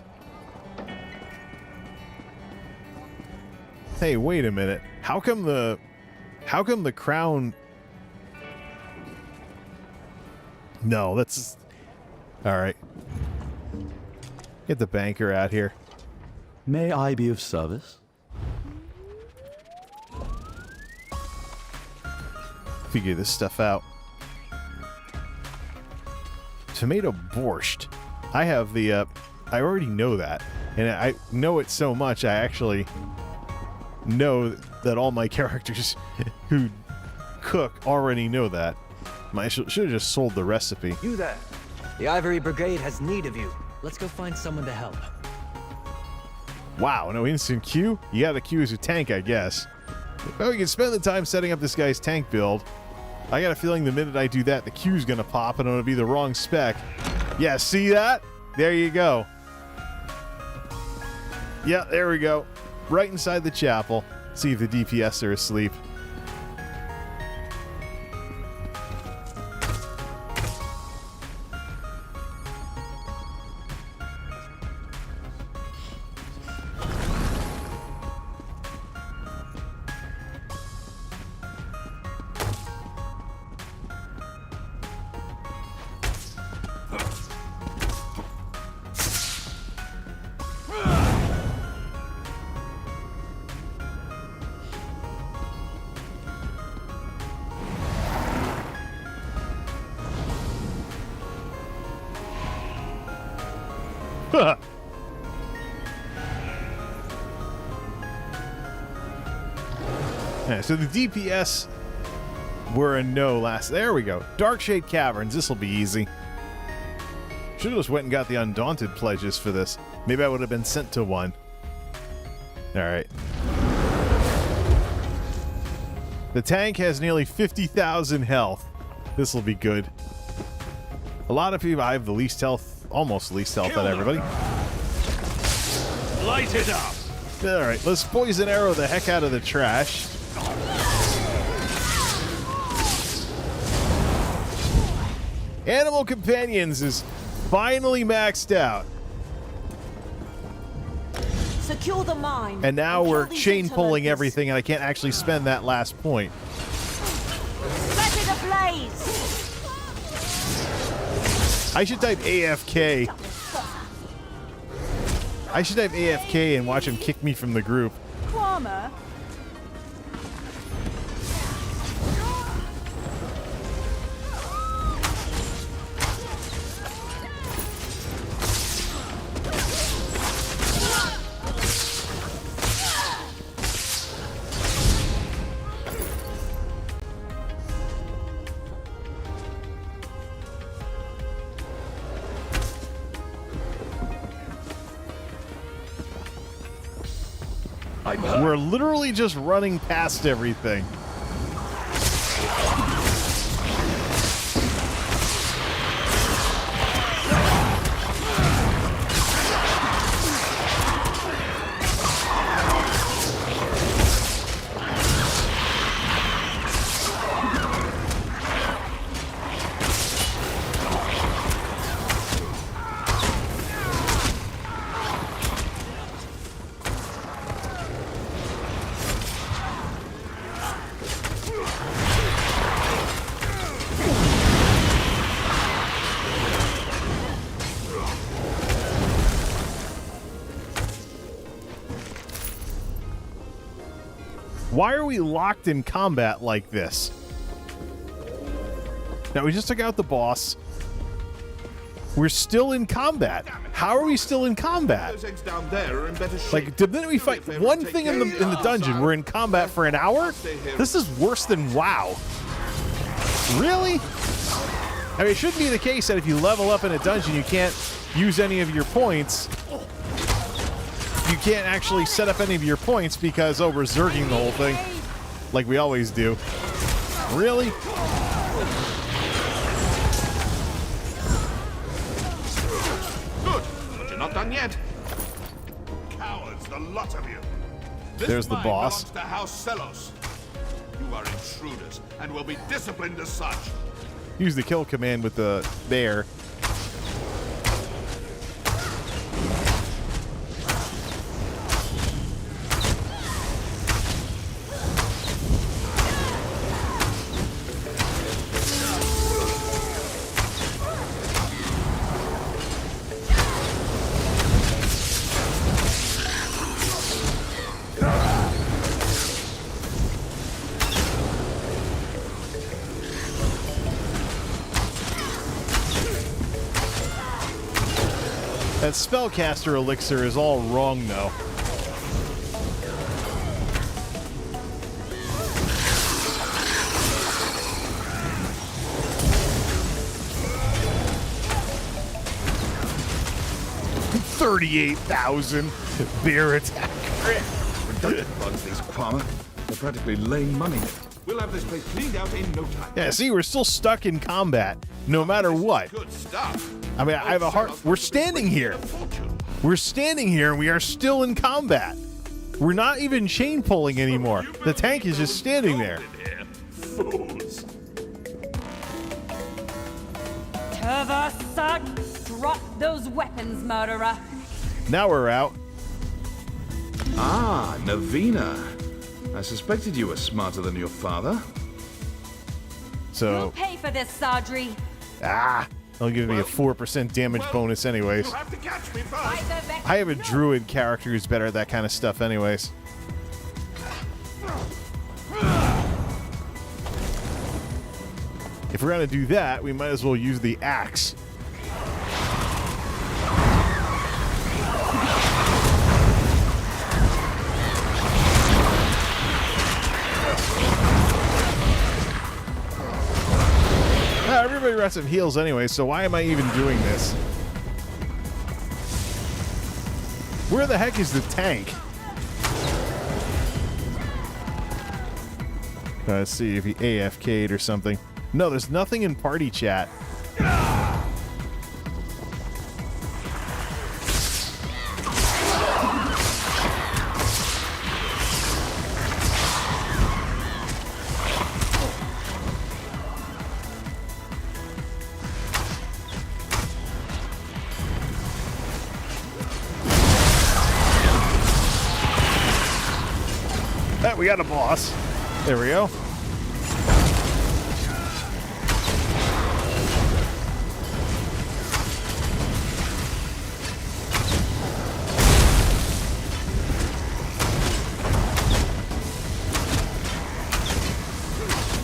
Hey, wait a minute. How come the crown... No, that's... Alright. Get the banker out here. May I be of service? Figure this stuff out. Tomato borscht. I have the, I already know that. And I know it so much, I actually know that all my characters who cook already know that. I should have just sold the recipe. You there. The Ivory Brigade has need of you. Let's go find someone to help. Wow, no instant queue? You gotta queue as a tank, I guess. Well, we can spend the time setting up this guy's tank build. I got a feeling the minute I do that, the queue's gonna pop and it'll be the wrong spec. Yeah, see that? There you go. Yeah, there we go. Right inside the chapel. See if the DPS are asleep. Yeah, so the DPS were a no last. There we go. Darkshade Caverns. This will be easy. Should have just went and got the Undaunted pledges for this. Maybe I would have been sent to one. All right. The tank has nearly 50,000 health. This will be good. A lot of people. I have the least health, almost least health out of everybody. Light it up! Alright, let's poison arrow the heck out of the trash. Animal Companions is finally maxed out. Secure the mine. And now kill we're these chain pulling interlopers. everything and I can't actually spend that last point. Set it ablaze. I should type AFK. I should type AFK and watch him kick me from the group. Farmer. We're literally just running past everything. Why are we locked in combat like this? Now, we just took out the boss. We're still in combat. How are we still in combat? Those eggs down there are in better shape. Like, the minute we fight one thing in the dungeon, we're in combat for an hour? This is worse than WoW. Really? I mean, it shouldn't be the case that if you level up in a dungeon, you can't use any of your points. You can't actually set up any of your points because, oh, we're zerging the whole thing. Like we always do. Really? Good, but you're not done yet. Cowards, the lot of you. This There's the mine boss. belongs to House Celos. You are intruders and will be disciplined as such. Use the kill command with the bear. That spellcaster elixir is all wrong, though. $38,000 bear attack. Redundant bugs, these Kwama. They're practically laying money. We'll have this place cleaned out in no time. Yeah, see, we're still stuck in combat, no matter what. Good stuff. I mean, I have a heart. We're standing here. We're standing here, and we are still in combat. We're not even chain pulling anymore. The tank is just standing there. Fools. Turvasat, drop those weapons, murderer. Now we're out. Ah, Navina. I suspected you were smarter than your father. You'll So, pay for this, Sadri. they'll give me a 4% damage bonus anyways. You'll have to catch me first. I have a druid character who's better at that kind of stuff anyways. If we're gonna do that, we might as well use the axe. Everybody runs some heals anyway, so why am I even doing this? Where the heck is the tank? Let's see if he AFK'd or something. No, there's nothing in party chat. We got a boss. There we go.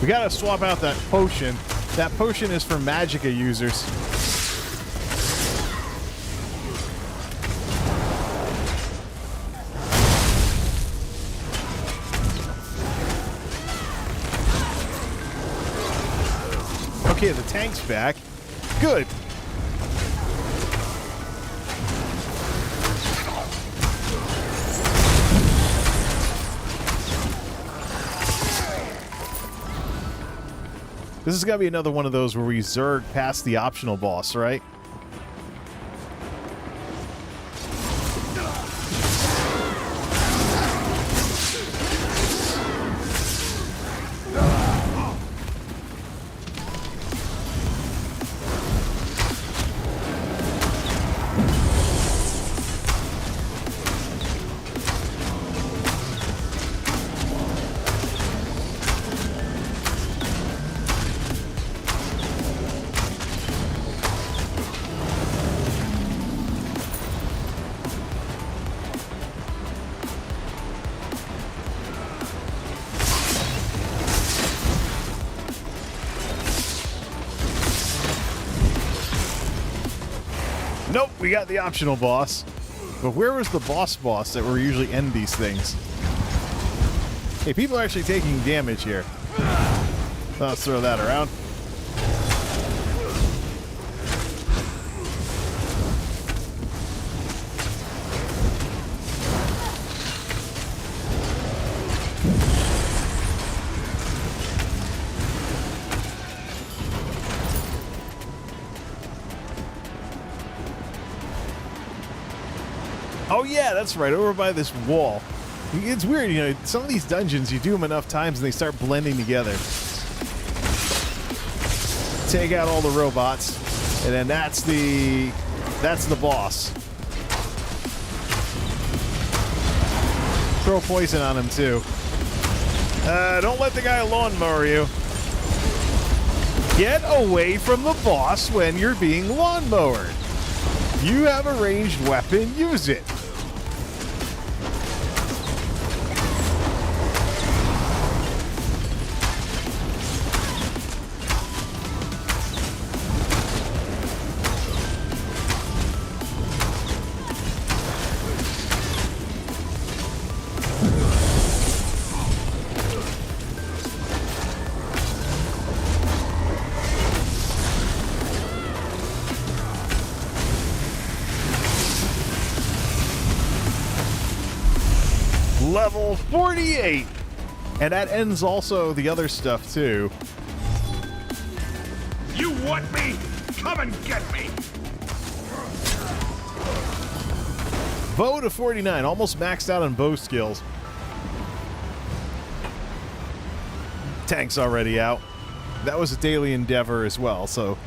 We gotta swap out that potion. That potion is for Magicka users. Okay, the tank's back. Good. This is gotta be another one of those where we zerg past the optional boss, right? Nope, we got the optional boss. But where was the boss that we usually end these things? Hey, people are actually taking damage here. Let's throw that around. Oh yeah, that's right, over by this wall. It's weird, you know, some of these dungeons, you do them enough times and they start blending together. Take out all the robots, and then that's the boss. Throw poison on him too. Don't let the guy lawnmower you. Get away from the boss when you're being lawnmowered. You have a ranged weapon, use it. Level 48! And that ends also the other stuff, too. You want me? Come and get me! Bow to 49, almost maxed out on bow skills. Tank's already out. That was a daily endeavor as well, so...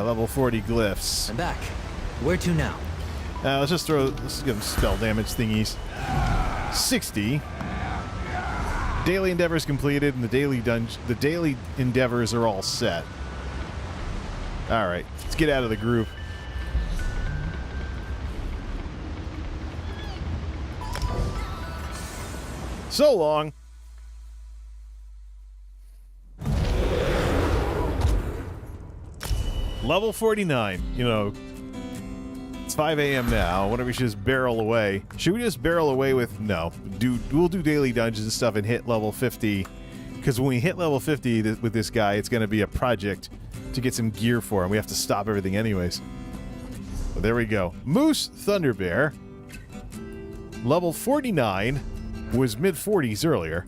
level 40 glyphs. I'm back. Where to now? Let's just give them spell damage thingies. 60. Daily endeavors completed, and the daily endeavors are all set. All right, let's get out of the group. So long. Level 49. You know. It's 5 a.m. now. Why don't we just barrel away? Should we just barrel away with... No. We'll do daily dungeons and stuff and hit level 50. Because when we hit level 50 with this guy, it's going to be a project to get some gear for him. We have to stop everything anyways. But there we go. Moose Thunderbear. Level 49. Was mid-40s earlier.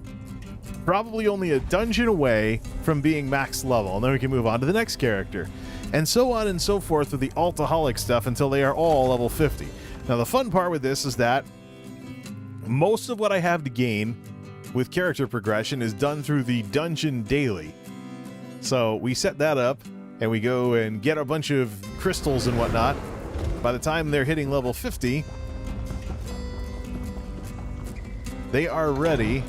Probably only a dungeon away from being max level. And then we can move on to the next character. And so on and so forth with the Altaholic stuff until they are all level 50. Now, the fun part with this is that most of what I have to gain with character progression is done through the dungeon daily. So we set that up, and we go and get a bunch of crystals and whatnot. By the time they're hitting level 50, they are ready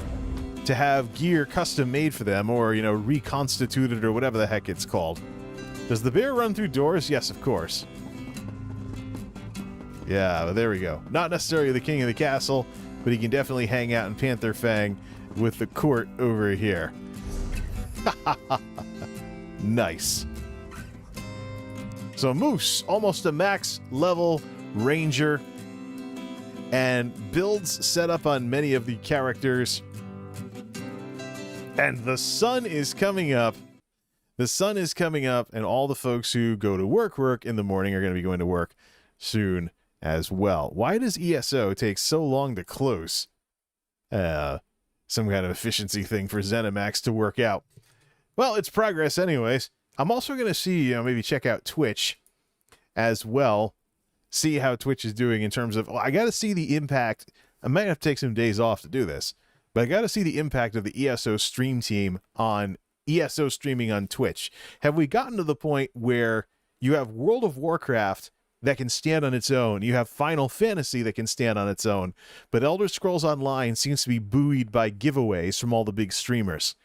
to have gear custom made for them, or, you know, reconstituted, or whatever the heck it's called. Does the bear run through doors? Yes, of course. Yeah, but there we go. Not necessarily the king of the castle, but he can definitely hang out in Panther Fang with the court over here. Nice. So Moose, almost a max level ranger, and builds set up on many of the characters. And the sun is coming up. The sun is coming up, and all the folks who go to work in the morning are going to be going to work soon as well. Why does ESO take so long to close? Some kind of efficiency thing for ZeniMax to work out. Well, it's progress anyways. I'm also going to see, you know, maybe check out Twitch as well. See how Twitch is doing in terms of, well, I got to see the impact. I might have to take some days off to do this, but I got to see the impact of the ESO stream team on ESO streaming on Twitch. Have we gotten to the point where you have World of Warcraft that can stand on its own, you have Final Fantasy that can stand on its own, but Elder Scrolls Online seems to be buoyed by giveaways from all the big streamers?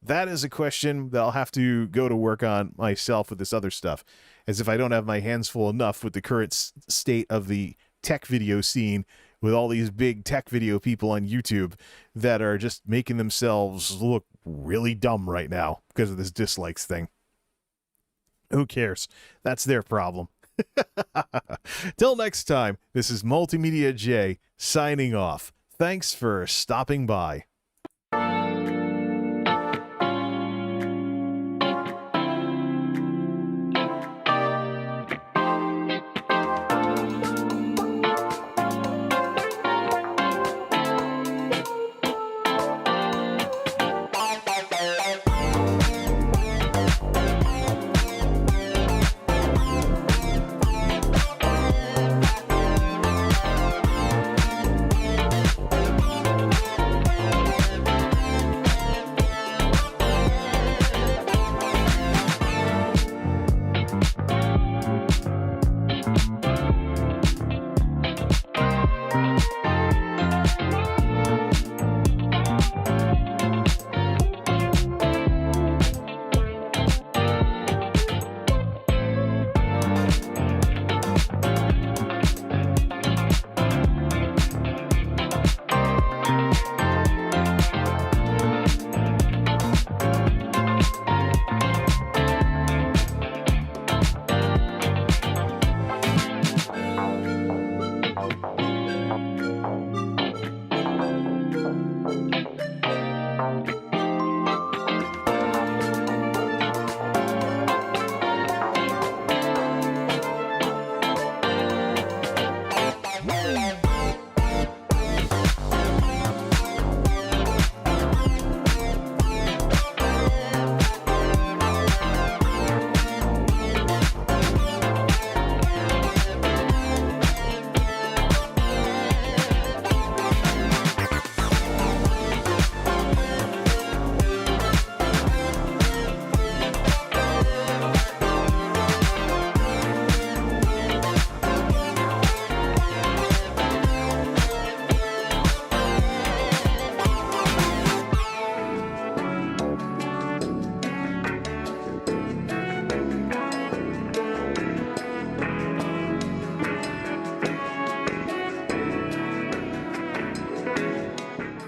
That is a question that I'll have to go to work on myself with this other stuff, as if I don't have my hands full enough with the current state of the tech video scene, with all these big tech video people on YouTube that are just making themselves look really dumb right now because of this dislikes thing. Who cares? That's their problem. Till next time, this is MultimediaJay signing off. Thanks for stopping by.